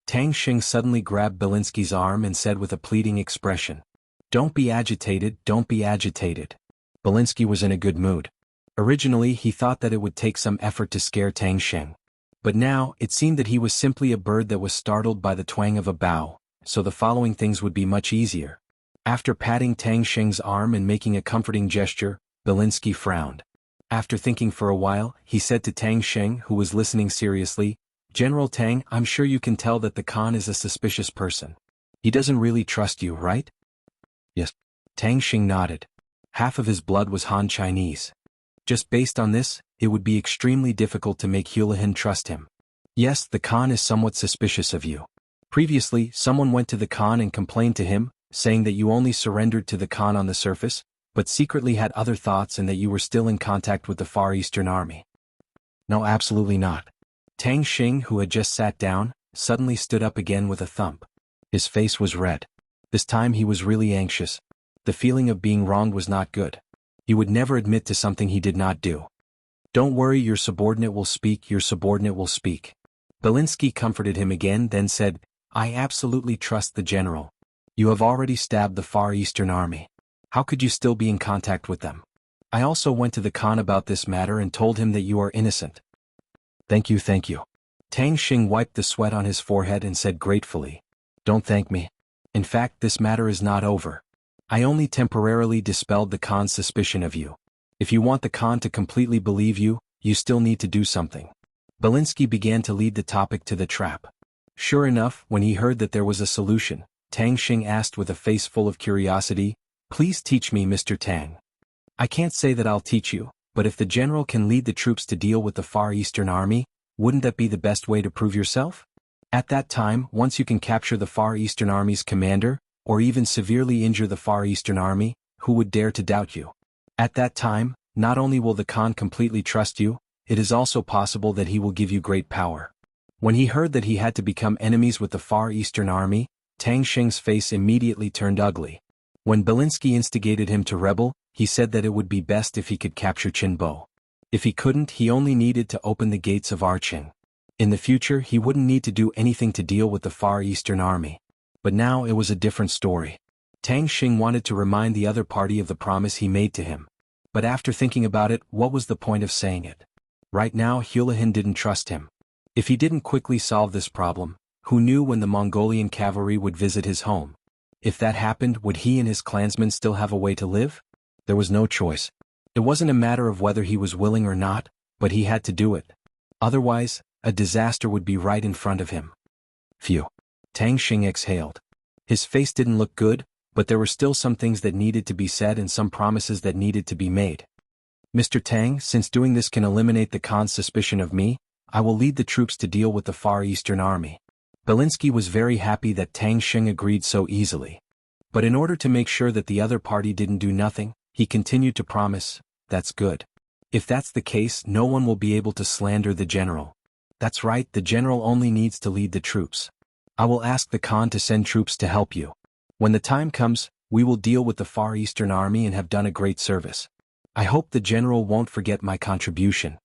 Tang Xing suddenly grabbed Belinsky's arm and said with a pleading expression, "Don't be agitated, don't be agitated." Belinsky was in a good mood. Originally, he thought that it would take some effort to scare Tang Xing. But now, it seemed that he was simply a bird that was startled by the twang of a bow, so the following things would be much easier. After patting Tang Xing's arm and making a comforting gesture, Belinsky frowned. After thinking for a while, he said to Tang Xing, who was listening seriously, "General Tang, I'm sure you can tell that the Khan is a suspicious person. He doesn't really trust you, right?" "Yes." Tang Xing nodded. Half of his blood was Han Chinese. Just based on this, it would be extremely difficult to make Houlihan trust him. "Yes, the Khan is somewhat suspicious of you. Previously, someone went to the Khan and complained to him, saying that you only surrendered to the Khan on the surface, but secretly had other thoughts and that you were still in contact with the Far Eastern Army." "No, absolutely not." Tang Xing, who had just sat down, suddenly stood up again with a thump. His face was red. This time he was really anxious. The feeling of being wronged was not good. He would never admit to something he did not do. Don't worry, your subordinate will speak, your subordinate will speak. Belinsky comforted him again, then said, I absolutely trust the general. You have already stabbed the Far Eastern Army. How could you still be in contact with them? I also went to the Khan about this matter and told him that you are innocent. Thank you, thank you. Tang Xing wiped the sweat on his forehead and said gratefully, Don't thank me. In fact, this matter is not over. I only temporarily dispelled the Khan's suspicion of you. If you want the Khan to completely believe you, you still need to do something. Belinsky began to lead the topic to the trap. Sure enough, when he heard that there was a solution, Tang Xing asked with a face full of curiosity, Please teach me, Mr. Tang. I can't say that I'll teach you, but if the general can lead the troops to deal with the Far Eastern Army, wouldn't that be the best way to prove yourself? At that time, once you can capture the Far Eastern Army's commander, or even severely injure the Far Eastern Army, who would dare to doubt you? At that time, not only will the Khan completely trust you, it is also possible that he will give you great power. When he heard that he had to become enemies with the Far Eastern Army, Tang Xing's face immediately turned ugly. When Belinsky instigated him to rebel, he said that it would be best if he could capture Qinbo. If he couldn't, he only needed to open the gates of Arqing. In the future, he wouldn't need to do anything to deal with the Far Eastern Army. But now it was a different story. Tang Xing wanted to remind the other party of the promise he made to him. But after thinking about it, what was the point of saying it? Right now, Hulahan didn't trust him. If he didn't quickly solve this problem, who knew when the Mongolian cavalry would visit his home? If that happened, would he and his clansmen still have a way to live? There was no choice. It wasn't a matter of whether he was willing or not, but he had to do it. Otherwise, a disaster would be right in front of him. Phew. Tang Xing exhaled. His face didn't look good, but there were still some things that needed to be said and some promises that needed to be made. Mr. Tang, since doing this can eliminate the Khan's suspicion of me, I will lead the troops to deal with the Far Eastern Army. Belinsky was very happy that Tang Xing agreed so easily. But in order to make sure that the other party didn't do nothing, he continued to promise, That's good. If that's the case, no one will be able to slander the general. That's right, the general only needs to lead the troops. I will ask the Khan to send troops to help you. When the time comes, we will deal with the Far Eastern Army and have done a great service. I hope the general won't forget my contribution.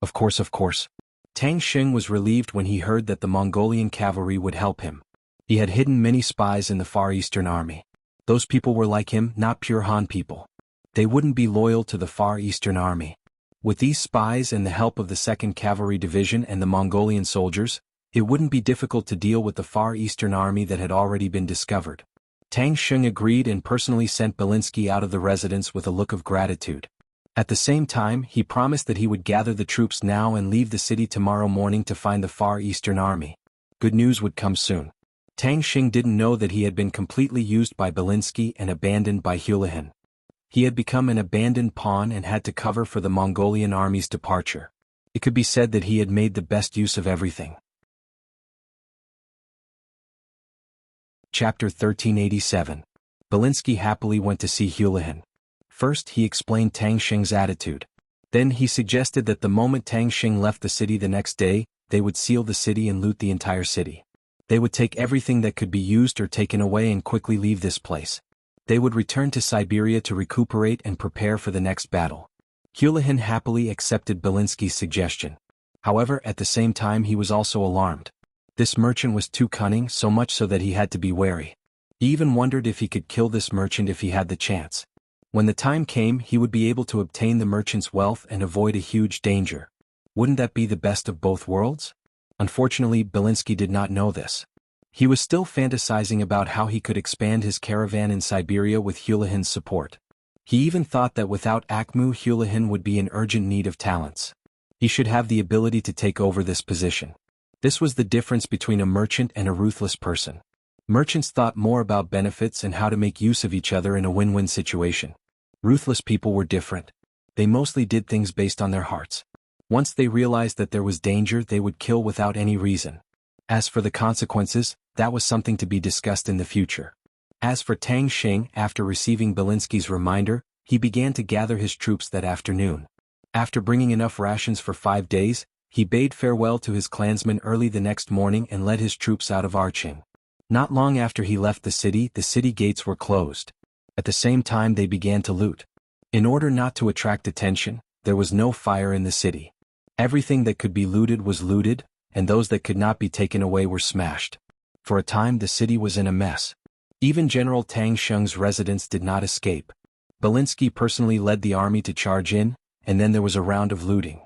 Of course, of course. Tang Xing was relieved when he heard that the Mongolian cavalry would help him. He had hidden many spies in the Far Eastern Army. Those people were like him, not pure Han people. They wouldn't be loyal to the Far Eastern Army. With these spies and the help of the 2nd Cavalry Division and the Mongolian soldiers, it wouldn't be difficult to deal with the Far Eastern Army that had already been discovered. Tang Xing agreed and personally sent Belinsky out of the residence with a look of gratitude. At the same time, he promised that he would gather the troops now and leave the city tomorrow morning to find the Far Eastern Army. Good news would come soon. Tang Xing didn't know that he had been completely used by Belinsky and abandoned by Hulahan. He had become an abandoned pawn and had to cover for the Mongolian army's departure. It could be said that he had made the best use of everything. Chapter 1387. Belinsky happily went to see Hulahan. First, he explained Tang Xing's attitude. Then he suggested that the moment Tang Xing left the city the next day, they would seal the city and loot the entire city. They would take everything that could be used or taken away and quickly leave this place. They would return to Siberia to recuperate and prepare for the next battle. Hulahan happily accepted Belinsky's suggestion. However, at the same time he was also alarmed. This merchant was too cunning, so much so that he had to be wary. He even wondered if he could kill this merchant if he had the chance. When the time came, he would be able to obtain the merchant's wealth and avoid a huge danger. Wouldn't that be the best of both worlds? Unfortunately, Belinsky did not know this. He was still fantasizing about how he could expand his caravan in Siberia with Hulahan's support. He even thought that without Akmu, Hulahan would be in urgent need of talents. He should have the ability to take over this position. This was the difference between a merchant and a ruthless person. Merchants thought more about benefits and how to make use of each other in a win-win situation. Ruthless people were different. They mostly did things based on their hearts. Once they realized that there was danger, they would kill without any reason. As for the consequences, that was something to be discussed in the future. As for Tang Xing, after receiving Belinsky's reminder, he began to gather his troops that afternoon. After bringing enough rations for 5 days, he bade farewell to his clansmen early the next morning and led his troops out of Arqing. Not long after he left the city gates were closed. At the same time they began to loot. In order not to attract attention, there was no fire in the city. Everything that could be looted was looted, and those that could not be taken away were smashed. For a time the city was in a mess. Even General Tang Sheng's residence did not escape. Belinsky personally led the army to charge in, and then there was a round of looting.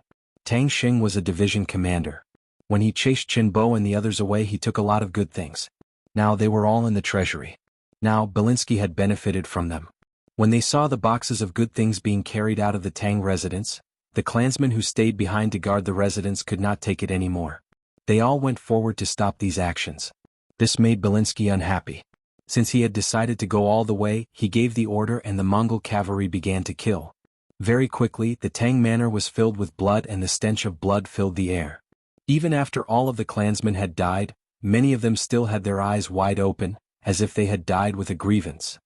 Tang Sheng was a division commander. When he chased Qinbo and the others away, he took a lot of good things. Now they were all in the treasury. Now Belinsky had benefited from them. When they saw the boxes of good things being carried out of the Tang residence, the clansmen who stayed behind to guard the residence could not take it anymore. They all went forward to stop these actions. This made Belinsky unhappy. Since he had decided to go all the way, he gave the order and the Mongol cavalry began to kill. Very quickly, the Tang manor was filled with blood and the stench of blood filled the air. Even after all of the clansmen had died, many of them still had their eyes wide open, as if they had died with a grievance.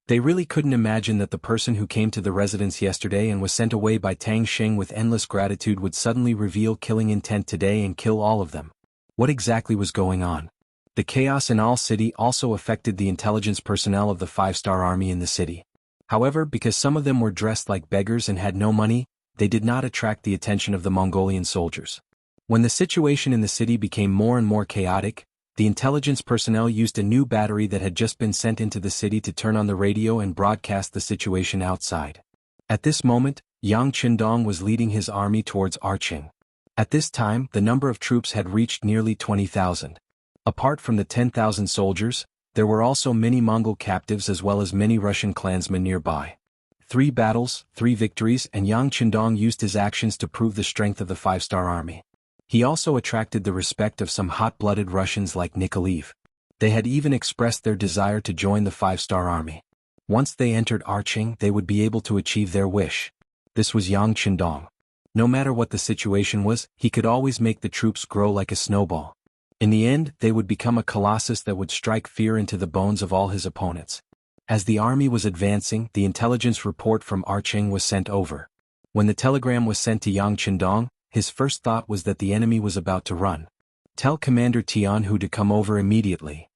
They really couldn't imagine that the person who came to the residence yesterday and was sent away by Tang Sheng with endless gratitude would suddenly reveal killing intent today and kill all of them. What exactly was going on? The chaos in all city also affected the intelligence personnel of the 5-star army in the city. However, because some of them were dressed like beggars and had no money, they did not attract the attention of the Mongolian soldiers. When the situation in the city became more and more chaotic, the intelligence personnel used a new battery that had just been sent into the city to turn on the radio and broadcast the situation outside. At this moment, Yang Qindong was leading his army towards Arqing. At this time, the number of troops had reached nearly 20,000. Apart from the 10,000 soldiers, there were also many Mongol captives as well as many Russian clansmen nearby. 3 battles, 3 victories, and Yang Qindong used his actions to prove the strength of the 5-star army. He also attracted the respect of some hot-blooded Russians like Nikolaev. They had even expressed their desire to join the 5-star army. Once they entered Arqing, they would be able to achieve their wish. This was Yang Qindong. No matter what the situation was, he could always make the troops grow like a snowball. In the end, they would become a colossus that would strike fear into the bones of all his opponents. As the army was advancing, the intelligence report from Arqing was sent over. When the telegram was sent to Yang Qindong, his first thought was that the enemy was about to run. Tell Commander Tianhu to come over immediately.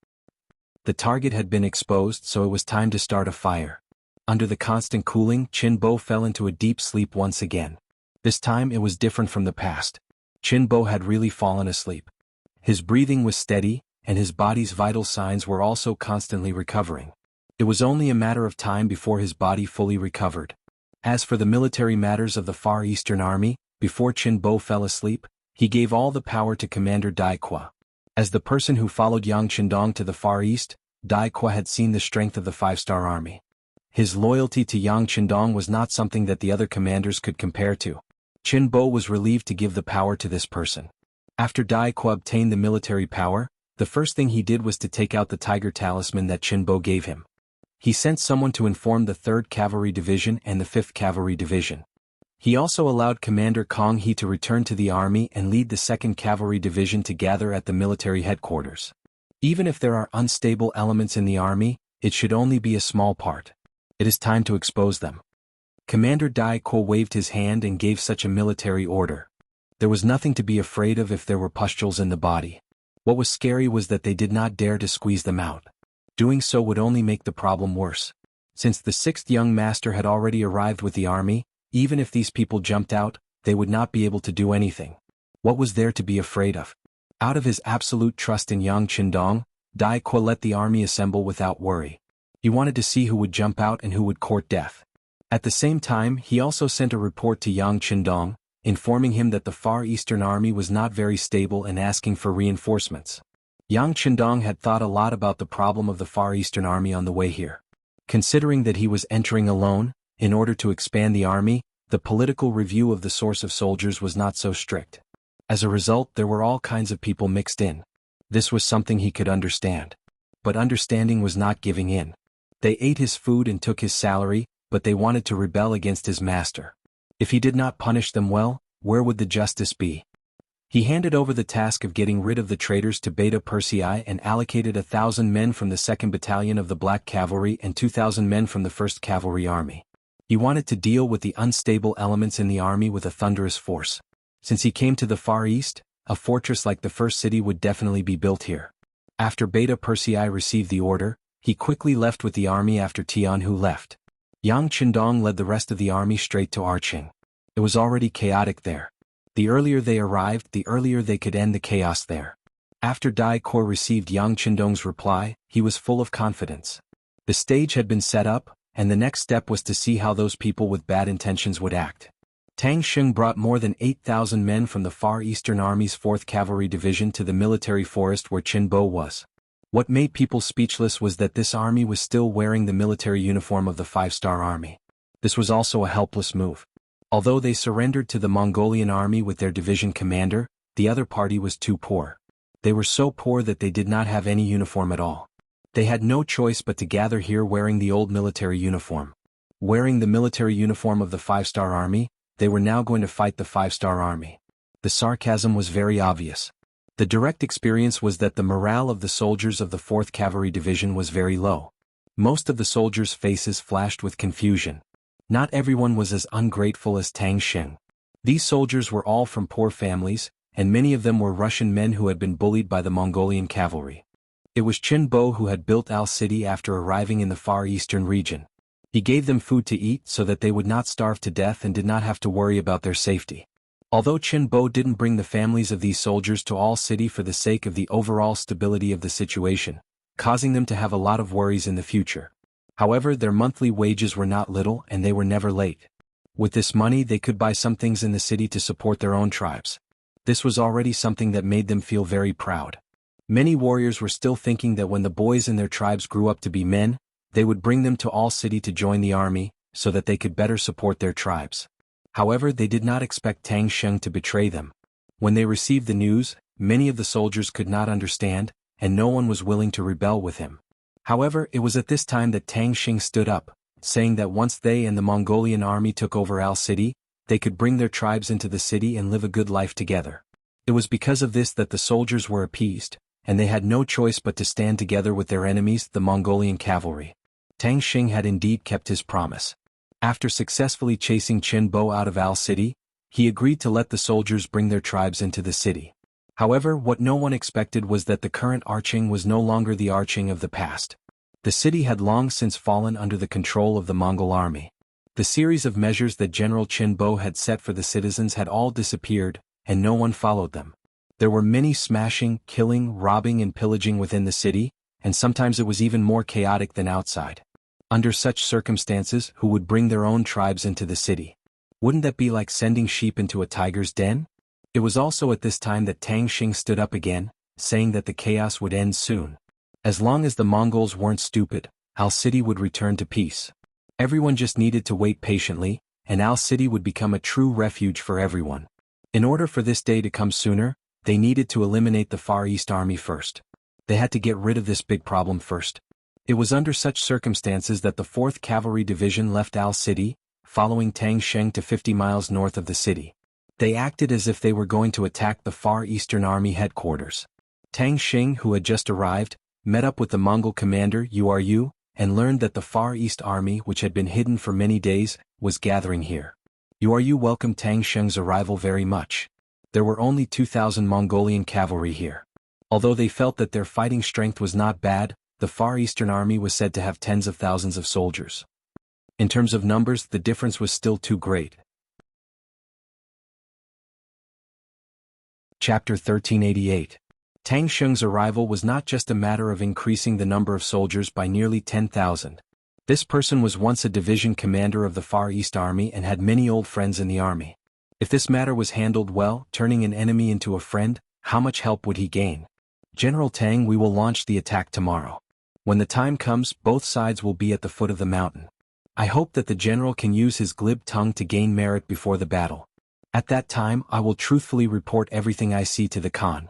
The target had been exposed, so it was time to start a fire. Under the constant cooling, Qinbo fell into a deep sleep once again. This time it was different from the past. Qinbo had really fallen asleep. His breathing was steady, and his body's vital signs were also constantly recovering. It was only a matter of time before his body fully recovered. As for the military matters of the Far Eastern Army, before Qinbo fell asleep, he gave all the power to Commander Dai Qua. As the person who followed Yang Qindong to the Far East, Dai Qua had seen the strength of the 5-star army. His loyalty to Yang Qindong was not something that the other commanders could compare to. Qinbo was relieved to give the power to this person. After Dai Qua obtained the military power, the first thing he did was to take out the tiger talisman that Qinbo gave him. He sent someone to inform the 3rd Cavalry Division and the 5th Cavalry Division. He also allowed Commander Kong He to return to the army and lead the 2nd Cavalry Division to gather at the military headquarters. Even if there are unstable elements in the army, it should only be a small part. It is time to expose them. Commander Dai Qua waved his hand and gave such a military order. There was nothing to be afraid of if there were pustules in the body. What was scary was that they did not dare to squeeze them out. Doing so would only make the problem worse. Since the 6th young master had already arrived with the army, even if these people jumped out, they would not be able to do anything. What was there to be afraid of? Out of his absolute trust in Yang Qindong, Dai Qua let the army assemble without worry. He wanted to see who would jump out and who would court death. At the same time, he also sent a report to Yang Qindong, informing him that the Far Eastern Army was not very stable and asking for reinforcements. Yang Qindong had thought a lot about the problem of the Far Eastern Army on the way here. Considering that he was entering alone, in order to expand the army, the political review of the source of soldiers was not so strict. As a result, there were all kinds of people mixed in. This was something he could understand. But understanding was not giving in. They ate his food and took his salary, but they wanted to rebel against his master. If he did not punish them well, where would the justice be? He handed over the task of getting rid of the traitors to Beta Persei and allocated 1,000 men from the 2nd Battalion of the Black Cavalry and 2,000 men from the 1st Cavalry Army. He wanted to deal with the unstable elements in the army with a thunderous force. Since he came to the Far East, a fortress like the first city would definitely be built here. After Beta Persei received the order, he quickly left with the army after Tianhu left. Yang Qindong led the rest of the army straight to Arqing. It was already chaotic there. The earlier they arrived, the earlier they could end the chaos there. After Dai Kor received Yang Qindong's reply, he was full of confidence. The stage had been set up, and the next step was to see how those people with bad intentions would act. Tang Sheng brought more than 8,000 men from the Far Eastern Army's 4th Cavalry Division to the military forest where Qin Bo was. What made people speechless was that this army was still wearing the military uniform of the 5-star army. This was also a helpless move. Although they surrendered to the Mongolian army with their division commander, the other party was too poor. They were so poor that they did not have any uniform at all. They had no choice but to gather here wearing the old military uniform. Wearing the military uniform of the 5-star army, they were now going to fight the 5-star army. The sarcasm was very obvious. The direct experience was that the morale of the soldiers of the 4th Cavalry Division was very low. Most of the soldiers' faces flashed with confusion. Not everyone was as ungrateful as Tang Sheng. These soldiers were all from poor families, and many of them were Russian men who had been bullied by the Mongolian cavalry. It was Qin Bo who had built Al City after arriving in the Far Eastern region. He gave them food to eat so that they would not starve to death and did not have to worry about their safety. Although Qin Bo didn't bring the families of these soldiers to Al City for the sake of the overall stability of the situation, causing them to have a lot of worries in the future. However, their monthly wages were not little and they were never late. With this money they could buy some things in the city to support their own tribes. This was already something that made them feel very proud. Many warriors were still thinking that when the boys in their tribes grew up to be men, they would bring them to Al City to join the army, so that they could better support their tribes. However, they did not expect Tang Sheng to betray them. When they received the news, many of the soldiers could not understand, and no one was willing to rebel with him. However, it was at this time that Tang Sheng stood up, saying that once they and the Mongolian army took over Al City, they could bring their tribes into the city and live a good life together. It was because of this that the soldiers were appeased, and they had no choice but to stand together with their enemies, the Mongolian cavalry. Tang Sheng had indeed kept his promise. After successfully chasing Qin Bo out of Al City, he agreed to let the soldiers bring their tribes into the city. However, what no one expected was that the current Arching was no longer the Arching of the past. The city had long since fallen under the control of the Mongol army. The series of measures that General Qin Bo had set for the citizens had all disappeared, and no one followed them. There were many smashing, killing, robbing and pillaging within the city, and sometimes it was even more chaotic than outside. Under such circumstances, who would bring their own tribes into the city? Wouldn't that be like sending sheep into a tiger's den? It was also at this time that Tang Sheng stood up again, saying that the chaos would end soon. As long as the Mongols weren't stupid, Al City would return to peace. Everyone just needed to wait patiently, and Al City would become a true refuge for everyone. In order for this day to come sooner, they needed to eliminate the Far East Army first. They had to get rid of this big problem first. It was under such circumstances that the 4th Cavalry Division left Al City, following Tang Sheng to 50 miles north of the city. They acted as if they were going to attack the Far Eastern Army headquarters. Tang Sheng, who had just arrived, met up with the Mongol commander Uru, and learned that the Far East Army, which had been hidden for many days, was gathering here. Uru welcomed Tang Sheng's arrival very much. There were only 2,000 Mongolian cavalry here. Although they felt that their fighting strength was not bad, the Far Eastern Army was said to have tens of thousands of soldiers. In terms of numbers, the difference was still too great. Chapter 1388. Tang Sheng's arrival was not just a matter of increasing the number of soldiers by nearly 10,000. This person was once a division commander of the Far East Army and had many old friends in the army. If this matter was handled well, turning an enemy into a friend, how much help would he gain? General Tang, we will launch the attack tomorrow. When the time comes, both sides will be at the foot of the mountain. I hope that the general can use his glib tongue to gain merit before the battle. At that time, I will truthfully report everything I see to the Khan.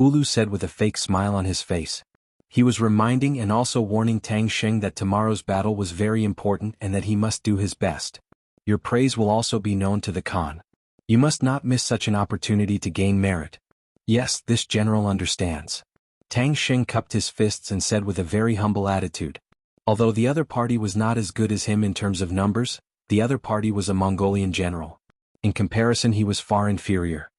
Ulu said with a fake smile on his face. He was reminding and also warning Tang Sheng that tomorrow's battle was very important and that he must do his best. Your praise will also be known to the Khan. You must not miss such an opportunity to gain merit. Yes, this general understands. Tang Sheng cupped his fists and said with a very humble attitude. Although the other party was not as good as him in terms of numbers, the other party was a Mongolian general. In comparison, he was far inferior.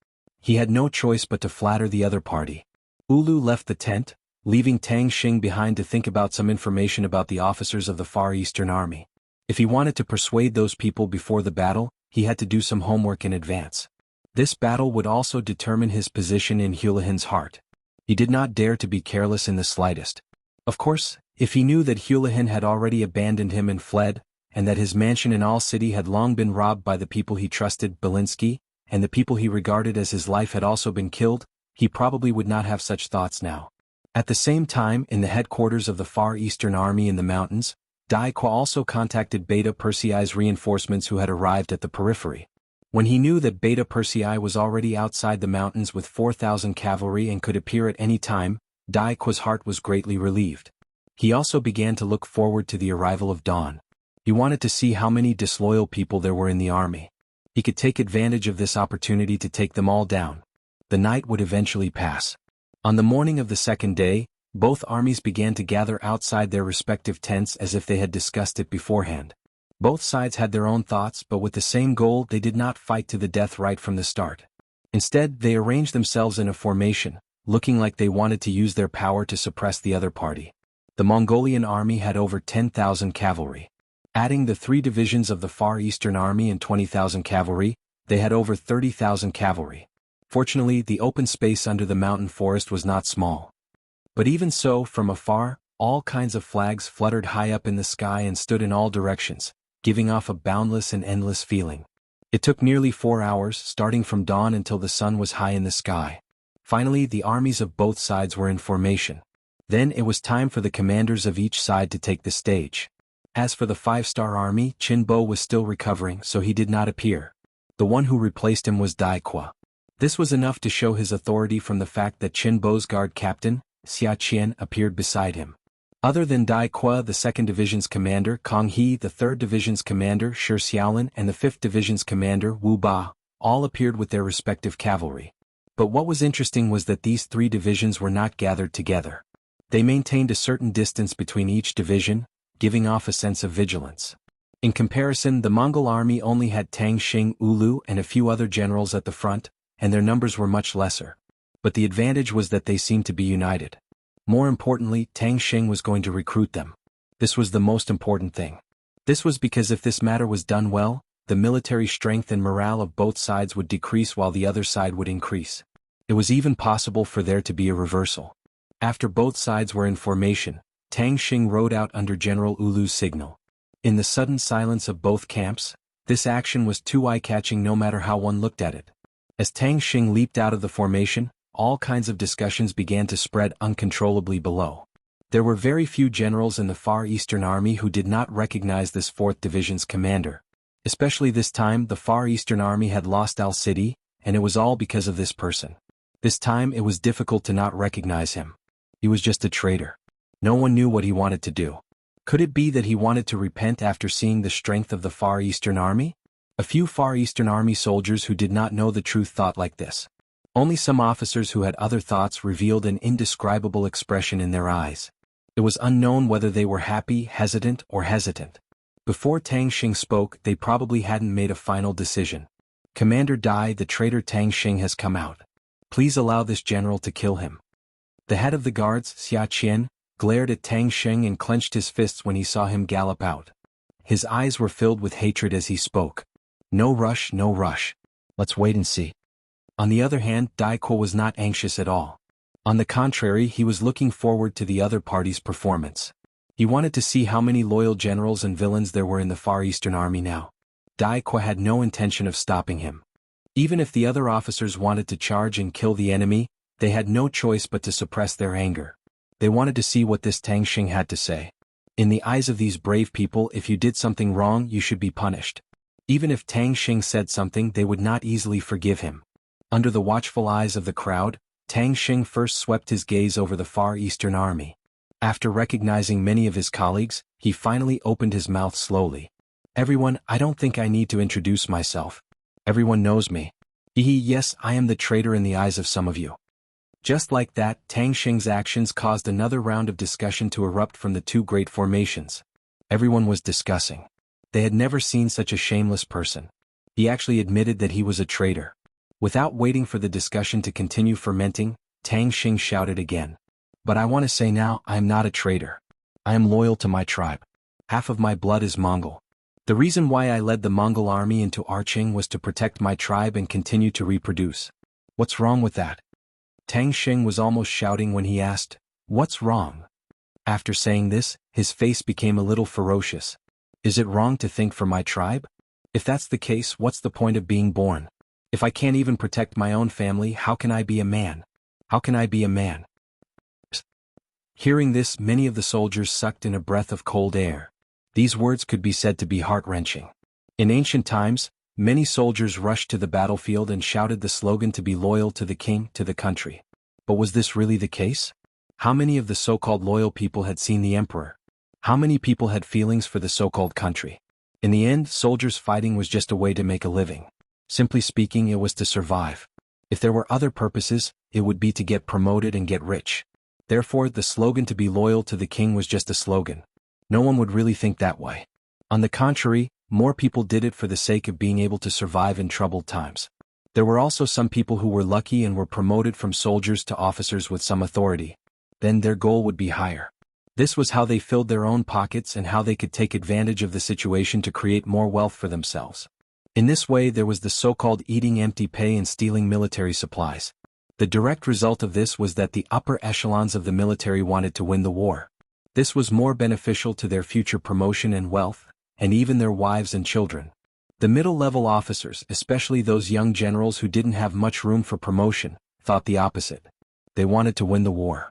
He had no choice but to flatter the other party. Ulu left the tent, leaving Tang Sheng behind to think about some information about the officers of the Far Eastern Army. If he wanted to persuade those people before the battle, he had to do some homework in advance. This battle would also determine his position in Hulahan's heart. He did not dare to be careless in the slightest. Of course, if he knew that Hulahan had already abandoned him and fled, and that his mansion in All City had long been robbed by the people he trusted, Belinsky, and the people he regarded as his life had also been killed, he probably would not have such thoughts now. At the same time, in the headquarters of the Far Eastern Army in the mountains, Dai Qua also contacted Beta Persei's reinforcements who had arrived at the periphery. When he knew that Beta Persei was already outside the mountains with 4,000 cavalry and could appear at any time, Dai Qua's heart was greatly relieved. He also began to look forward to the arrival of dawn. He wanted to see how many disloyal people there were in the army. He could take advantage of this opportunity to take them all down. The night would eventually pass. On the morning of the second day, both armies began to gather outside their respective tents as if they had discussed it beforehand. Both sides had their own thoughts, but with the same goal. They did not fight to the death right from the start. Instead, they arranged themselves in a formation, looking like they wanted to use their power to suppress the other party. The Mongolian army had over 10,000 cavalry. Adding the 3 divisions of the Far Eastern Army and 20,000 cavalry, they had over 30,000 cavalry. Fortunately, the open space under the mountain forest was not small. But even so, from afar, all kinds of flags fluttered high up in the sky and stood in all directions, giving off a boundless and endless feeling. It took nearly 4 hours, starting from dawn until the sun was high in the sky. Finally, the armies of both sides were in formation. Then it was time for the commanders of each side to take the stage. As for the 5-star army, Qinbo was still recovering, so he did not appear. The one who replaced him was Dai Qua. This was enough to show his authority from the fact that Qinbo's guard captain, Xia Qian, appeared beside him. Other than Dai Qua, the 2nd Division's commander, Kong He, the 3rd Division's commander, Shi Xiaolin, and the 5th Division's commander, Wu Ba, all appeared with their respective cavalry. But what was interesting was that these 3 divisions were not gathered together. They maintained a certain distance between each division, giving off a sense of vigilance. In comparison, the Mongol army only had Tang Xing, Ulu, and a few other generals at the front, and their numbers were much lesser. But the advantage was that they seemed to be united. More importantly, Tang Xing was going to recruit them. This was the most important thing. This was because if this matter was done well, the military strength and morale of both sides would decrease while the other side would increase. It was even possible for there to be a reversal. After both sides were in formation, Tang Xing rode out under General Ulu's signal. In the sudden silence of both camps, this action was too eye-catching no matter how one looked at it. As Tang Xing leaped out of the formation, all kinds of discussions began to spread uncontrollably below. There were very few generals in the Far Eastern Army who did not recognize this 4th Division's commander. Especially this time, the Far Eastern Army had lost Al City, and it was all because of this person. This time it was difficult to not recognize him. He was just a traitor. No one knew what he wanted to do. Could it be that he wanted to repent after seeing the strength of the Far Eastern Army? A few Far Eastern Army soldiers who did not know the truth thought like this. Only some officers who had other thoughts revealed an indescribable expression in their eyes. It was unknown whether they were happy, hesitant, or hesitant. Before Tang Xing spoke, they probably hadn't made a final decision. Commander Dai, the traitor Tang Xing has come out. Please allow this general to kill him. The head of the guards, Xia Qian, glared at Tang Xing and clenched his fists when he saw him gallop out. His eyes were filled with hatred as he spoke. No rush, no rush. Let's wait and see. On the other hand, Dai Qua was not anxious at all. On the contrary, he was looking forward to the other party's performance. He wanted to see how many loyal generals and villains there were in the Far Eastern Army now. Dai Qua had no intention of stopping him. Even if the other officers wanted to charge and kill the enemy, they had no choice but to suppress their anger. They wanted to see what this Tang Xing had to say. In the eyes of these brave people, if you did something wrong, you should be punished. Even if Tang Xing said something, they would not easily forgive him. Under the watchful eyes of the crowd, Tang Xing first swept his gaze over the Far Eastern Army. After recognizing many of his colleagues, he finally opened his mouth slowly. Everyone, I don't think I need to introduce myself. Everyone knows me. Yes, I am the traitor in the eyes of some of you. Just like that, Tang Xing's actions caused another round of discussion to erupt from the 2 great formations. Everyone was discussing. They had never seen such a shameless person. He actually admitted that he was a traitor. Without waiting for the discussion to continue fermenting, Tang Xing shouted again. But I want to say now, I am not a traitor. I am loyal to my tribe. Half of my blood is Mongol. The reason why I led the Mongol army into Arching was to protect my tribe and continue to reproduce. What's wrong with that? Tang Xing was almost shouting when he asked, "What's wrong?" After saying this, his face became a little ferocious. Is it wrong to think for my tribe? If that's the case, what's the point of being born? If I can't even protect my own family, how can I be a man? How can I be a man? Hearing this, many of the soldiers sucked in a breath of cold air. These words could be said to be heart-wrenching. In ancient times, many soldiers rushed to the battlefield and shouted the slogan to be loyal to the king, to the country. But was this really the case? How many of the so-called loyal people had seen the emperor? How many people had feelings for the so-called country? In the end, soldiers fighting was just a way to make a living. Simply speaking, it was to survive. If there were other purposes, it would be to get promoted and get rich. Therefore, the slogan to be loyal to the king was just a slogan. No one would really think that way. On the contrary, more people did it for the sake of being able to survive in troubled times. There were also some people who were lucky and were promoted from soldiers to officers with some authority. Then their goal would be higher. This was how they filled their own pockets and how they could take advantage of the situation to create more wealth for themselves. In this way, there was the so-called eating empty pay and stealing military supplies. The direct result of this was that the upper echelons of the military wanted to win the war. This was more beneficial to their future promotion and wealth, and even their wives and children. The middle-level officers, especially those young generals who didn't have much room for promotion, thought the opposite. They wanted to win the war.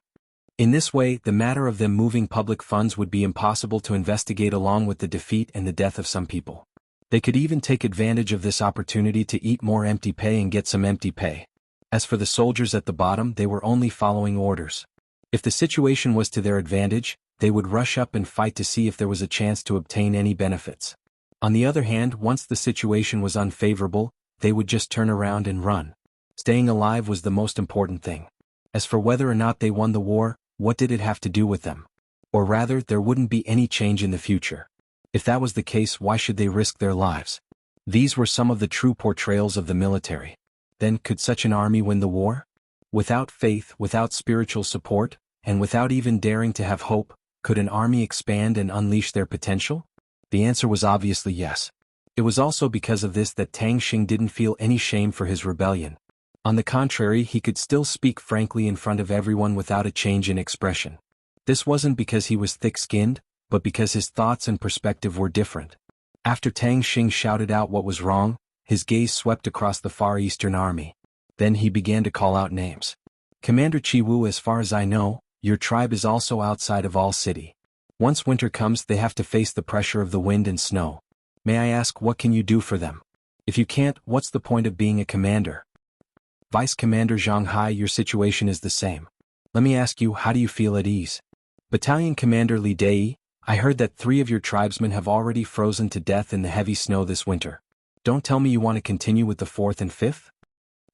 In this way, the matter of them moving public funds would be impossible to investigate, along with the defeat and the death of some people. They could even take advantage of this opportunity to eat more empty pay and get some empty pay. As for the soldiers at the bottom, they were only following orders. If the situation was to their advantage, they would rush up and fight to see if there was a chance to obtain any benefits. On the other hand, once the situation was unfavorable, they would just turn around and run. Staying alive was the most important thing. As for whether or not they won the war, what did it have to do with them? Or rather, there wouldn't be any change in the future. If that was the case, why should they risk their lives? These were some of the true portrayals of the military. Then, could such an army win the war? Without faith, without spiritual support, and without even daring to have hope, could an army expand and unleash their potential? The answer was obviously yes. It was also because of this that Tang Xing didn't feel any shame for his rebellion. On the contrary, he could still speak frankly in front of everyone without a change in expression. This wasn't because he was thick-skinned, but because his thoughts and perspective were different. After Tang Xing shouted out what was wrong, his gaze swept across the Far Eastern army. Then he began to call out names. Commander Chiwu, as far as I know, your tribe is also outside of all city. Once winter comes, they have to face the pressure of the wind and snow. May I ask, what can you do for them? If you can't, what's the point of being a commander? Vice Commander Zhang Hai, your situation is the same. Let me ask you, how do you feel at ease? Battalion Commander Li Dei, I heard that 3 of your tribesmen have already frozen to death in the heavy snow this winter. Don't tell me you want to continue with the 4th and 5th?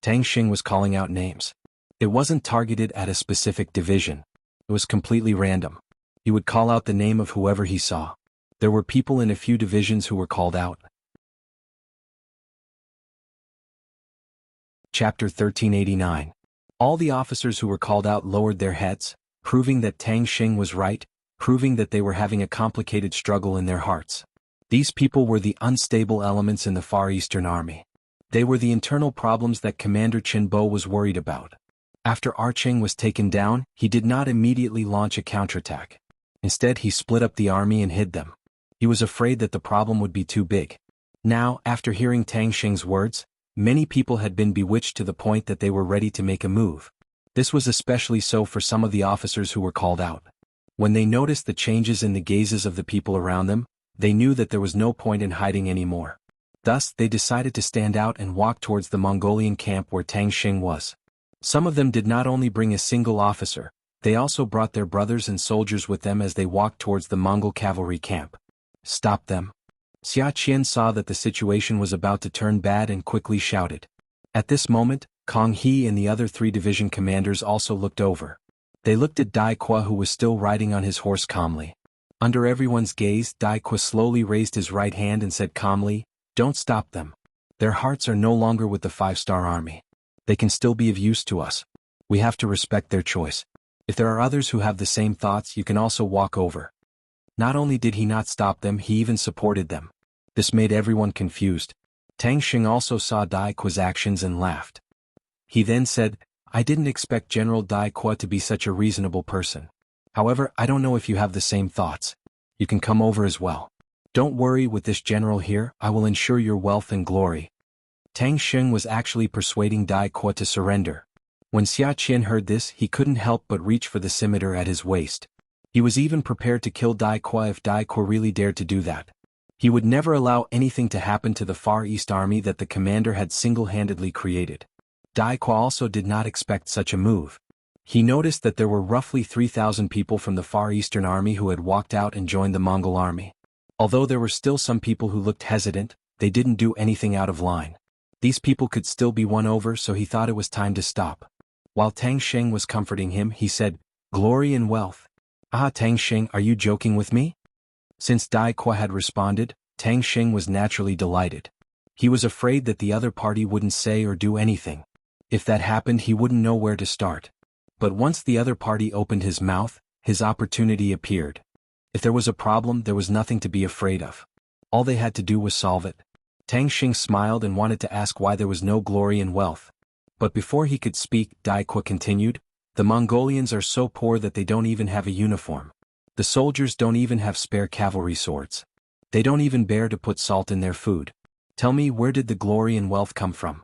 Tang Xing was calling out names. It wasn't targeted at a specific division. It was completely random. He would call out the name of whoever he saw. There were people in a few divisions who were called out. Chapter 1389. All the officers who were called out lowered their heads, proving that Tang Xing was right, proving that they were having a complicated struggle in their hearts. These people were the unstable elements in the Far Eastern Army. They were the internal problems that Commander Qinbo was worried about. After Arching was taken down, he did not immediately launch a counterattack. Instead, he split up the army and hid them. He was afraid that the problem would be too big. Now, after hearing Tang Xing's words, many people had been bewitched to the point that they were ready to make a move. This was especially so for some of the officers who were called out. When they noticed the changes in the gazes of the people around them, they knew that there was no point in hiding anymore. Thus, they decided to stand out and walk towards the Mongolian camp where Tang Xing was. Some of them did not only bring a single officer, they also brought their brothers and soldiers with them as they walked towards the Mongol cavalry camp. Stop them. Xia Qian saw that the situation was about to turn bad and quickly shouted. At this moment, Kong He and the other 3 division commanders also looked over. They looked at Dai Qua, who was still riding on his horse calmly. Under everyone's gaze, Dai Qua slowly raised his right hand and said calmly, "Don't stop them. Their hearts are no longer with the 5-star army. They can still be of use to us. We have to respect their choice. If there are others who have the same thoughts, you can also walk over." Not only did he not stop them, he even supported them. This made everyone confused. Tang Xing also saw Dai Quo's actions and laughed. He then said, I didn't expect General Dai Quo to be such a reasonable person. However, I don't know if you have the same thoughts. You can come over as well. Don't worry, with this general here, I will ensure your wealth and glory. Tang Xing was actually persuading Dai Quo to surrender. When Xia Qian heard this, he couldn't help but reach for the scimitar at his waist. He was even prepared to kill Dai Quo if Dai Quo really dared to do that. He would never allow anything to happen to the Far East army that the commander had single-handedly created. Dai Quo also did not expect such a move. He noticed that there were roughly 3,000 people from the Far Eastern army who had walked out and joined the Mongol army. Although there were still some people who looked hesitant, they didn't do anything out of line. These people could still be won over, so he thought it was time to stop. While Tang Xing was comforting him, he said, Glory and wealth. Ah, Tang Xing, are you joking with me? Since Dai Quo had responded, Tang Xing was naturally delighted. He was afraid that the other party wouldn't say or do anything. If that happened, he wouldn't know where to start. But once the other party opened his mouth, his opportunity appeared. If there was a problem, there was nothing to be afraid of. All they had to do was solve it. Tang Xing smiled and wanted to ask why there was no glory and wealth. But before he could speak, Dai Quo continued, The Mongolians are so poor that they don't even have a uniform. The soldiers don't even have spare cavalry swords. They don't even bear to put salt in their food. Tell me, where did the glory and wealth come from?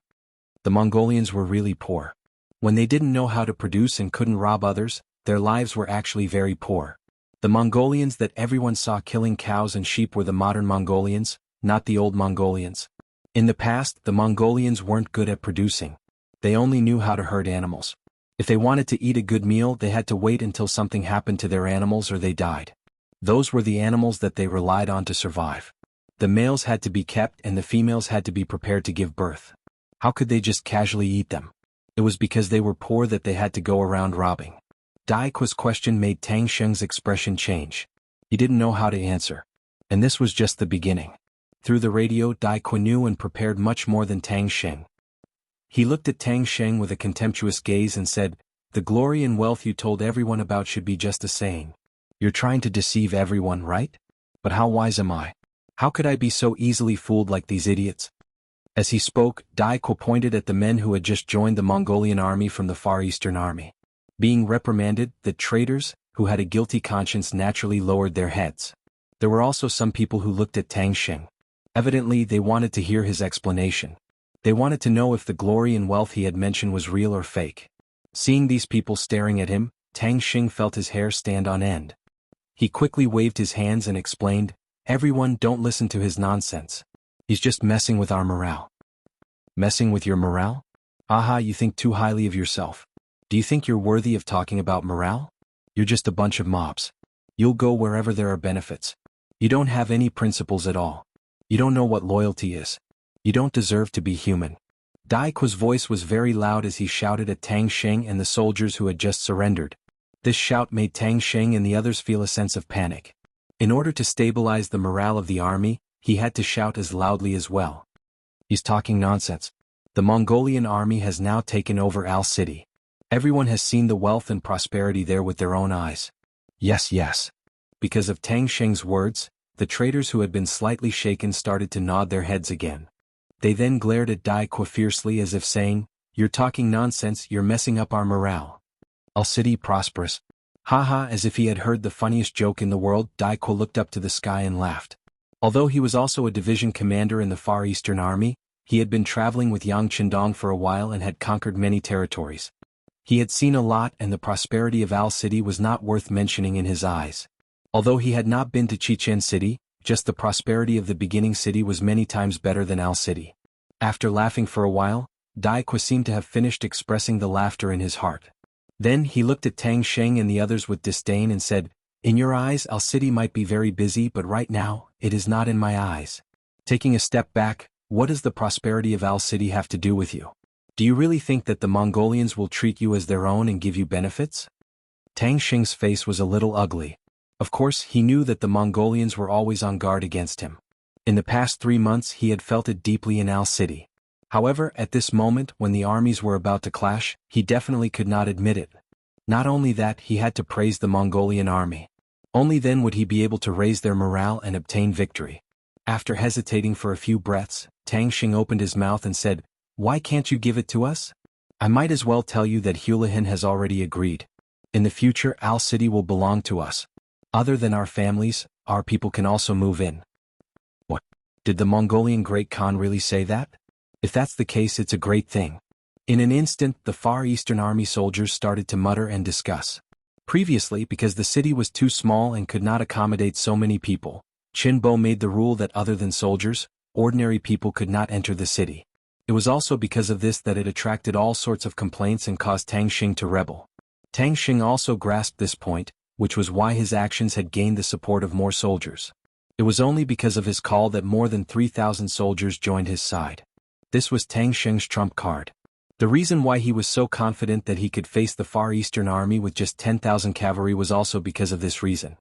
The Mongolians were really poor. When they didn't know how to produce and couldn't rob others, their lives were actually very poor. The Mongolians that everyone saw killing cows and sheep were the modern Mongolians, not the old Mongolians. In the past, the Mongolians weren't good at producing. They only knew how to herd animals. If they wanted to eat a good meal, they had to wait until something happened to their animals or they died. Those were the animals that they relied on to survive. The males had to be kept and the females had to be prepared to give birth. How could they just casually eat them? It was because they were poor that they had to go around robbing. Dai Quo's question made Tang Xing's expression change. He didn't know how to answer. And this was just the beginning. Through the radio, Dai Quo knew and prepared much more than Tang Xing. He looked at Tang Xing with a contemptuous gaze and said, The glory and wealth you told everyone about should be just a saying. You're trying to deceive everyone, right? But how wise am I? How could I be so easily fooled like these idiots? As he spoke, Dai Quo pointed at the men who had just joined the Mongolian army from the Far Eastern army. Being reprimanded, the traitors, who had a guilty conscience, naturally lowered their heads. There were also some people who looked at Tang Xing. Evidently, they wanted to hear his explanation. They wanted to know if the glory and wealth he had mentioned was real or fake. Seeing these people staring at him, Tang Xing felt his hair stand on end. He quickly waved his hands and explained, Everyone, don't listen to his nonsense. He's just messing with our morale. Messing with your morale? Aha, you think too highly of yourself. Do you think you're worthy of talking about morale? You're just a bunch of mobs. You'll go wherever there are benefits. You don't have any principles at all. You don't know what loyalty is. You don't deserve to be human. Dai Quo's voice was very loud as he shouted at Tang Xing and the soldiers who had just surrendered. This shout made Tang Xing and the others feel a sense of panic. In order to stabilize the morale of the army, he had to shout as loudly as well. He's talking nonsense. The Mongolian army has now taken over Al City. Everyone has seen the wealth and prosperity there with their own eyes. Yes, yes. Because of Tang Xing's words, the traitors who had been slightly shaken started to nod their heads again. They then glared at Dai Quo fiercely as if saying, You're talking nonsense, you're messing up our morale. Al City prosperous. Haha, as if he had heard the funniest joke in the world, Dai Quo looked up to the sky and laughed. Although he was also a division commander in the Far Eastern Army, he had been traveling with Yang Qindong for a while and had conquered many territories. He had seen a lot and the prosperity of Al City was not worth mentioning in his eyes. Although he had not been to Chichen City, just the prosperity of the beginning city was many times better than Al City. After laughing for a while, Dai Quo seemed to have finished expressing the laughter in his heart. Then he looked at Tang Xing and the others with disdain and said, In your eyes, Al City might be very busy, but right now, it is not in my eyes. Taking a step back, what does the prosperity of Al City have to do with you? Do you really think that the Mongolians will treat you as their own and give you benefits? Tang Xing's face was a little ugly. Of course, he knew that the Mongolians were always on guard against him. In the past 3 months he had felt it deeply in Al City. However, at this moment when the armies were about to clash, he definitely could not admit it. Not only that, he had to praise the Mongolian army. Only then would he be able to raise their morale and obtain victory. After hesitating for a few breaths, Tang Xing opened his mouth and said, "Why can't you give it to us? I might as well tell you that Hulahan has already agreed. In the future, Al City will belong to us. Other than our families, our people can also move in." What? Did the Mongolian Great Khan really say that? If that's the case, it's a great thing. In an instant, the Far Eastern Army soldiers started to mutter and discuss. Previously, because the city was too small and could not accommodate so many people, Qinbo made the rule that other than soldiers, ordinary people could not enter the city. It was also because of this that it attracted all sorts of complaints and caused Tang Xing to rebel. Tang Xing also grasped this point, which was why his actions had gained the support of more soldiers. It was only because of his call that more than 3,000 soldiers joined his side. This was Tang Xing's trump card. The reason why he was so confident that he could face the Far Eastern Army with just 10,000 cavalry was also because of this reason.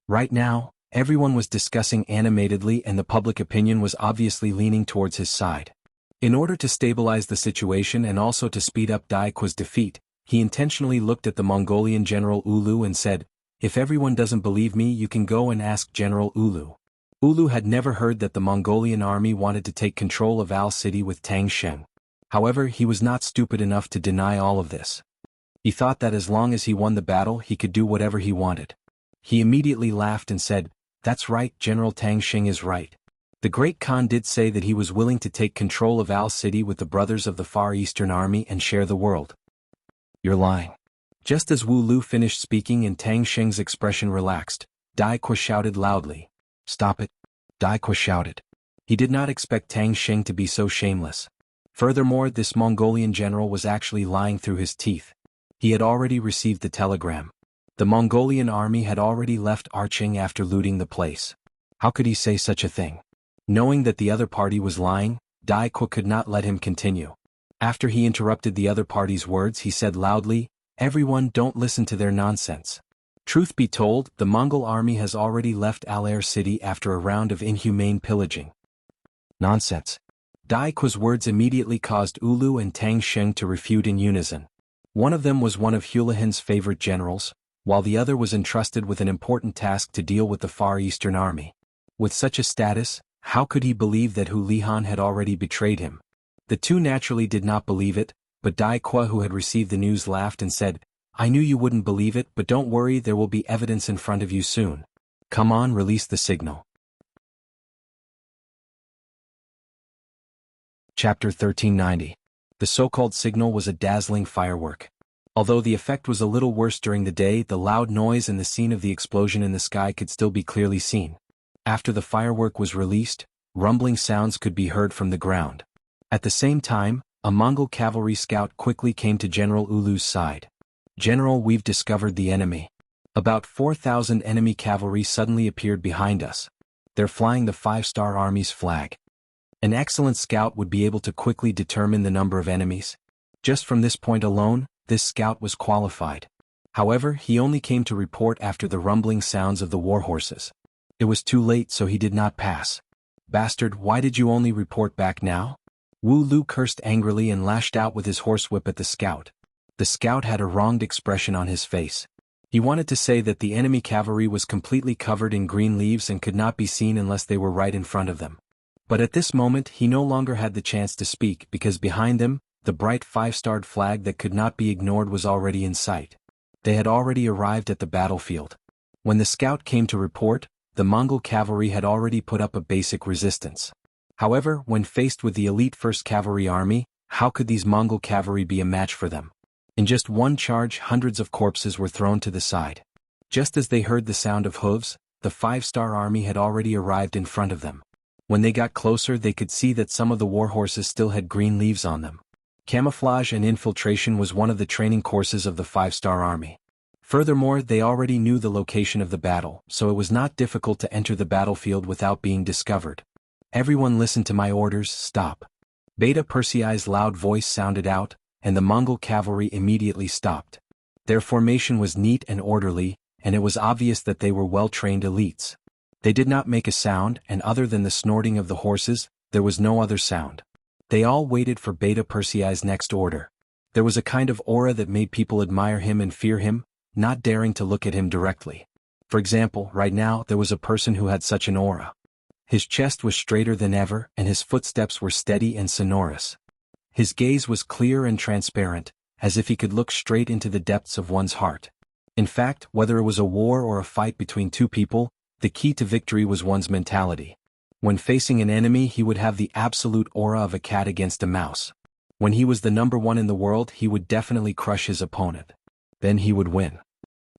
Right now, everyone was discussing animatedly and the public opinion was obviously leaning towards his side. In order to stabilize the situation and also to speed up Dai Qua's defeat, he intentionally looked at the Mongolian General Ulu and said, "If everyone doesn't believe me, you can go and ask General Ulu." Ulu had never heard that the Mongolian army wanted to take control of Al City with Tang Xing. However, he was not stupid enough to deny all of this. He thought that as long as he won the battle, he could do whatever he wanted. He immediately laughed and said, "That's right, General Tang Xing is right. The Great Khan did say that he was willing to take control of Al City with the brothers of the Far Eastern Army and share the world." "You're lying." Just as Wu Lu finished speaking and Tang Xing's expression relaxed, Dai Qua shouted loudly. "Stop it!" Dai Qua shouted. He did not expect Tang Xing to be so shameless. Furthermore, this Mongolian general was actually lying through his teeth. He had already received the telegram. The Mongolian army had already left Arching after looting the place. How could he say such a thing? Knowing that the other party was lying, Dai Qua could not let him continue. After he interrupted the other party's words, he said loudly, "Everyone, don't listen to their nonsense. Truth be told, the Mongol army has already left Al-Air City after a round of inhumane pillaging." Nonsense. Dai Qua's words immediately caused Ulu and Tang Xing to refute in unison. One of them was one of Hulahan's favorite generals, while the other was entrusted with an important task to deal with the Far Eastern Army. With such a status, how could he believe that Hu Lihan had already betrayed him? The two naturally did not believe it, but Dai Qua, who had received the news, laughed and said, "I knew you wouldn't believe it, but don't worry, there will be evidence in front of you soon. Come on, release the signal." Chapter 1390. The so-called signal was a dazzling firework. Although the effect was a little worse during the day, the loud noise and the scene of the explosion in the sky could still be clearly seen. After the firework was released, rumbling sounds could be heard from the ground. At the same time, a Mongol cavalry scout quickly came to General Ulu's side. "General, we've discovered the enemy. About 4,000 enemy cavalry suddenly appeared behind us. They're flying the 5-star Army's flag." An excellent scout would be able to quickly determine the number of enemies. Just from this point alone, this scout was qualified. However, he only came to report after the rumbling sounds of the war horses. It was too late, so he did not pass. "Bastard, why did you only report back now?" Wu Lu cursed angrily and lashed out with his horsewhip at the scout. The scout had a wronged expression on his face. He wanted to say that the enemy cavalry was completely covered in green leaves and could not be seen unless they were right in front of them. But at this moment he no longer had the chance to speak because behind them, the bright 5-starred flag that could not be ignored was already in sight. They had already arrived at the battlefield. When the scout came to report, the Mongol cavalry had already put up a basic resistance. However, when faced with the elite 1st Cavalry Army, how could these Mongol cavalry be a match for them? In just one charge, hundreds of corpses were thrown to the side. Just as they heard the sound of hooves, the 5-star army had already arrived in front of them. When they got closer, they could see that some of the war horses still had green leaves on them. Camouflage and infiltration was one of the training courses of the 5-star army. Furthermore, they already knew the location of the battle, so it was not difficult to enter the battlefield without being discovered. "Everyone listen to my orders, stop." Beta Persei's loud voice sounded out, and the Mongol cavalry immediately stopped. Their formation was neat and orderly, and it was obvious that they were well-trained elites. They did not make a sound, and other than the snorting of the horses, there was no other sound. They all waited for Beta Persei's next order. There was a kind of aura that made people admire him and fear him, not daring to look at him directly. For example, right now there was a person who had such an aura. His chest was straighter than ever and his footsteps were steady and sonorous. His gaze was clear and transparent, as if he could look straight into the depths of one's heart. In fact, whether it was a war or a fight between two people, the key to victory was one's mentality. When facing an enemy, he would have the absolute aura of a cat against a mouse. When he was the number one in the world, he would definitely crush his opponent. Then he would win.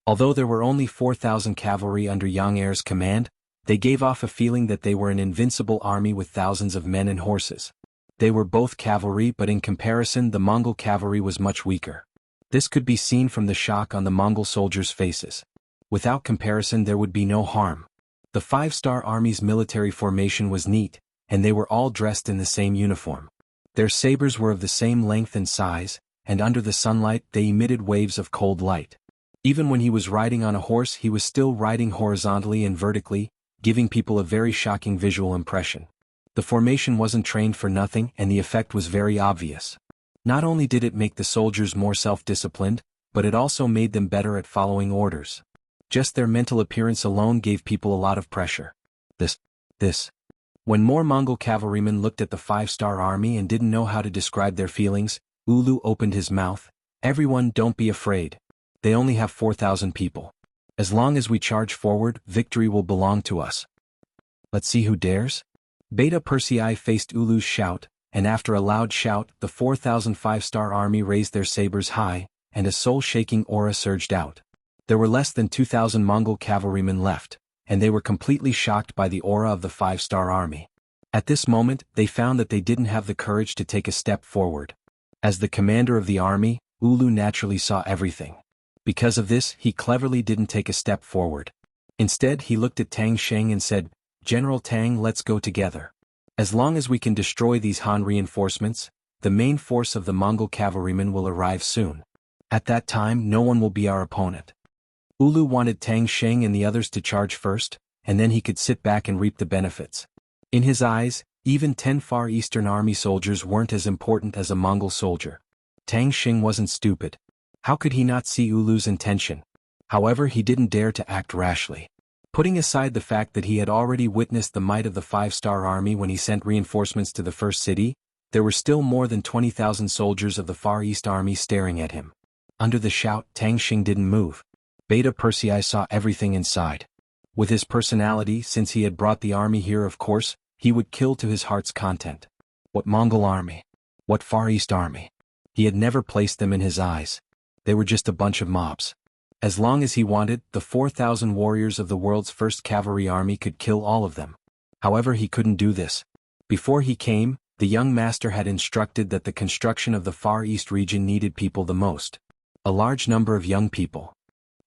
Although there were only 4,000 cavalry under Yang Er's command, they gave off a feeling that they were an invincible army with thousands of men and horses. They were both cavalry, but in comparison the Mongol cavalry was much weaker. This could be seen from the shock on the Mongol soldiers' faces. Without comparison there would be no harm. The five-star army's military formation was neat, and they were all dressed in the same uniform. Their sabers were of the same length and size, and under the sunlight they emitted waves of cold light. Even when he was riding on a horse, he was still riding horizontally and vertically, giving people a very shocking visual impression. The formation wasn't trained for nothing, and the effect was very obvious. Not only did it make the soldiers more self-disciplined, but it also made them better at following orders. Just their mental appearance alone gave people a lot of pressure. This. When more Mongol cavalrymen looked at the five-star army and didn't know how to describe their feelings, Ulu opened his mouth. "Everyone, don't be afraid. They only have 4,000 people. As long as we charge forward, victory will belong to us. Let's see who dares?" Beta Persei faced Ulu's shout, and after a loud shout, the 4,000 five-star army raised their sabers high, and a soul-shaking aura surged out. There were less than 2,000 Mongol cavalrymen left, and they were completely shocked by the aura of the five-star army. At this moment, they found that they didn't have the courage to take a step forward. As the commander of the army, Ulu naturally saw everything. Because of this, he cleverly didn't take a step forward. Instead, he looked at Tang Sheng and said, "General Tang, let's go together. As long as we can destroy these Han reinforcements, the main force of the Mongol cavalrymen will arrive soon. At that time, no one will be our opponent." Ulu wanted Tang Sheng and the others to charge first, and then he could sit back and reap the benefits. In his eyes, even 10 Far Eastern Army soldiers weren't as important as a Mongol soldier. Tang Sheng wasn't stupid. How could he not see Ulu's intention? However, he didn't dare to act rashly. Putting aside the fact that he had already witnessed the might of the five-star army when he sent reinforcements to the first city, there were still more than 20,000 soldiers of the Far East Army staring at him. Under the shout, Tang Sheng didn't move. Beta Persei saw everything inside. With his personality, since he had brought the army here, of course, he would kill to his heart's content. What Mongol army? What Far East army? He had never placed them in his eyes. They were just a bunch of mobs. As long as he wanted, the 4,000 warriors of the world's first cavalry army could kill all of them. However, he couldn't do this. Before he came, the young master had instructed that the construction of the Far East region needed people the most. A large number of young people.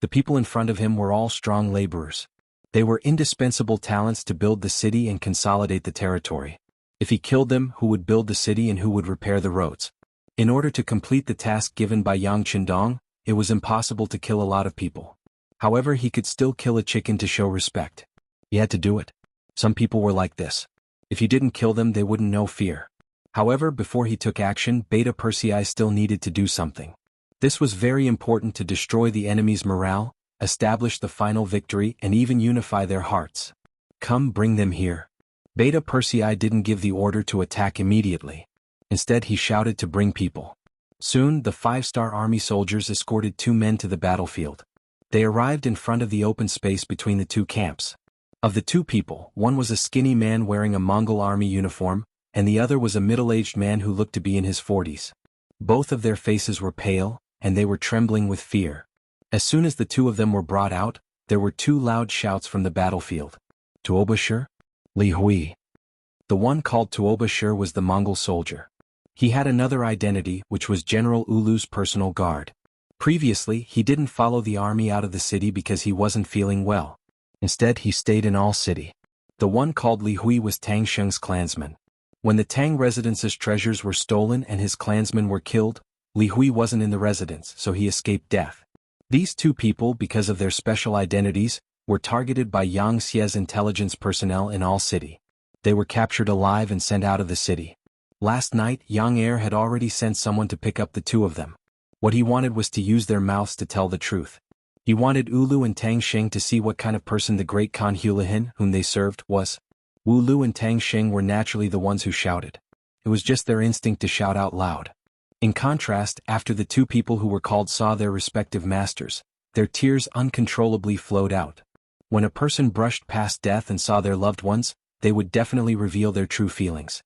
The people in front of him were all strong laborers. They were indispensable talents to build the city and consolidate the territory. If he killed them, who would build the city and who would repair the roads? In order to complete the task given by Yang Qindong, it was impossible to kill a lot of people. However, he could still kill a chicken to show respect. He had to do it. Some people were like this. If you didn't kill them, they wouldn't know fear. However, before he took action, Beta Persei still needed to do something. This was very important to destroy the enemy's morale, establish the final victory, and even unify their hearts. "Come, bring them here." Beta Persei didn't give the order to attack immediately. Instead, he shouted to bring people. Soon, the five-star army soldiers escorted 2 men to the battlefield. They arrived in front of the open space between the 2 camps. Of the 2 people, one was a skinny man wearing a Mongol army uniform, and the other was a middle-aged man who looked to be in his 40s. Both of their faces were pale, and they were trembling with fear. As soon as the 2 of them were brought out, there were 2 loud shouts from the battlefield. "Tuobashir? Li Hui." The one called Tuobashir was the Mongol soldier. He had another identity, which was General Ulu's personal guard. Previously, he didn't follow the army out of the city because he wasn't feeling well. Instead, he stayed in All City. The one called Li Hui was Tang Sheng's clansman. When the Tang residence's treasures were stolen and his clansmen were killed, Li Hui wasn't in the residence, so he escaped death. These 2 people, because of their special identities, were targeted by Yang Xie's intelligence personnel in All City. They were captured alive and sent out of the city. Last night, Yang Er had already sent someone to pick up the 2 of them. What he wanted was to use their mouths to tell the truth. He wanted Ulu and Tang Sheng to see what kind of person the great Khan Hulahin, whom they served, was. Wu Lu and Tang Xing were naturally the ones who shouted. It was just their instinct to shout out loud. In contrast, after the two people who were called saw their respective masters, their tears uncontrollably flowed out. When a person brushed past death and saw their loved ones, they would definitely reveal their true feelings.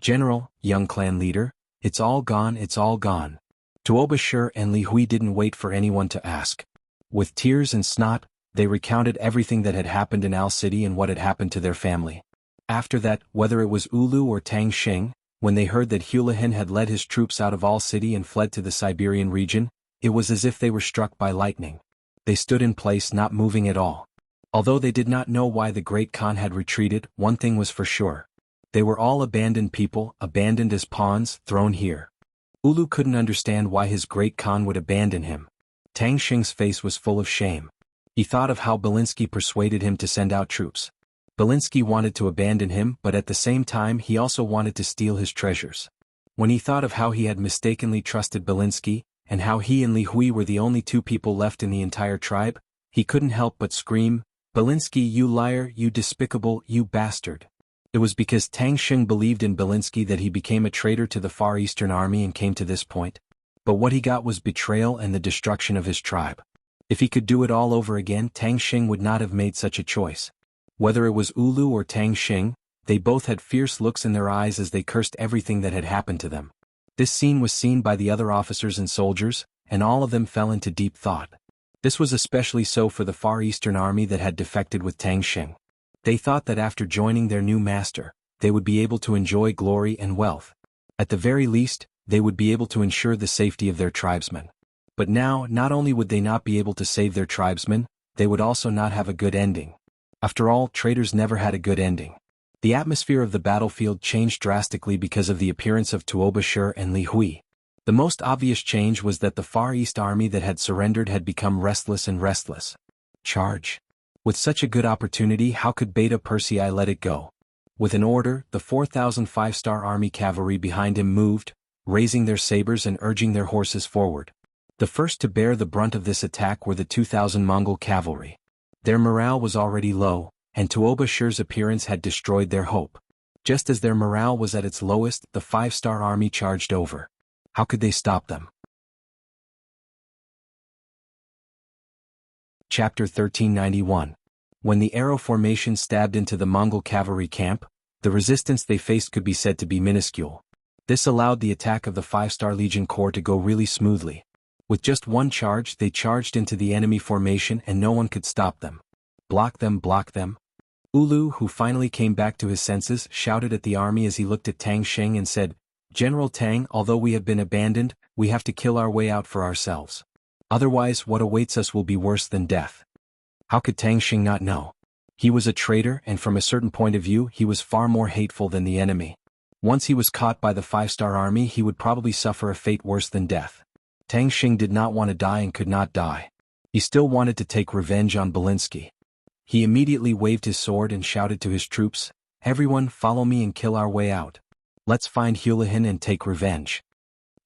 General, young clan leader, it's all gone, it's all gone. Tuoba Shi and Li Hui didn't wait for anyone to ask. With tears and snot, they recounted everything that had happened in Al City and what had happened to their family. After that, whether it was Ulu or Tang Xing, when they heard that Hulahin had led his troops out of Al City and fled to the Siberian region, it was as if they were struck by lightning. They stood in place, not moving at all. Although they did not know why the Great Khan had retreated, one thing was for sure. They were all abandoned people, abandoned as pawns, thrown here. Ulu couldn't understand why his Great Khan would abandon him. Tang Xing's face was full of shame. He thought of how Belinsky persuaded him to send out troops. Belinsky wanted to abandon him, but at the same time he also wanted to steal his treasures. When he thought of how he had mistakenly trusted Belinsky, and how he and Li Hui were the only two people left in the entire tribe, he couldn't help but scream, "Belinsky, you liar, you despicable, you bastard." It was because Tang Xing believed in Belinsky that he became a traitor to the Far Eastern Army and came to this point. But what he got was betrayal and the destruction of his tribe. If he could do it all over again, Tang Xing would not have made such a choice. Whether it was Ulu or Tang Xing, they both had fierce looks in their eyes as they cursed everything that had happened to them. This scene was seen by the other officers and soldiers, and all of them fell into deep thought. This was especially so for the Far Eastern Army that had defected with Tang Xing. They thought that after joining their new master, they would be able to enjoy glory and wealth. At the very least, they would be able to ensure the safety of their tribesmen. But now, not only would they not be able to save their tribesmen, they would also not have a good ending. After all, traitors never had a good ending. The atmosphere of the battlefield changed drastically because of the appearance of Tuoba Shi and Li Hui. The most obvious change was that the Far East army that had surrendered had become restless and restless. Charge. With such a good opportunity, how could Beta Persei let it go? With an order, the 4,000 five-star army cavalry behind him moved, raising their sabers and urging their horses forward. The first to bear the brunt of this attack were the 2,000 Mongol cavalry. Their morale was already low, and Tuoba Shi's appearance had destroyed their hope. Just as their morale was at its lowest, the five-star army charged over. How could they stop them? Chapter 1391. When the arrow formation stabbed into the Mongol cavalry camp, the resistance they faced could be said to be minuscule. This allowed the attack of the 5-star Legion Corps to go really smoothly. With just one charge, they charged into the enemy formation and no one could stop them. Block them, block them. Ulu, who finally came back to his senses, shouted at the army as he looked at Tang Xing and said, "General Tang, although we have been abandoned, we have to kill our way out for ourselves. Otherwise, what awaits us will be worse than death." How could Tang Xing not know? He was a traitor, and from a certain point of view, he was far more hateful than the enemy. Once he was caught by the 5-star army, he would probably suffer a fate worse than death. Tang Xing did not want to die and could not die. He still wanted to take revenge on Belinsky. He immediately waved his sword and shouted to his troops, "Everyone, follow me and kill our way out. Let's find Hulahin and take revenge."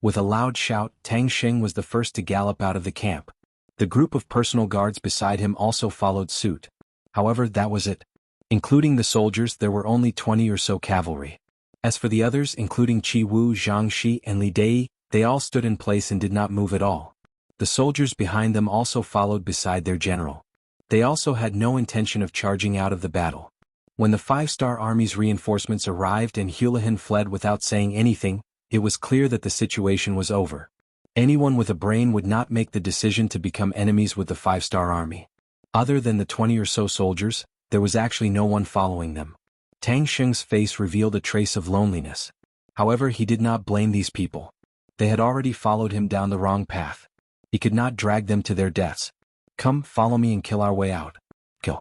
With a loud shout, Tang Xing was the first to gallop out of the camp. The group of personal guards beside him also followed suit. However, that was it. Including the soldiers, there were only 20 or so cavalry. As for the others, including Qi Wu, Zhang Shi, and Li Dei, they all stood in place and did not move at all. The soldiers behind them also followed beside their general. They also had no intention of charging out of the battle. When the 5-star army's reinforcements arrived and Hulahin fled without saying anything, it was clear that the situation was over. Anyone with a brain would not make the decision to become enemies with the 5-star army. Other than the 20 or so soldiers, there was actually no one following them. Tang Xing's face revealed a trace of loneliness. However, he did not blame these people. They had already followed him down the wrong path. He could not drag them to their deaths. "Come, follow me and kill our way out. Go."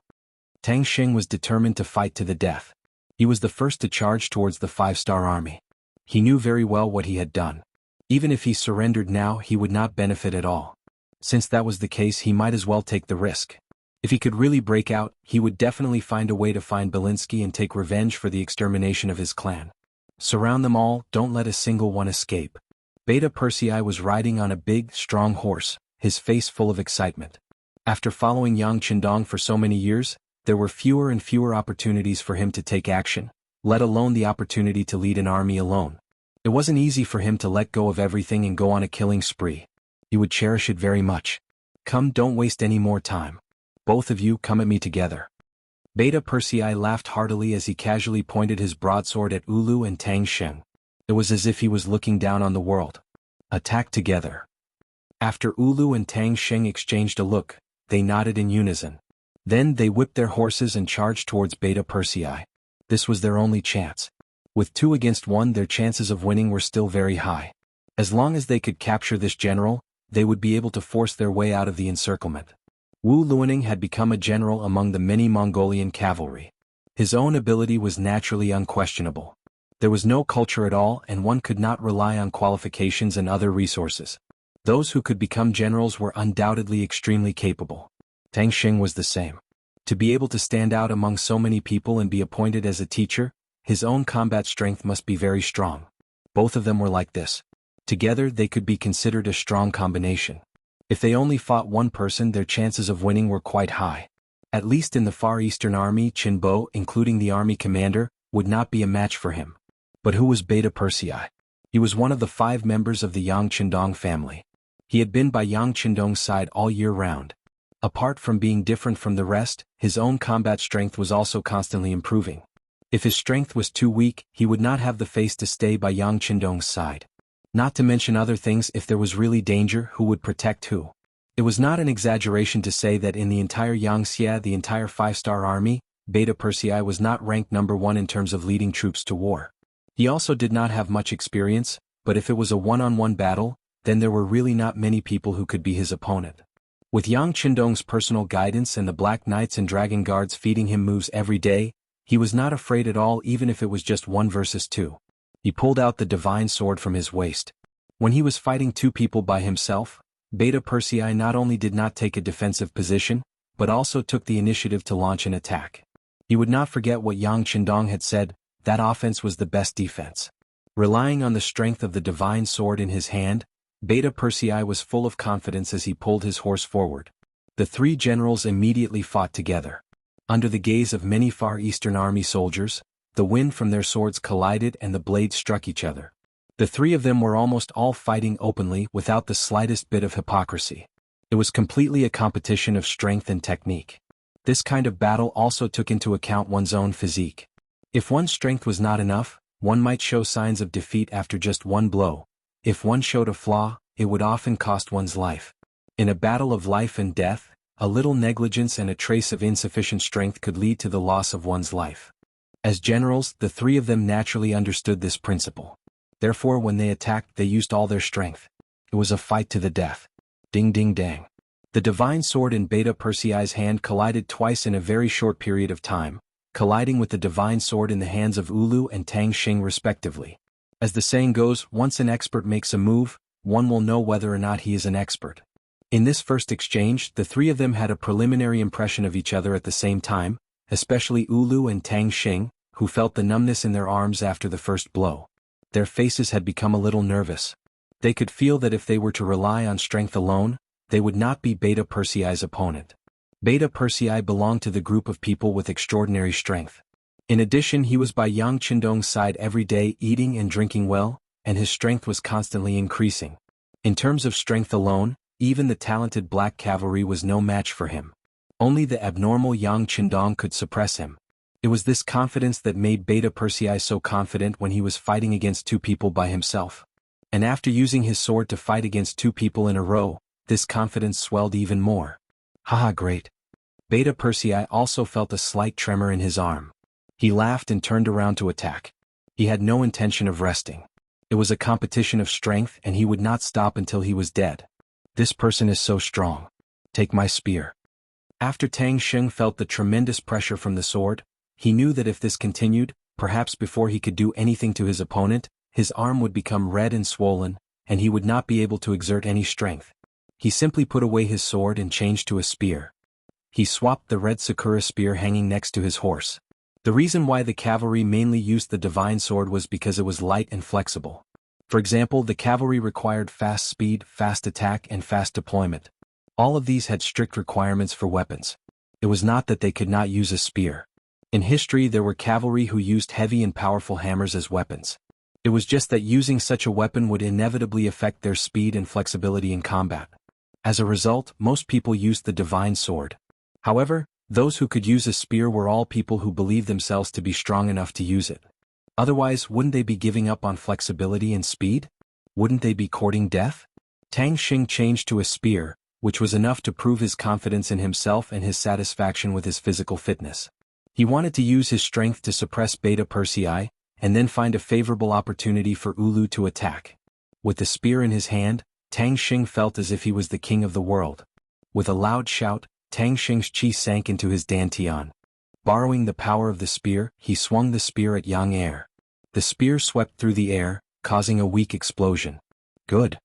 Tang Xing was determined to fight to the death. He was the first to charge towards the 5-star army. He knew very well what he had done. Even if he surrendered now, he would not benefit at all. Since that was the case, he might as well take the risk. If he could really break out, he would definitely find a way to find Belinsky and take revenge for the extermination of his clan. Surround them all, don't let a single one escape. Beta Persei was riding on a big, strong horse, his face full of excitement. After following Yang Qindong for so many years, There were fewer and fewer opportunities for him to take action, let alone the opportunity to lead an army alone. It wasn't easy for him to let go of everything and go on a killing spree. He would cherish it very much. Come, don't waste any more time. Both of you come at me together. Beta Persei laughed heartily as he casually pointed his broadsword at Ulu and Tang Sheng. It was as if he was looking down on the world. Attack together. After Ulu and Tang Sheng exchanged a look, they nodded in unison. Then they whipped their horses and charged towards Beta Persei. This was their only chance. With 2 against 1, their chances of winning were still very high. As long as they could capture this general, they would be able to force their way out of the encirclement. Wu Luoning had become a general among the many Mongolian cavalry. His own ability was naturally unquestionable. There was no culture at all, and one could not rely on qualifications and other resources. Those who could become generals were undoubtedly extremely capable. Tang Xing was the same. To be able to stand out among so many people and be appointed as a teacher, his own combat strength must be very strong. Both of them were like this. Together they could be considered a strong combination. If they only fought one person, their chances of winning were quite high. At least in the Far Eastern Army, Qinbo, including the army commander, would not be a match for him. But who was Beta Persei? He was one of the 5 members of the Yang Qindong family. He had been by Yang Qindong's side all year round. Apart from being different from the rest, his own combat strength was also constantly improving. If his strength was too weak, he would not have the face to stay by Yang Qindong's side. Not to mention other things, if there was really danger, who would protect who? It was not an exaggeration to say that in the entire Yangxia, the entire 5-star army, Beta Persei was not ranked number 1 in terms of leading troops to war. He also did not have much experience, but if it was a one-on-one battle, then there were really not many people who could be his opponent. With Yang Qindong's personal guidance and the Black Knights and Dragon Guards feeding him moves every day, he was not afraid at all, even if it was just 1 versus 2. He pulled out the divine sword from his waist. When he was fighting 2 people by himself, Beta Persei not only did not take a defensive position, but also took the initiative to launch an attack. He would not forget what Yang Qindong had said, that offense was the best defense. Relying on the strength of the divine sword in his hand, Beta Persei was full of confidence as he pulled his horse forward. The 3 generals immediately fought together. Under the gaze of many Far Eastern Army soldiers, the wind from their swords collided and the blades struck each other. The 3 of them were almost all fighting openly without the slightest bit of hypocrisy. It was completely a competition of strength and technique. This kind of battle also took into account one's own physique. If one's strength was not enough, one might show signs of defeat after just 1 blow. If one showed a flaw, it would often cost one's life. In a battle of life and death, a little negligence and a trace of insufficient strength could lead to the loss of one's life. As generals, the 3 of them naturally understood this principle. Therefore, when they attacked, they used all their strength. It was a fight to the death. Ding ding dang. The divine sword in Beta Persei's hand collided twice in a very short period of time, colliding with the divine sword in the hands of Ulu and Tang Xing respectively. As the saying goes, once an expert makes a move, one will know whether or not he is an expert. In this first exchange, the 3 of them had a preliminary impression of each other at the same time, especially Ulu and Tang Xing, who felt the numbness in their arms after the first blow. Their faces had become a little nervous. They could feel that if they were to rely on strength alone, they would not be Beta Persei's opponent. Beta Persei belonged to the group of people with extraordinary strength. In addition, he was by Yang Qindong's side every day, eating and drinking well, and his strength was constantly increasing. In terms of strength alone, even the talented black cavalry was no match for him. Only the abnormal Yang Qindong could suppress him. It was this confidence that made Beta Persei so confident when he was fighting against 2 people by himself. And after using his sword to fight against 2 people in a row, this confidence swelled even more. Haha, great. Beta Persei also felt a slight tremor in his arm. He laughed and turned around to attack. He had no intention of resting. It was a competition of strength and he would not stop until he was dead. This person is so strong. Take my spear. After Tang Xing felt the tremendous pressure from the sword, he knew that if this continued, perhaps before he could do anything to his opponent, his arm would become red and swollen, and he would not be able to exert any strength. He simply put away his sword and changed to a spear. He swapped the red Sakura spear hanging next to his horse. The reason why the cavalry mainly used the divine sword was because it was light and flexible. For example, the cavalry required fast speed, fast attack, and fast deployment. All of these had strict requirements for weapons. It was not that they could not use a spear. In history there were cavalry who used heavy and powerful hammers as weapons. It was just that using such a weapon would inevitably affect their speed and flexibility in combat. As a result, most people used the divine sword. However, those who could use a spear were all people who believed themselves to be strong enough to use it. Otherwise, wouldn't they be giving up on flexibility and speed? Wouldn't they be courting death? Tang Xing changed to a spear, which was enough to prove his confidence in himself and his satisfaction with his physical fitness. He wanted to use his strength to suppress Beta Persei, and then find a favorable opportunity for Ulu to attack. With the spear in his hand, Tang Xing felt as if he was the king of the world. With a loud shout, Tang Xing's chi sank into his dantian. Borrowing the power of the spear, he swung the spear at Yang Air. The spear swept through the air, causing a weak explosion. Good.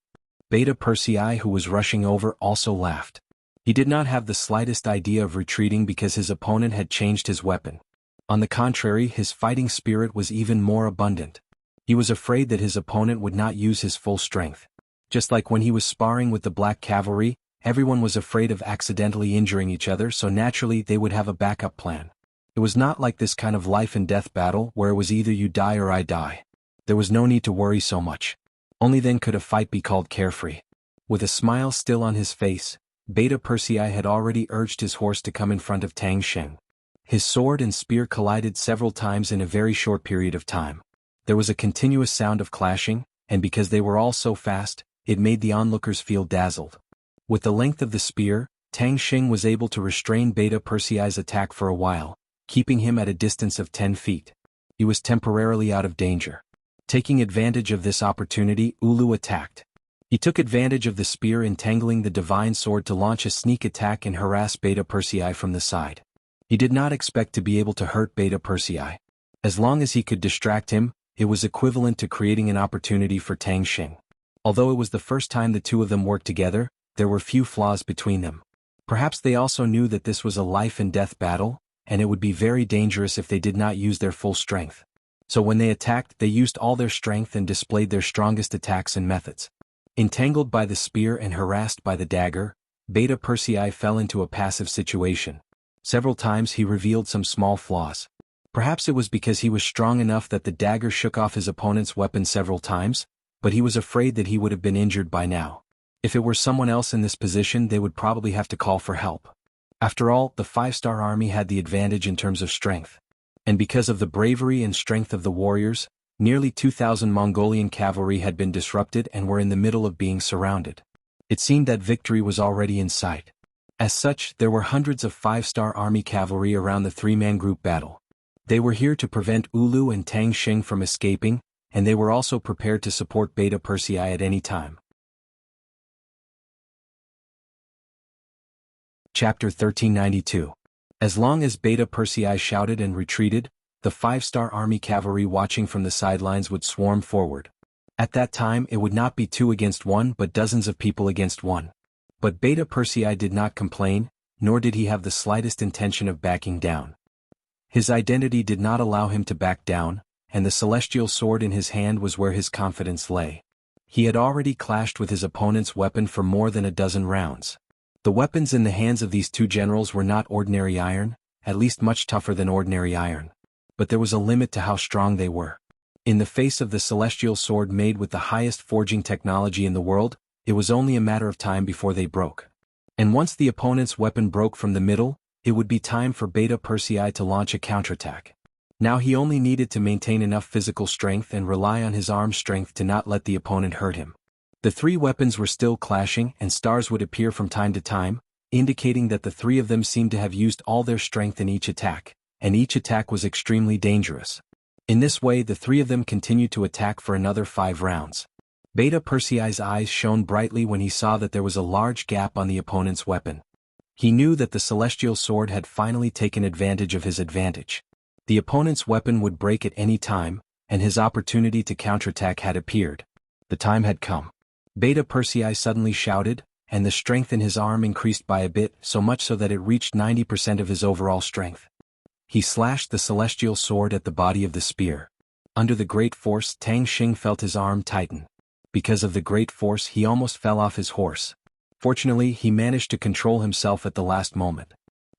Beta Persei, who was rushing over, also laughed. He did not have the slightest idea of retreating because his opponent had changed his weapon. On the contrary, his fighting spirit was even more abundant. He was afraid that his opponent would not use his full strength. Just like when he was sparring with the Black Cavalry, everyone was afraid of accidentally injuring each other, so naturally they would have a backup plan. It was not like this kind of life and death battle where it was either you die or I die. There was no need to worry so much. Only then could a fight be called carefree. With a smile still on his face, Beta Persei had already urged his horse to come in front of Tang Xing. His sword and spear collided several times in a very short period of time. There was a continuous sound of clashing, and because they were all so fast, it made the onlookers feel dazzled. With the length of the spear, Tang Xing was able to restrain Beta Persei's attack for a while, keeping him at a distance of 10 feet. He was temporarily out of danger. Taking advantage of this opportunity, Ulu attacked. He took advantage of the spear entangling the divine sword to launch a sneak attack and harass Beta Persei from the side. He did not expect to be able to hurt Beta Persei. As long as he could distract him, it was equivalent to creating an opportunity for Tang Xing. Although it was the first time the two of them worked together, there were few flaws between them. Perhaps they also knew that this was a life and death battle, and it would be very dangerous if they did not use their full strength. So when they attacked, they used all their strength and displayed their strongest attacks and methods. Entangled by the spear and harassed by the dagger, Beta Persei fell into a passive situation. Several times he revealed some small flaws. Perhaps it was because he was strong enough that the dagger shook off his opponent's weapon several times, but he was afraid that he would have been injured by now. If it were someone else in this position, they would probably have to call for help. After all, the 5-star army had the advantage in terms of strength. And because of the bravery and strength of the warriors, nearly 2,000 Mongolian cavalry had been disrupted and were in the middle of being surrounded. It seemed that victory was already in sight. As such, there were hundreds of 5-star army cavalry around the three-man group battle. They were here to prevent Ulu and Tang Xing from escaping, and they were also prepared to support Beta Persei at any time. Chapter 1392. As long as Beta Persei shouted and retreated, the 5-star army cavalry watching from the sidelines would swarm forward. At that time it would not be 2 against 1 but dozens of people against 1. But Beta Persei did not complain, nor did he have the slightest intention of backing down. His identity did not allow him to back down, and the celestial sword in his hand was where his confidence lay. He had already clashed with his opponent's weapon for more than a dozen rounds. The weapons in the hands of these two generals were not ordinary iron, at least much tougher than ordinary iron. But there was a limit to how strong they were. In the face of the celestial sword made with the highest forging technology in the world, it was only a matter of time before they broke. And once the opponent's weapon broke from the middle, it would be time for Beta Persei to launch a counterattack. Now he only needed to maintain enough physical strength and rely on his arm strength to not let the opponent hurt him. The three weapons were still clashing and stars would appear from time to time, indicating that the three of them seemed to have used all their strength in each attack, and each attack was extremely dangerous. In this way the three of them continued to attack for another 5 rounds. Beta Persei's eyes shone brightly when he saw that there was a large gap on the opponent's weapon. He knew that the celestial sword had finally taken advantage of his advantage. The opponent's weapon would break at any time, and his opportunity to counterattack had appeared. The time had come. Beta Persei suddenly shouted, and the strength in his arm increased by a bit, so much so that it reached 90% of his overall strength. He slashed the celestial sword at the body of the spear. Under the great force, Tang Xing felt his arm tighten. Because of the great force, he almost fell off his horse. Fortunately, he managed to control himself at the last moment.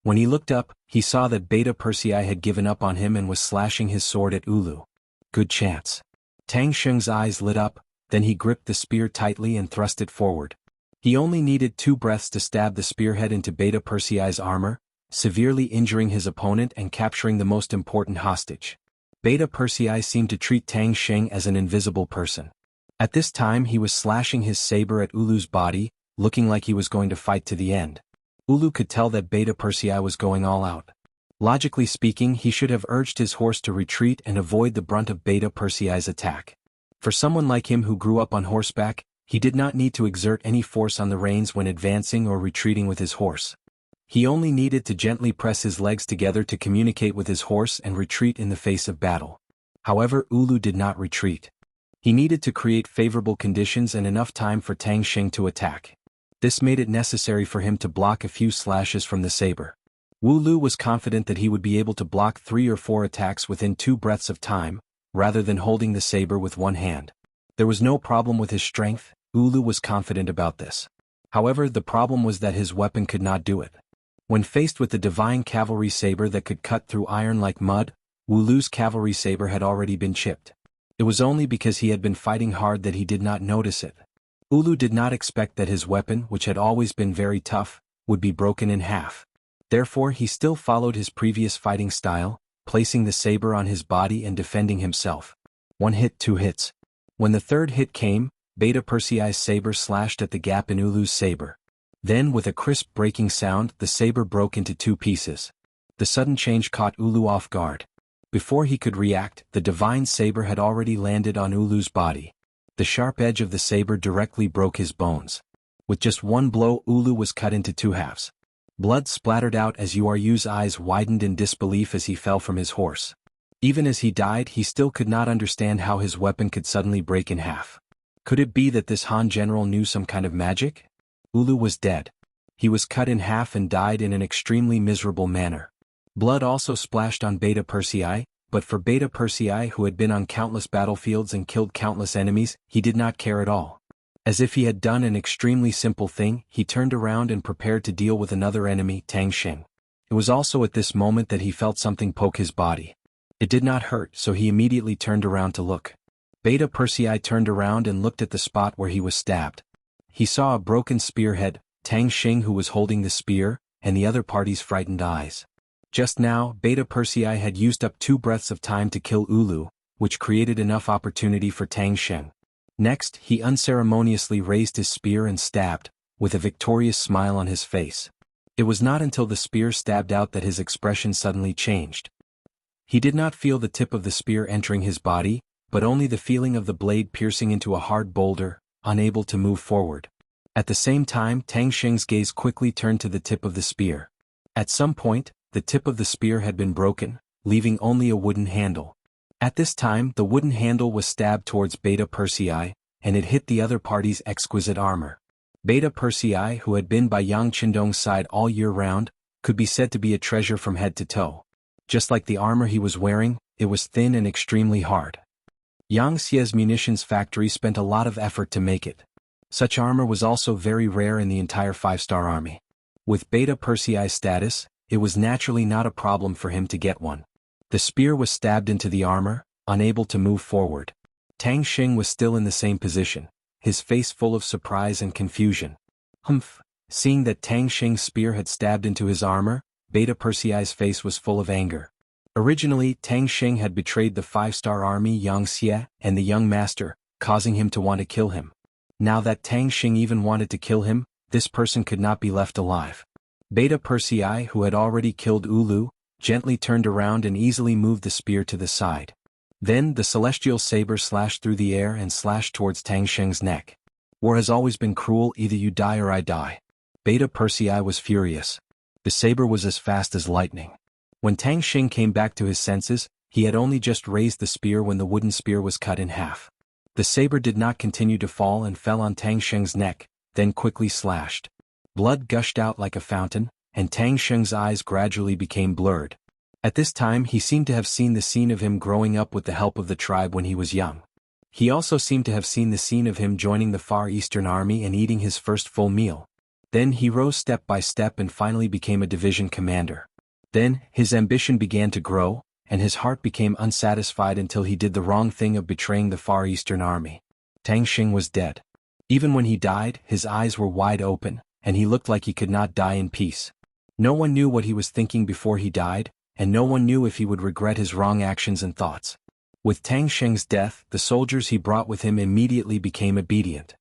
When he looked up, he saw that Beta Persei had given up on him and was slashing his sword at Ulu. Good chance. Tang Sheng's eyes lit up, then he gripped the spear tightly and thrust it forward. He only needed 2 breaths to stab the spearhead into Beta Persei's armor, severely injuring his opponent and capturing the most important hostage. Beta Persei seemed to treat Tang Sheng as an invisible person. At this time he was slashing his saber at Ulu's body, looking like he was going to fight to the end. Ulu could tell that Beta Persei was going all out. Logically speaking, he should have urged his horse to retreat and avoid the brunt of Beta Persei's attack. For someone like him who grew up on horseback, he did not need to exert any force on the reins when advancing or retreating with his horse. He only needed to gently press his legs together to communicate with his horse and retreat in the face of battle. However, Ulu did not retreat. He needed to create favorable conditions and enough time for Tang Sheng to attack. This made it necessary for him to block a few slashes from the saber. Wu Lu was confident that he would be able to block 3 or 4 attacks within 2 breaths of time, rather than holding the saber with one hand. There was no problem with his strength, Ulu was confident about this. However, the problem was that his weapon could not do it. When faced with the divine cavalry saber that could cut through iron like mud, Wu Lu's cavalry saber had already been chipped. It was only because he had been fighting hard that he did not notice it. Ulu did not expect that his weapon, which had always been very tough, would be broken in half. Therefore he still followed his previous fighting style, placing the saber on his body and defending himself. 1 hit, 2 hits. When the 3rd hit came, Beta Persei's saber slashed at the gap in Ulu's saber. Then with a crisp breaking sound, the saber broke into 2 pieces. The sudden change caught Ulu off guard. Before he could react, the divine saber had already landed on Ulu's body. The sharp edge of the saber directly broke his bones. With just 1 blow, Ulu was cut into 2 halves. Blood splattered out as Yu's eyes widened in disbelief as he fell from his horse. Even as he died, he still could not understand how his weapon could suddenly break in half. Could it be that this Han general knew some kind of magic? Ulu was dead. He was cut in half and died in an extremely miserable manner. Blood also splashed on Beta Persei, but for Beta Persei, who had been on countless battlefields and killed countless enemies, he did not care at all. As if he had done an extremely simple thing, he turned around and prepared to deal with another enemy, Tang Sheng. It was also at this moment that he felt something poke his body. It did not hurt, so he immediately turned around to look. Beta Persei turned around and looked at the spot where he was stabbed. He saw a broken spearhead, Tang Sheng who was holding the spear, and the other party's frightened eyes. Just now, Beta Persei had used up 2 breaths of time to kill Ulu, which created enough opportunity for Tang Sheng. Next, he unceremoniously raised his spear and stabbed, with a victorious smile on his face. It was not until the spear stabbed out that his expression suddenly changed. He did not feel the tip of the spear entering his body, but only the feeling of the blade piercing into a hard boulder, unable to move forward. At the same time, Tang Sheng's gaze quickly turned to the tip of the spear. At some point, the tip of the spear had been broken, leaving only a wooden handle. At this time, the wooden handle was stabbed towards Beta Persei, and it hit the other party's exquisite armor. Beta Persei, who had been by Yang Qindong's side all year round, could be said to be a treasure from head to toe. Just like the armor he was wearing, it was thin and extremely hard. Yang Xie's munitions factory spent a lot of effort to make it. Such armor was also very rare in the entire 5-star army. With Beta Persei's status, it was naturally not a problem for him to get one. The spear was stabbed into the armor, unable to move forward. Tang Sheng was still in the same position, his face full of surprise and confusion. Humph! Seeing that Tang Sheng's spear had stabbed into his armor, Beta Persei's face was full of anger. Originally, Tang Sheng had betrayed the 5-star army Yang Xie and the young master, causing him to want to kill him. Now that Tang Sheng even wanted to kill him, this person could not be left alive. Beta Persei, who had already killed Ulu, gently turned around and easily moved the spear to the side. Then the celestial saber slashed through the air and slashed towards Tang Sheng's neck. War has always been cruel, either you die or I die. Beta Persei was furious. The saber was as fast as lightning. When Tang Sheng came back to his senses, he had only just raised the spear when the wooden spear was cut in half. The saber did not continue to fall and fell on Tang Sheng's neck, then quickly slashed. Blood gushed out like a fountain, and Tang Sheng's eyes gradually became blurred. At this time he seemed to have seen the scene of him growing up with the help of the tribe when he was young. He also seemed to have seen the scene of him joining the Far Eastern Army and eating his first full meal. Then he rose step by step and finally became a division commander. Then, his ambition began to grow, and his heart became unsatisfied until he did the wrong thing of betraying the Far Eastern Army. Tang Xing was dead. Even when he died, his eyes were wide open, and he looked like he could not die in peace. No one knew what he was thinking before he died, and no one knew if he would regret his wrong actions and thoughts. With Tang Xing's death, the soldiers he brought with him immediately became obedient.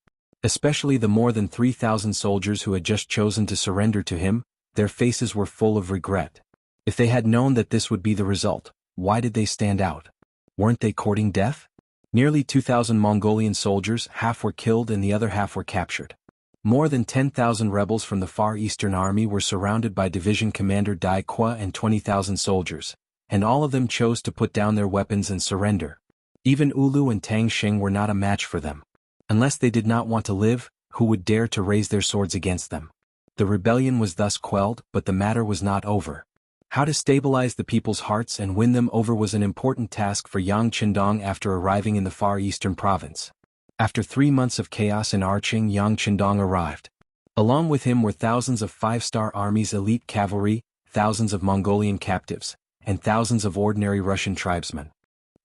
Especially the more than 3,000 soldiers who had just chosen to surrender to him, their faces were full of regret. If they had known that this would be the result, why did they stand out? Weren't they courting death? Nearly 2,000 Mongolian soldiers, half were killed and the other half were captured. More than 10,000 rebels from the Far Eastern Army were surrounded by Division Commander Dai Qua and 20,000 soldiers, and all of them chose to put down their weapons and surrender. Even Ulu and Tang Xing were not a match for them. Unless they did not want to live, who would dare to raise their swords against them? The rebellion was thus quelled, but the matter was not over. How to stabilize the people's hearts and win them over was an important task for Yang Qindong after arriving in the Far Eastern province. After 3 months of chaos and arching, Yang Qindong arrived. Along with him were thousands of 5-star army's elite cavalry, thousands of Mongolian captives, and thousands of ordinary Russian tribesmen.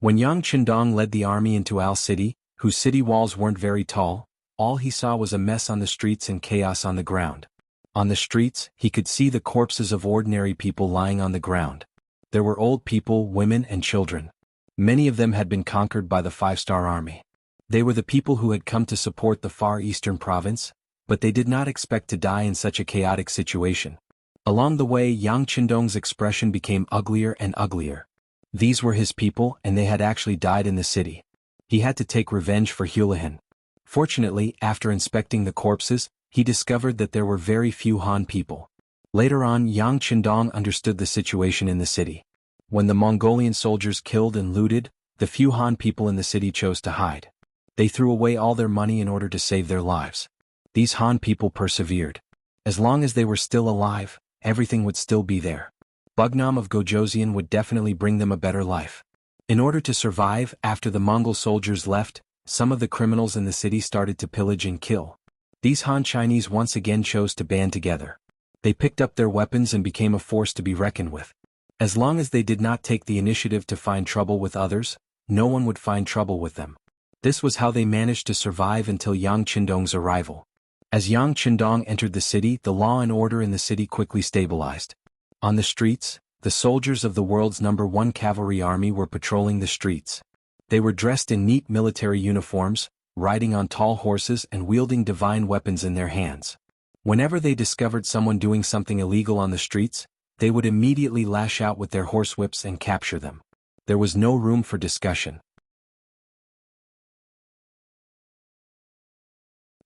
When Yang Qindong led the army into Al City, whose city walls weren't very tall, all he saw was a mess on the streets and chaos on the ground. On the streets, he could see the corpses of ordinary people lying on the ground. There were old people, women, and children. Many of them had been conquered by the 5-star army. They were the people who had come to support the Far Eastern province, but they did not expect to die in such a chaotic situation. Along the way, Yang Qindong's expression became uglier and uglier. These were his people, and they had actually died in the city. He had to take revenge for Hulahan. Fortunately, after inspecting the corpses, he discovered that there were very few Han people. Later on, Yang Qindong understood the situation in the city. When the Mongolian soldiers killed and looted, the few Han people in the city chose to hide. They threw away all their money in order to save their lives. These Han people persevered. As long as they were still alive, everything would still be there. Bugnam of Gojoseon would definitely bring them a better life. In order to survive, after the Mongol soldiers left, some of the criminals in the city started to pillage and kill. These Han Chinese once again chose to band together. They picked up their weapons and became a force to be reckoned with. As long as they did not take the initiative to find trouble with others, no one would find trouble with them. This was how they managed to survive until Yang Qindong's arrival. As Yang Qindong entered the city, the law and order in the city quickly stabilized. On the streets, the soldiers of the world's #1 cavalry army were patrolling the streets. They were dressed in neat military uniforms, riding on tall horses and wielding divine weapons in their hands. Whenever they discovered someone doing something illegal on the streets, they would immediately lash out with their horsewhips and capture them. There was no room for discussion.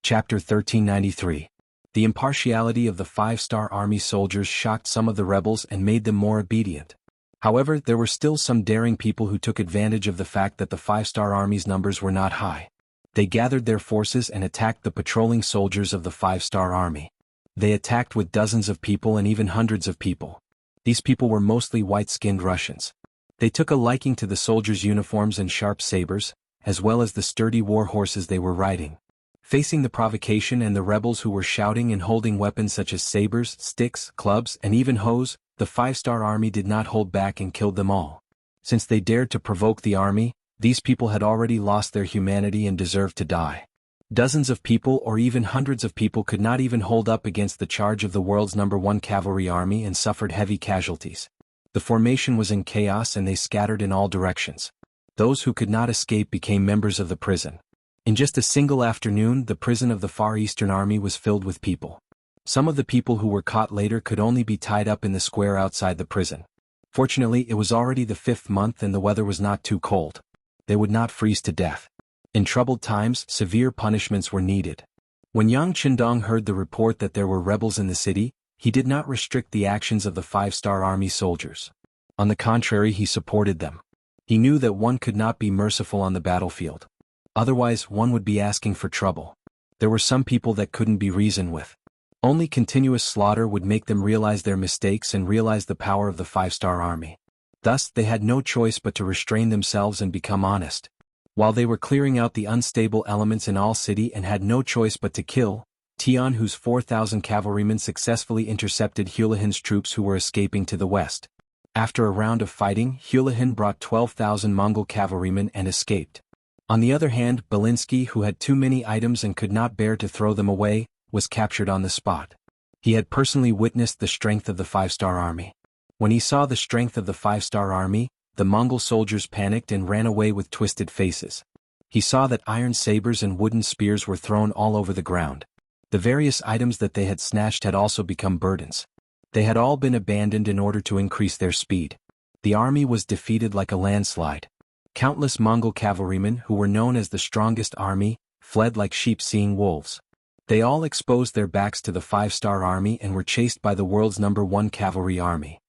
Chapter 1393. The impartiality of the 5-star army soldiers shocked some of the rebels and made them more obedient. However, there were still some daring people who took advantage of the fact that the 5-star army's numbers were not high. They gathered their forces and attacked the patrolling soldiers of the 5-star army. They attacked with dozens of people and even hundreds of people. These people were mostly white-skinned Russians. They took a liking to the soldiers' uniforms and sharp sabers, as well as the sturdy war horses they were riding. Facing the provocation and the rebels who were shouting and holding weapons such as sabers, sticks, clubs, and even hoes, the 5-star army did not hold back and killed them all. Since they dared to provoke the army, these people had already lost their humanity and deserved to die. Dozens of people or even hundreds of people could not even hold up against the charge of the world's #1 cavalry army and suffered heavy casualties. The formation was in chaos and they scattered in all directions. Those who could not escape became members of the prison. In just a single afternoon, the prison of the Far Eastern Army was filled with people. Some of the people who were caught later could only be tied up in the square outside the prison. Fortunately, it was already the 5th month and the weather was not too cold. They would not freeze to death. In troubled times, severe punishments were needed. When Yang Qindong heard the report that there were rebels in the city, he did not restrict the actions of the 5-star army soldiers. On the contrary, he supported them. He knew that one could not be merciful on the battlefield. Otherwise, one would be asking for trouble. There were some people that couldn't be reasoned with. Only continuous slaughter would make them realize their mistakes and realize the power of the 5-star army. Thus, they had no choice but to restrain themselves and become honest. While they were clearing out the unstable elements in all city and had no choice but to kill, Tian Hu's 4,000 cavalrymen successfully intercepted Hulahin's troops who were escaping to the west. After a round of fighting, Hulahin brought 12,000 Mongol cavalrymen and escaped. On the other hand, Belinsky, who had too many items and could not bear to throw them away, was captured on the spot. He had personally witnessed the strength of the five-star army. When he saw the strength of the five-star army, the Mongol soldiers panicked and ran away with twisted faces. He saw that iron sabers and wooden spears were thrown all over the ground. The various items that they had snatched had also become burdens. They had all been abandoned in order to increase their speed. The army was defeated like a landslide. Countless Mongol cavalrymen, who were known as the strongest army, fled like sheep seeing wolves. They all exposed their backs to the five-star army and were chased by the world's #1 cavalry army.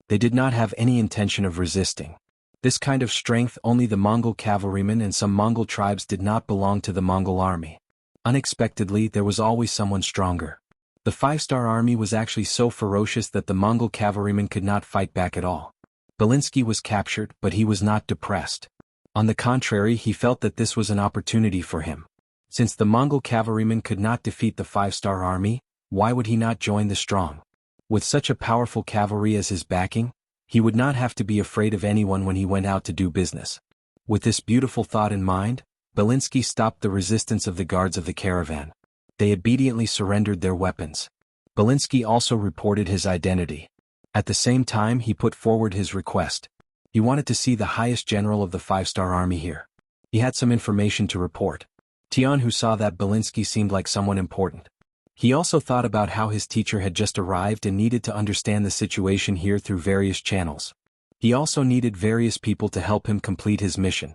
They did not have any intention of resisting. This kind of strength only the Mongol cavalrymen and some Mongol tribes did not belong to the Mongol army. Unexpectedly, there was always someone stronger. The five-star army was actually so ferocious that the Mongol cavalrymen could not fight back at all. Belinsky was captured, but he was not depressed. On the contrary, he felt that this was an opportunity for him. Since the Mongol cavalrymen could not defeat the five-star army, why would he not join the strong? With such a powerful cavalry as his backing, he would not have to be afraid of anyone when he went out to do business. With this beautiful thought in mind, Belinsky stopped the resistance of the guards of the caravan. They obediently surrendered their weapons. Belinsky also reported his identity. At the same time, he put forward his request. He wanted to see the highest general of the five-star army here. He had some information to report. Tian Hu saw that Belinsky seemed like someone important. He also thought about how his teacher had just arrived and needed to understand the situation here through various channels. He also needed various people to help him complete his mission.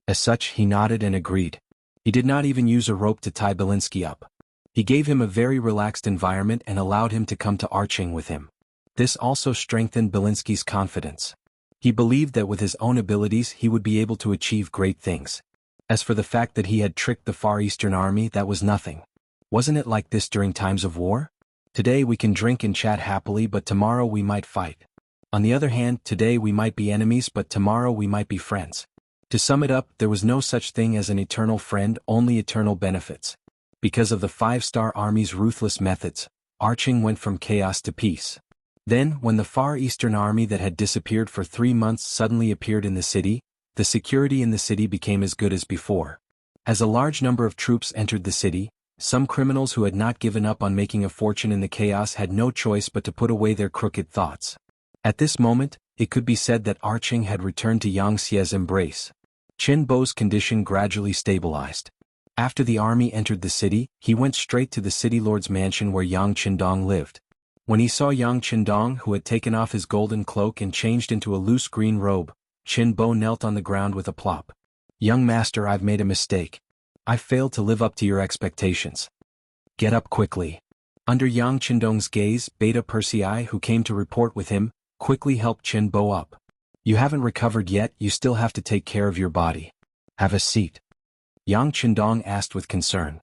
As such, he nodded and agreed. He did not even use a rope to tie Belinsky up. He gave him a very relaxed environment and allowed him to come to Arching with him. This also strengthened Belinsky's confidence. He believed that with his own abilities he would be able to achieve great things. As for the fact that he had tricked the Far Eastern army, that was nothing. Wasn't it like this during times of war? Today we can drink and chat happily, but tomorrow we might fight. On the other hand, today we might be enemies, but tomorrow we might be friends. To sum it up, there was no such thing as an eternal friend, only eternal benefits. Because of the five-star army's ruthless methods, Arching went from chaos to peace. Then, when the Far Eastern army that had disappeared for 3 months suddenly appeared in the city, the security in the city became as good as before. As a large number of troops entered the city, some criminals who had not given up on making a fortune in the chaos had no choice but to put away their crooked thoughts. At this moment, it could be said that Arching had returned to Yang Xie's embrace. Qin Bo's condition gradually stabilized. After the army entered the city, he went straight to the city lord's mansion where Yang Qindong lived. When he saw Yang Qindong, who had taken off his golden cloak and changed into a loose green robe, Qin Bo knelt on the ground with a plop. "Young master, I've made a mistake. I failed to live up to your expectations. Get up quickly." Under Yang Qindong's gaze, Beta Persei, who came to report with him, quickly helped Qin Bo up. "You haven't recovered yet, you still have to take care of your body. Have a seat." Yang Qindong asked with concern.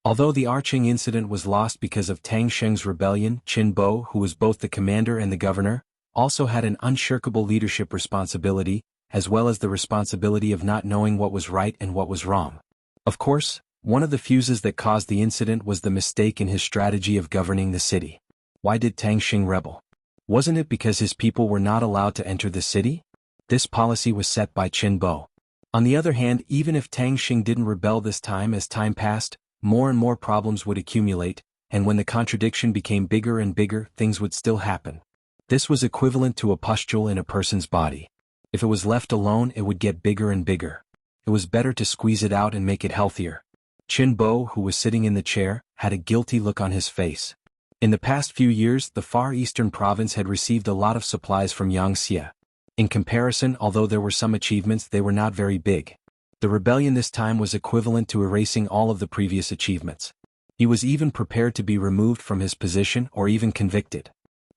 Although the Arching incident was lost because of Tang Sheng's rebellion, Qin Bo, who was both the commander and the governor, also had an unshirkable leadership responsibility, as well as the responsibility of not knowing what was right and what was wrong. Of course, one of the fuses that caused the incident was the mistake in his strategy of governing the city. Why did Tang Sheng rebel? Wasn't it because his people were not allowed to enter the city? This policy was set by Qin Bo. On the other hand, even if Tang Sheng didn't rebel this time, as time passed, more and more problems would accumulate, and when the contradiction became bigger and bigger, things would still happen. This was equivalent to a pustule in a person's body. If it was left alone, it would get bigger and bigger. It was better to squeeze it out and make it healthier. Qin Bo, who was sitting in the chair, had a guilty look on his face. In the past few years, the Far Eastern province had received a lot of supplies from Yang Xie. In comparison, although there were some achievements, they were not very big. The rebellion this time was equivalent to erasing all of the previous achievements. He was even prepared to be removed from his position or even convicted.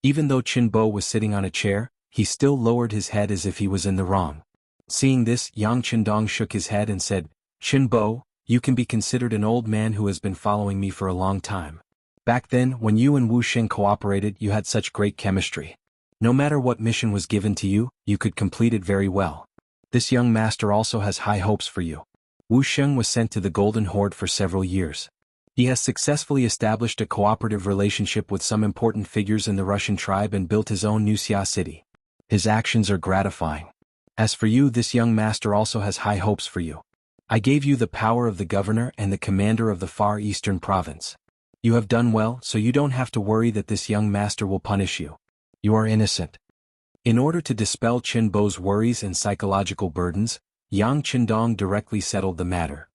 Even though Qin Bo was sitting on a chair, he still lowered his head as if he was in the wrong. Seeing this, Yang Qindong shook his head and said, "Qin Bo, you can be considered an old man who has been following me for a long time. Back then, when you and Wu Sheng cooperated, you had such great chemistry. No matter what mission was given to you, you could complete it very well. This young master also has high hopes for you." Wu Sheng was sent to the Golden Horde for several years. He has successfully established a cooperative relationship with some important figures in the Russian tribe and built his own Wuxia city. His actions are gratifying. As for you, this young master also has high hopes for you. I gave you the power of the governor and the commander of the Far Eastern province. You have done well, so you don't have to worry that this young master will punish you. You are innocent. In order to dispel Qin Bo's worries and psychological burdens, Yang Qindong directly settled the matter.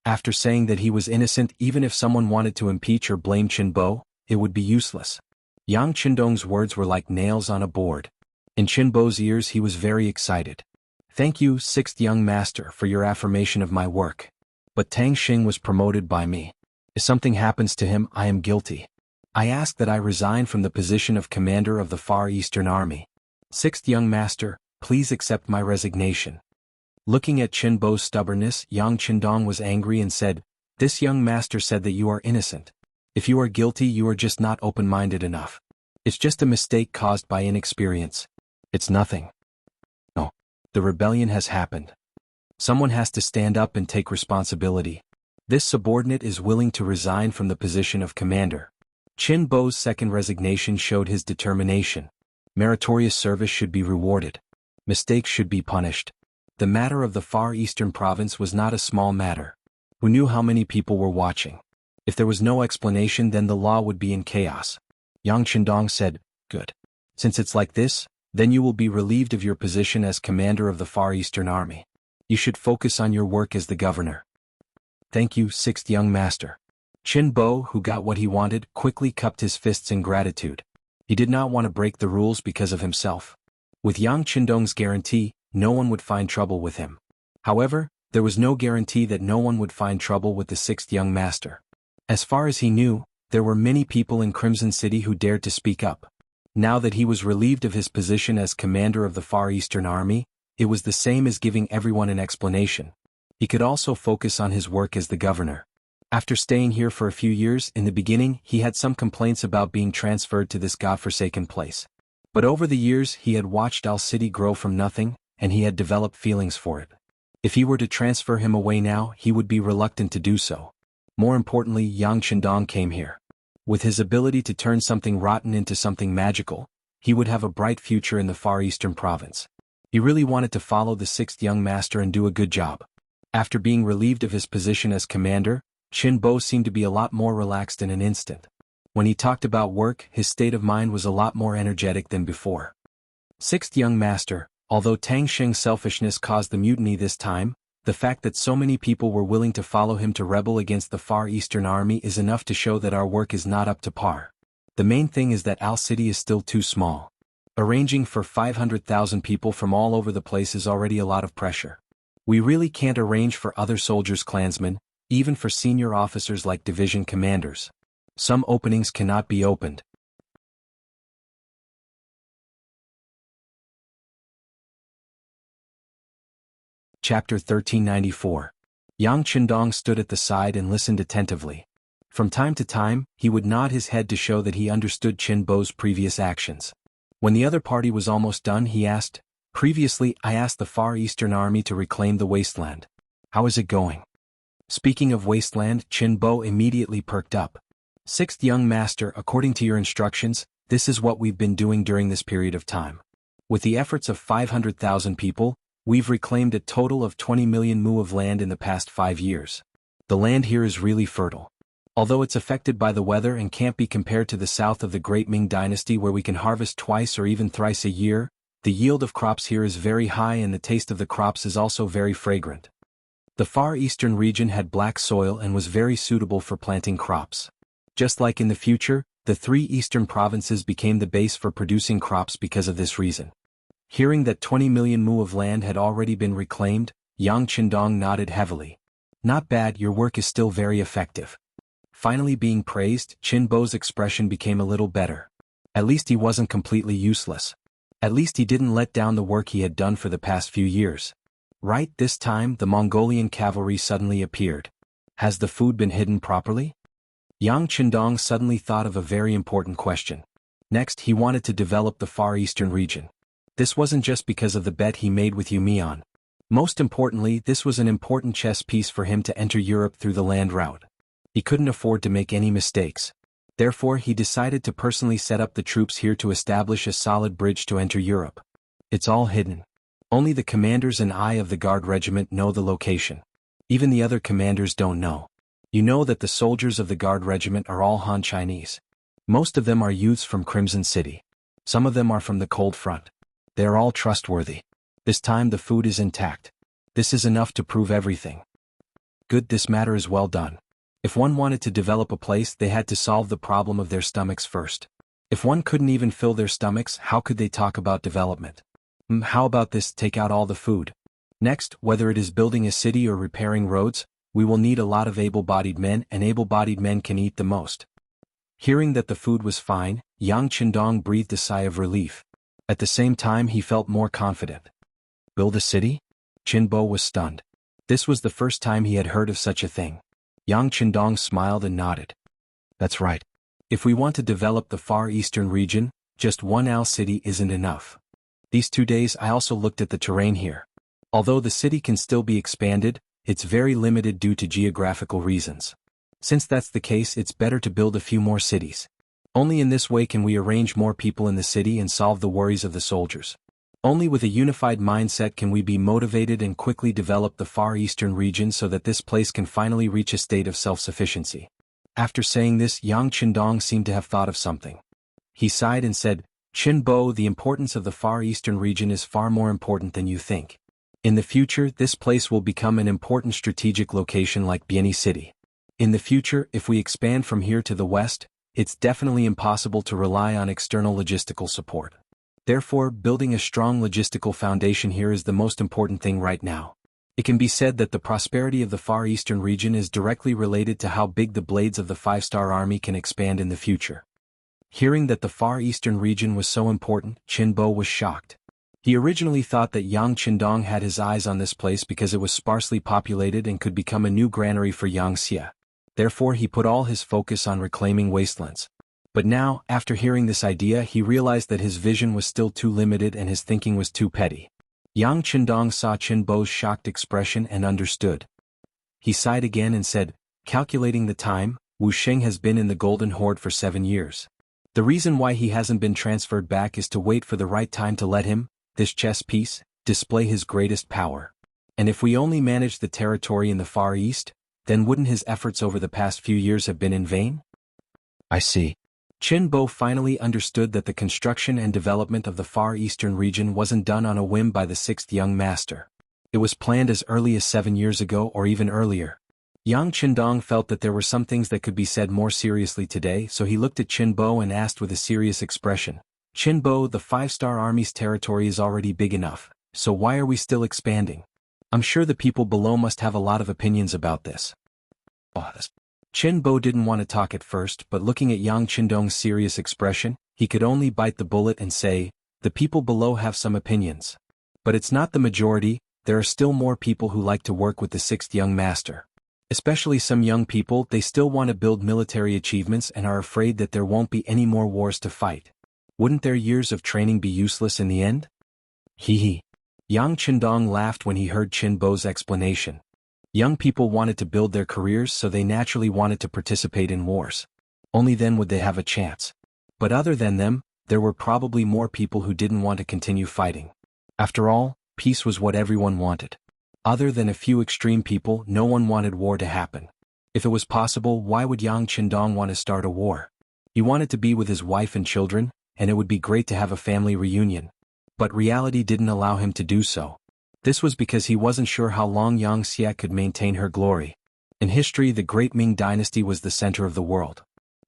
After saying that he was innocent, even if someone wanted to impeach or blame Qin Bo, it would be useless. Yang Qindong's words were like nails on a board. In Qin Bo's ears he was very excited. Thank you, sixth young master, for your affirmation of my work. But Tang Xing was promoted by me. If something happens to him, I am guilty. I ask that I resign from the position of commander of the Far Eastern Army. Sixth young master, please accept my resignation. Looking at Qin Bo's stubbornness, Yang Qindong was angry and said, this young master said that you are innocent. If you are guilty, you are just not open-minded enough. It's just a mistake caused by inexperience. It's nothing. No. The rebellion has happened. Someone has to stand up and take responsibility. This subordinate is willing to resign from the position of commander. Qin Bo's second resignation showed his determination. Meritorious service should be rewarded. Mistakes should be punished. The matter of the Far Eastern province was not a small matter. Who knew how many people were watching? If there was no explanation, then the law would be in chaos. Yang Qindong said, good. Since it's like this, then you will be relieved of your position as commander of the Far Eastern Army. You should focus on your work as the governor. Thank you, sixth young master. Qin Bo, who got what he wanted, quickly cupped his fists in gratitude. He did not want to break the rules because of himself. With Yang Qindong's guarantee, no one would find trouble with him. However, there was no guarantee that no one would find trouble with the sixth young master. As far as he knew, there were many people in Crimson City who dared to speak up. Now that he was relieved of his position as commander of the Far Eastern Army, it was the same as giving everyone an explanation. He could also focus on his work as the governor. After staying here for a few years, in the beginning he had some complaints about being transferred to this godforsaken place. But over the years he had watched Al City grow from nothing, and he had developed feelings for it. If he were to transfer him away now, he would be reluctant to do so. More importantly, Yang Qindong came here. With his ability to turn something rotten into something magical, he would have a bright future in the Far Eastern province. He really wanted to follow the sixth young master and do a good job. After being relieved of his position as commander, Qin Bo seemed to be a lot more relaxed in an instant. When he talked about work, his state of mind was a lot more energetic than before. Sixth young master, although Tang Xing's selfishness caused the mutiny this time, the fact that so many people were willing to follow him to rebel against the Far Eastern Army is enough to show that our work is not up to par. The main thing is that Al City is still too small. Arranging for 500,000 people from all over the place is already a lot of pressure. We really can't arrange for other soldiers, clansmen, even for senior officers like division commanders. Some openings cannot be opened. Chapter 1394. Yang Qindong stood at the side and listened attentively. From time to time, he would nod his head to show that he understood Qin Bo's previous actions. When the other party was almost done, he asked, previously I asked the Far Eastern Army to reclaim the wasteland. How is it going? Speaking of wasteland, Qin Bo immediately perked up. Sixth young master, according to your instructions, this is what we've been doing during this period of time. With the efforts of 500,000 people, we've reclaimed a total of 20 million mu of land in the past 5 years. The land here is really fertile. Although it's affected by the weather and can't be compared to the south of the Great Ming Dynasty where we can harvest twice or even thrice a year, the yield of crops here is very high and the taste of the crops is also very fragrant. The Far Eastern region had black soil and was very suitable for planting crops. Just like in the future, the 3 eastern provinces became the base for producing crops because of this reason. Hearing that 20 million mu of land had already been reclaimed, Yang Qindong nodded heavily. Not bad, your work is still very effective. Finally being praised, Qin Bo's expression became a little better. At least he wasn't completely useless. At least he didn't let down the work he had done for the past few years. Right, this time the Mongolian cavalry suddenly appeared. Has the food been hidden properly? Yang Qindong suddenly thought of a very important question. Next, he wanted to develop the Far Eastern region. This wasn't just because of the bet he made with Yumian. Most importantly, this was an important chess piece for him to enter Europe through the land route. He couldn't afford to make any mistakes. Therefore, he decided to personally set up the troops here to establish a solid bridge to enter Europe. It's all hidden. Only the commanders and I of the Guard Regiment know the location. Even the other commanders don't know. You know that the soldiers of the Guard Regiment are all Han Chinese. Most of them are youths from Crimson City. Some of them are from the Cold Front. They are all trustworthy. This time the food is intact. This is enough to prove everything. Good, this matter is well done. If one wanted to develop a place, they had to solve the problem of their stomachs first. If one couldn't even fill their stomachs, how could they talk about development? How about this, take out all the food? Next, whether it is building a city or repairing roads, we will need a lot of able-bodied men, and able-bodied men can eat the most. Hearing that the food was fine, Yang Qindong breathed a sigh of relief. At the same time he felt more confident. Build a city? Qinbo was stunned. This was the first time he had heard of such a thing. Yang Qindong smiled and nodded. That's right. If we want to develop the Far Eastern region, just one Al city isn't enough. These 2 days I also looked at the terrain here. Although the city can still be expanded, it's very limited due to geographical reasons. Since that's the case, it's better to build a few more cities. Only in this way can we arrange more people in the city and solve the worries of the soldiers. Only with a unified mindset can we be motivated and quickly develop the Far Eastern region so that this place can finally reach a state of self-sufficiency. After saying this, Yang Qindong seemed to have thought of something. He sighed and said, Qinbo, the importance of the Far Eastern region is far more important than you think. In the future, this place will become an important strategic location like Bieni City. In the future, if we expand from here to the west, it's definitely impossible to rely on external logistical support. Therefore, building a strong logistical foundation here is the most important thing right now. It can be said that the prosperity of the Far Eastern region is directly related to how big the blades of the 5-star army can expand in the future. Hearing that the Far Eastern region was so important, Qinbo was shocked. He originally thought that Yang Qindong had his eyes on this place because it was sparsely populated and could become a new granary for Yangxia. Therefore he put all his focus on reclaiming wastelands. But now, after hearing this idea, he realized that his vision was still too limited and his thinking was too petty. Yang Qindong saw Qinbo's shocked expression and understood. He sighed again and said, calculating the time, Wu Sheng has been in the Golden Horde for 7 years. The reason why he hasn't been transferred back is to wait for the right time to let him, this chess piece, display his greatest power. And if we only manage the territory in the Far East, then wouldn't his efforts over the past few years have been in vain? I see. Qinbo finally understood that the construction and development of the Far Eastern region wasn't done on a whim by the 6th young master. It was planned as early as 7 years ago or even earlier. Yang Qindong felt that there were some things that could be said more seriously today, so he looked at Qinbo and asked with a serious expression, Qinbo, the 5-star army's territory is already big enough, so why are we still expanding? I'm sure the people below must have a lot of opinions about this. Qinbo didn't want to talk at first, but looking at Yang Qindong's serious expression, he could only bite the bullet and say, the people below have some opinions. But it's not the majority, there are still more people who like to work with the 6th young master. Especially some young people, they still want to build military achievements and are afraid that there won't be any more wars to fight. Wouldn't their years of training be useless in the end? Hee. Yang Qindong laughed when he heard Qinbo's explanation. Young people wanted to build their careers, so they naturally wanted to participate in wars. Only then would they have a chance. But other than them, there were probably more people who didn't want to continue fighting. After all, peace was what everyone wanted. Other than a few extreme people, no one wanted war to happen. If it was possible, why would Yang Qindong want to start a war? He wanted to be with his wife and children, and it would be great to have a family reunion. But reality didn't allow him to do so. This was because he wasn't sure how long Yangxia could maintain her glory. In history, the Great Ming Dynasty was the center of the world.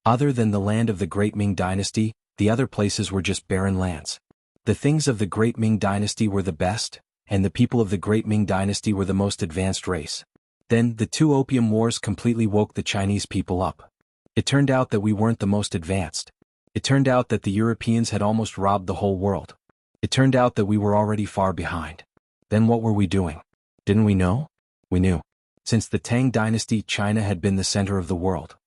Other than the land of the Great Ming Dynasty, the other places were just barren lands. The things of the Great Ming Dynasty were the best, and the people of the Great Ming Dynasty were the most advanced race. Then, the 2 Opium Wars completely woke the Chinese people up. It turned out that we weren't the most advanced. It turned out that the Europeans had almost robbed the whole world. It turned out that we were already far behind. Then what were we doing? Didn't we know? We knew. Since the Tang Dynasty, China had been the center of the world.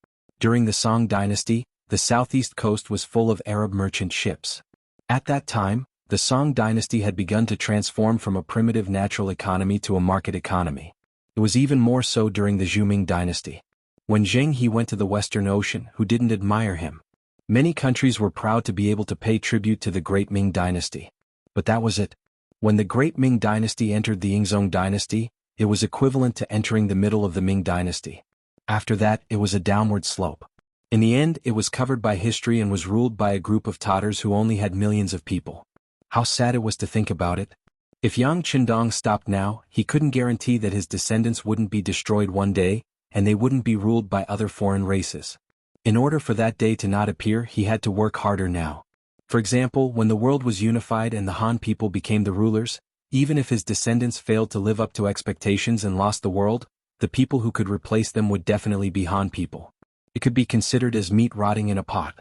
During the Song Dynasty, the southeast coast was full of Arab merchant ships. At that time, the Song Dynasty had begun to transform from a primitive natural economy to a market economy. It was even more so during the Zhou Ming Dynasty. When Zheng He went to the Western Ocean, who didn't admire him? Many countries were proud to be able to pay tribute to the great Ming dynasty. But that was it. When the great Ming dynasty entered the Yingzong dynasty, it was equivalent to entering the middle of the Ming dynasty. After that, it was a downward slope. In the end, it was covered by history and was ruled by a group of Tatars who only had millions of people. How sad it was to think about it. If Yang Qindong stopped now, he couldn't guarantee that his descendants wouldn't be destroyed one day, and they wouldn't be ruled by other foreign races. In order for that day to not appear, he had to work harder now. For example, when the world was unified and the Han people became the rulers, even if his descendants failed to live up to expectations and lost the world, the people who could replace them would definitely be Han people. It could be considered as meat rotting in a pot.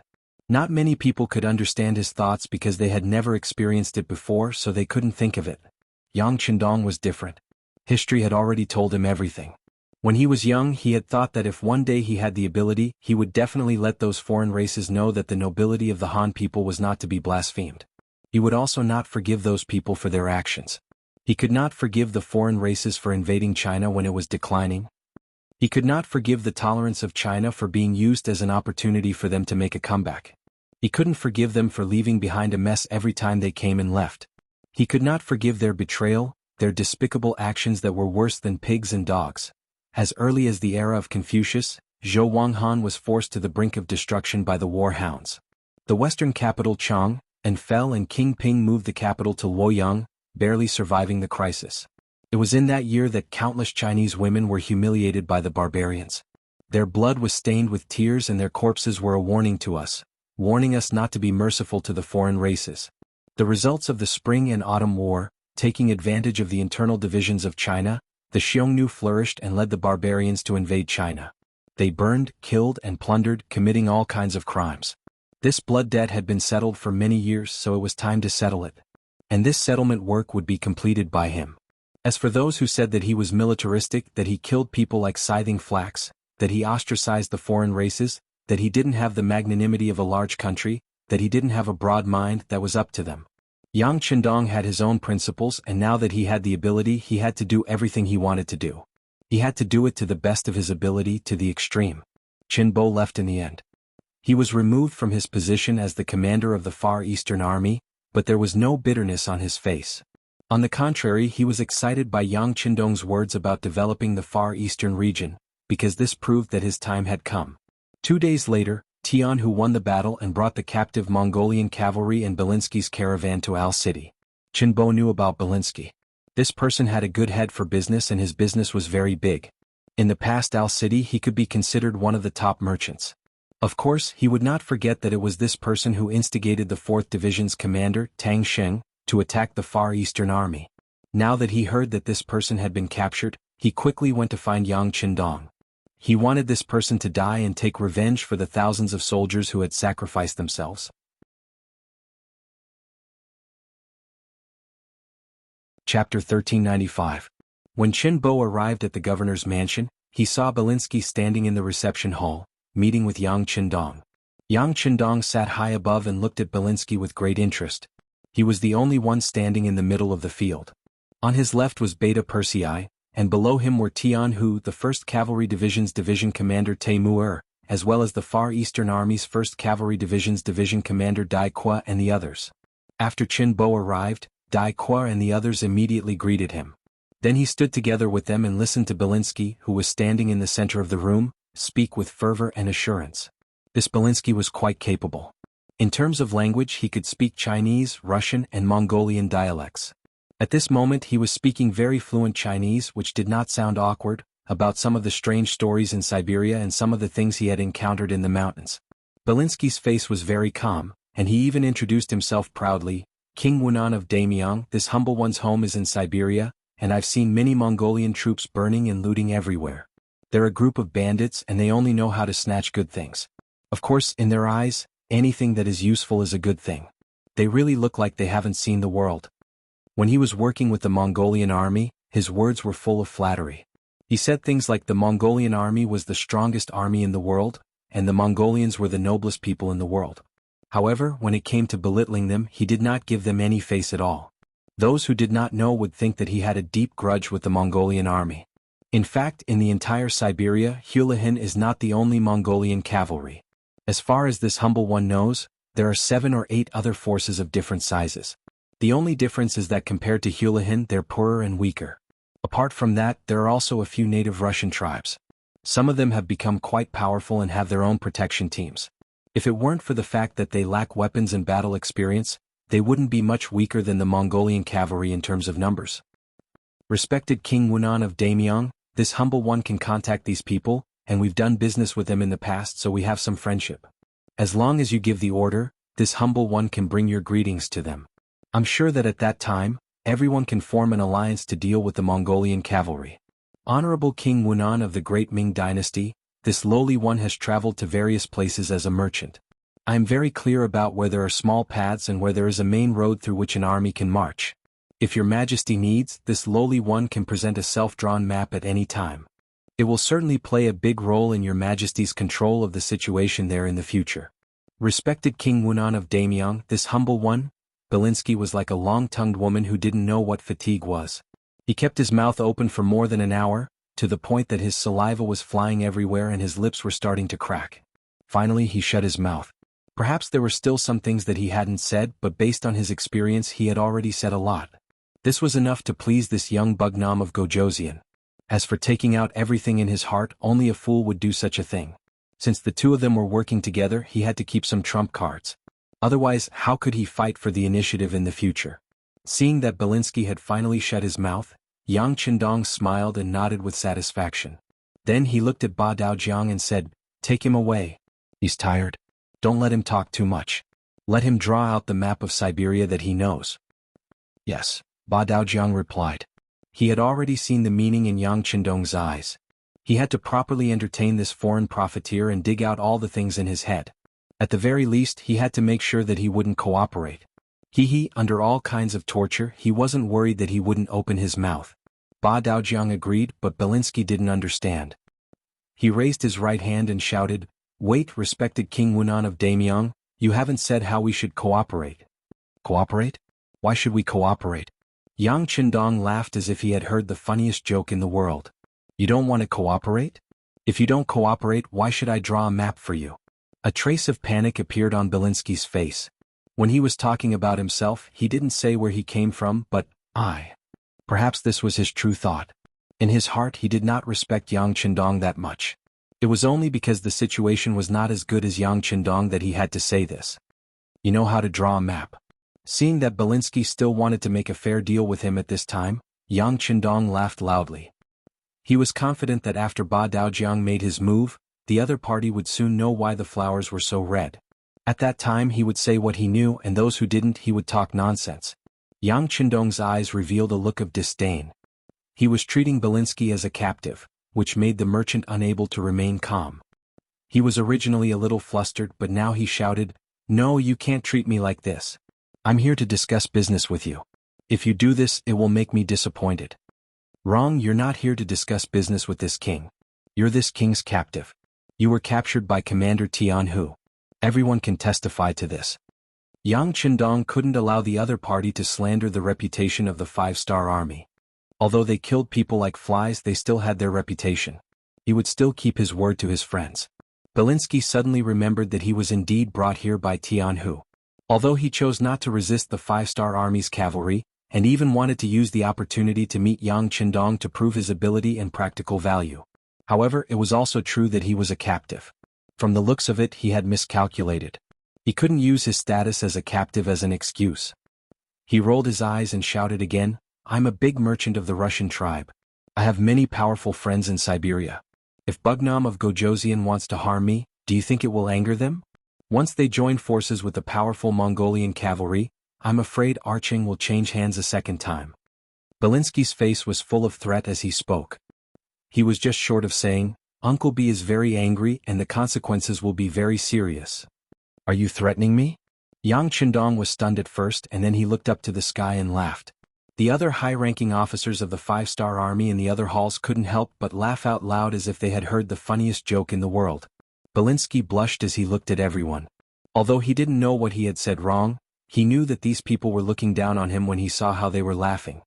Not many people could understand his thoughts because they had never experienced it before, so they couldn't think of it. Yang Qindong was different. History had already told him everything. When he was young, he had thought that if one day he had the ability, he would definitely let those foreign races know that the nobility of the Han people was not to be blasphemed. He would also not forgive those people for their actions. He could not forgive the foreign races for invading China when it was declining. He could not forgive the tolerance of China for being used as an opportunity for them to make a comeback. He couldn't forgive them for leaving behind a mess every time they came and left. He could not forgive their betrayal, their despicable actions that were worse than pigs and dogs. As early as the era of Confucius, Zhou Wanghan was forced to the brink of destruction by the war hounds. The western capital Chang and fell, and King Ping moved the capital to Luoyang, barely surviving the crisis. It was in that year that countless Chinese women were humiliated by the barbarians. Their blood was stained with tears and their corpses were a warning to us, warning us not to be merciful to the foreign races. The results of the Spring and Autumn War, taking advantage of the internal divisions of China, the Xiongnu flourished and led the barbarians to invade China. They burned, killed, and plundered, committing all kinds of crimes. This blood debt had been settled for many years, so it was time to settle it. And this settlement work would be completed by him. As for those who said that he was militaristic, that he killed people like scything flax, that he ostracized the foreign races, that he didn't have the magnanimity of a large country, that he didn't have a broad mind, that was up to them. Yang Qindong had his own principles, and now that he had the ability, he had to do everything he wanted to do. He had to do it to the best of his ability, to the extreme. Qinbo left in the end. He was removed from his position as the commander of the Far Eastern Army, but there was no bitterness on his face. On the contrary, he was excited by Yang Qindong's words about developing the Far Eastern region, because this proved that his time had come. 2 days later, Tian Hu won the battle and brought the captive Mongolian cavalry and Belinsky's caravan to Al City. Qinbo knew about Belinsky. This person had a good head for business and his business was very big. In the past Al City he could be considered one of the top merchants. Of course, he would not forget that it was this person who instigated the 4th Division's commander, Tang Sheng, to attack the Far Eastern Army. Now that he heard that this person had been captured, he quickly went to find Yang Qindong. He wanted this person to die and take revenge for the thousands of soldiers who had sacrificed themselves. Chapter 1395. When Qinbo arrived at the governor's mansion, he saw Belinsky standing in the reception hall, meeting with Yang Qindong. Yang Qindong sat high above and looked at Belinsky with great interest. He was the only one standing in the middle of the field. On his left was Beta Persei, and below him were Tian Hu, the 1st Cavalry Division's division commander Taimur, as well as the Far Eastern Army's 1st Cavalry Division's division commander Dai Qua and the others. After Qinbo arrived, Dai Qua and the others immediately greeted him. Then he stood together with them and listened to Belinsky, who was standing in the center of the room, speak with fervor and assurance. This Belinsky was quite capable. In terms of language, he could speak Chinese, Russian, and Mongolian dialects. At this moment he was speaking very fluent Chinese, which did not sound awkward, about some of the strange stories in Siberia and some of the things he had encountered in the mountains. Belinsky's face was very calm, and he even introduced himself proudly, King Wunan of Damyang, this humble one's home is in Siberia, and I've seen many Mongolian troops burning and looting everywhere. They're a group of bandits and they only know how to snatch good things. Of course, in their eyes, anything that is useful is a good thing. They really look like they haven't seen the world. When he was working with the Mongolian army, his words were full of flattery. He said things like the Mongolian army was the strongest army in the world, and the Mongolians were the noblest people in the world. However, when it came to belittling them, he did not give them any face at all. Those who did not know would think that he had a deep grudge with the Mongolian army. In fact, in the entire Siberia, Hulahin is not the only Mongolian cavalry. As far as this humble one knows, there are 7 or 8 other forces of different sizes. The only difference is that compared to Hulahin, they're poorer and weaker. Apart from that, there are also a few native Russian tribes. Some of them have become quite powerful and have their own protection teams. If it weren't for the fact that they lack weapons and battle experience, they wouldn't be much weaker than the Mongolian cavalry in terms of numbers. Respected King Wunan of Daemyong, this humble one can contact these people, and we've done business with them in the past, so we have some friendship. As long as you give the order, this humble one can bring your greetings to them. I'm sure that at that time, everyone can form an alliance to deal with the Mongolian cavalry. Honorable King Wunan of the Great Ming Dynasty, this lowly one has traveled to various places as a merchant. I am very clear about where there are small paths and where there is a main road through which an army can march. If your majesty needs, this lowly one can present a self-drawn map at any time. It will certainly play a big role in your majesty's control of the situation there in the future. Respected King Wunan of Daemyong, this humble one, Belinsky was like a long-tongued woman who didn't know what fatigue was. He kept his mouth open for more than an hour, to the point that his saliva was flying everywhere and his lips were starting to crack. Finally he shut his mouth. Perhaps there were still some things that he hadn't said, but based on his experience he had already said a lot. This was enough to please this young Bugnam of Gojosian. As for taking out everything in his heart, only a fool would do such a thing. Since the two of them were working together, he had to keep some trump cards. Otherwise, how could he fight for the initiative in the future? Seeing that Belinsky had finally shut his mouth, Yang Qindong smiled and nodded with satisfaction. Then he looked at Ba Daojiang and said, "Take him away. He's tired. Don't let him talk too much. Let him draw out the map of Siberia that he knows." "Yes," Ba Daojiang replied. He had already seen the meaning in Yang Qindong's eyes. He had to properly entertain this foreign profiteer and dig out all the things in his head. At the very least, he had to make sure that he wouldn't cooperate. Under all kinds of torture, he wasn't worried that he wouldn't open his mouth. Ba Daojiang agreed, but Belinsky didn't understand. He raised his right hand and shouted, "Wait, respected King Wunan of Daemyong, you haven't said how we should cooperate." "Cooperate? Why should we cooperate?" Yang Qindong laughed as if he had heard the funniest joke in the world. "You don't want to cooperate? If you don't cooperate, why should I draw a map for you?" A trace of panic appeared on Belinsky's face. When he was talking about himself, he didn't say where he came from, but, Perhaps this was his true thought. In his heart he did not respect Yang Qindong that much. It was only because the situation was not as good as Yang Qindong that he had to say this. "You know how to draw a map." Seeing that Belinsky still wanted to make a fair deal with him at this time, Yang Qindong laughed loudly. He was confident that after Ba Daojiang made his move, the other party would soon know why the flowers were so red. At that time he would say what he knew, and those who didn't he would talk nonsense. Yang Qindong's eyes revealed a look of disdain. He was treating Belinsky as a captive, which made the merchant unable to remain calm. He was originally a little flustered, but now he shouted, "No, you can't treat me like this. I'm here to discuss business with you. If you do this, it will make me disappointed." "Wrong, you're not here to discuss business with this king. You're this king's captive. You were captured by Commander Tianhu. Everyone can testify to this." Yang Qindong couldn't allow the other party to slander the reputation of the five-star army. Although they killed people like flies, they still had their reputation. He would still keep his word to his friends. Belinsky suddenly remembered that he was indeed brought here by Tianhu. Although he chose not to resist the five-star army's cavalry, and even wanted to use the opportunity to meet Yang Qindong to prove his ability and practical value. However, it was also true that he was a captive. From the looks of it, he had miscalculated. He couldn't use his status as a captive as an excuse. He rolled his eyes and shouted again, "I'm a big merchant of the Russian tribe. I have many powerful friends in Siberia. If Bugnam of Gojosian wants to harm me, do you think it will anger them? Once they join forces with the powerful Mongolian cavalry, I'm afraid Arching will change hands a second time." Belinsky's face was full of threat as he spoke. He was just short of saying, "Uncle B is very angry and the consequences will be very serious." "Are you threatening me?" Yang Qindong was stunned at first, and then he looked up to the sky and laughed. The other high-ranking officers of the five-star army in the other halls couldn't help but laugh out loud as if they had heard the funniest joke in the world. Belinsky blushed as he looked at everyone. Although he didn't know what he had said wrong, he knew that these people were looking down on him when he saw how they were laughing.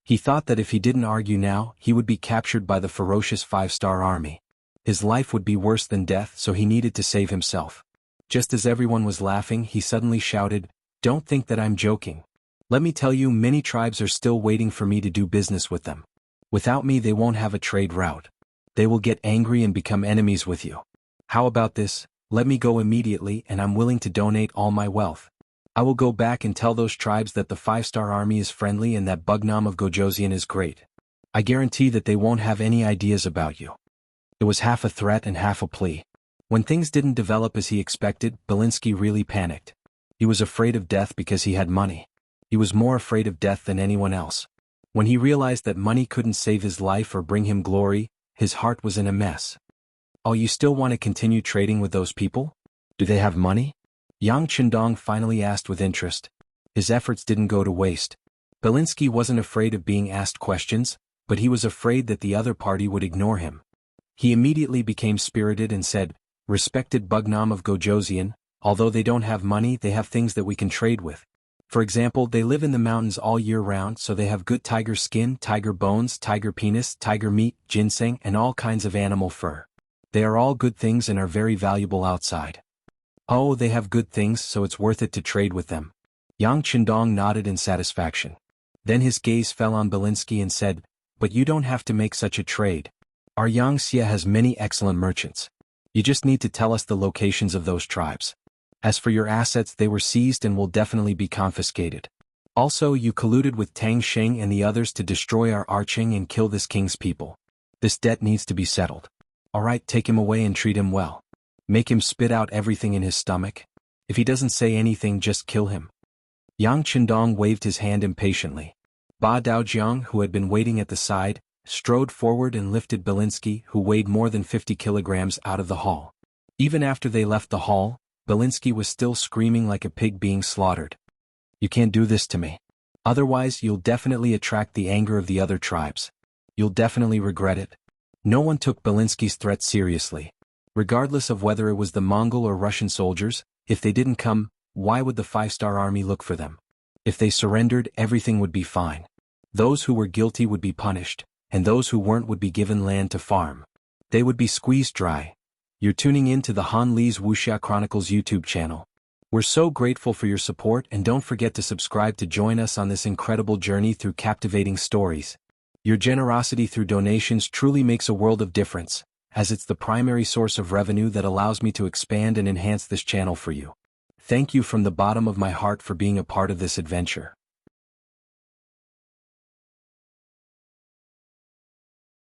He thought that if he didn't argue now, he would be captured by the ferocious 5-star army. His life would be worse than death, so he needed to save himself. Just as everyone was laughing, he suddenly shouted, "Don't think that I'm joking. Let me tell you, many tribes are still waiting for me to do business with them. Without me they won't have a trade route. They will get angry and become enemies with you. How about this? Let me go immediately, and I'm willing to donate all my wealth. I will go back and tell those tribes that the 5-star army is friendly and that Bugnam of Gojoseon is great. I guarantee that they won't have any ideas about you." It was half a threat and half a plea. When things didn't develop as he expected, Belinsky really panicked. He was afraid of death because he had money. He was more afraid of death than anyone else. When he realized that money couldn't save his life or bring him glory, his heart was in a mess. "Oh, you still want to continue trading with those people? Do they have money?" Yang Chendong finally asked with interest. His efforts didn't go to waste. Belinsky wasn't afraid of being asked questions, but he was afraid that the other party would ignore him. He immediately became spirited and said, "Respected Bugnam of Gojoseon, although they don't have money, they have things that we can trade with. For example, they live in the mountains all year round, so they have good tiger skin, tiger bones, tiger penis, tiger meat, ginseng, and all kinds of animal fur. They are all good things and are very valuable outside." "Oh, they have good things, so it's worth it to trade with them." Yang Chendong nodded in satisfaction. Then his gaze fell on Belinsky and said, "But you don't have to make such a trade. Our Yangxia has many excellent merchants. You just need to tell us the locations of those tribes. As for your assets, they were seized and will definitely be confiscated. Also, you colluded with Tang Sheng and the others to destroy our Arching and kill this king's people. This debt needs to be settled. Alright, take him away and treat him well. Make him spit out everything in his stomach. If he doesn't say anything, just kill him." Yang Chendong waved his hand impatiently. Ba Daojiang, who had been waiting at the side, strode forward and lifted Belinsky, who weighed more than 50 kilograms, out of the hall. Even after they left the hall, Belinsky was still screaming like a pig being slaughtered. "You can't do this to me. Otherwise, you'll definitely attract the anger of the other tribes. You'll definitely regret it." No one took Belinsky's threat seriously. Regardless of whether it was the Mongol or Russian soldiers, if they didn't come, why would the 5-star army look for them? If they surrendered, everything would be fine. Those who were guilty would be punished, and those who weren't would be given land to farm. They would be squeezed dry. You're tuning in to the Han Lee's Wuxia Chronicles YouTube channel. We're so grateful for your support, and don't forget to subscribe to join us on this incredible journey through captivating stories. Your generosity through donations truly makes a world of difference, as it's the primary source of revenue that allows me to expand and enhance this channel for you. Thank you from the bottom of my heart for being a part of this adventure.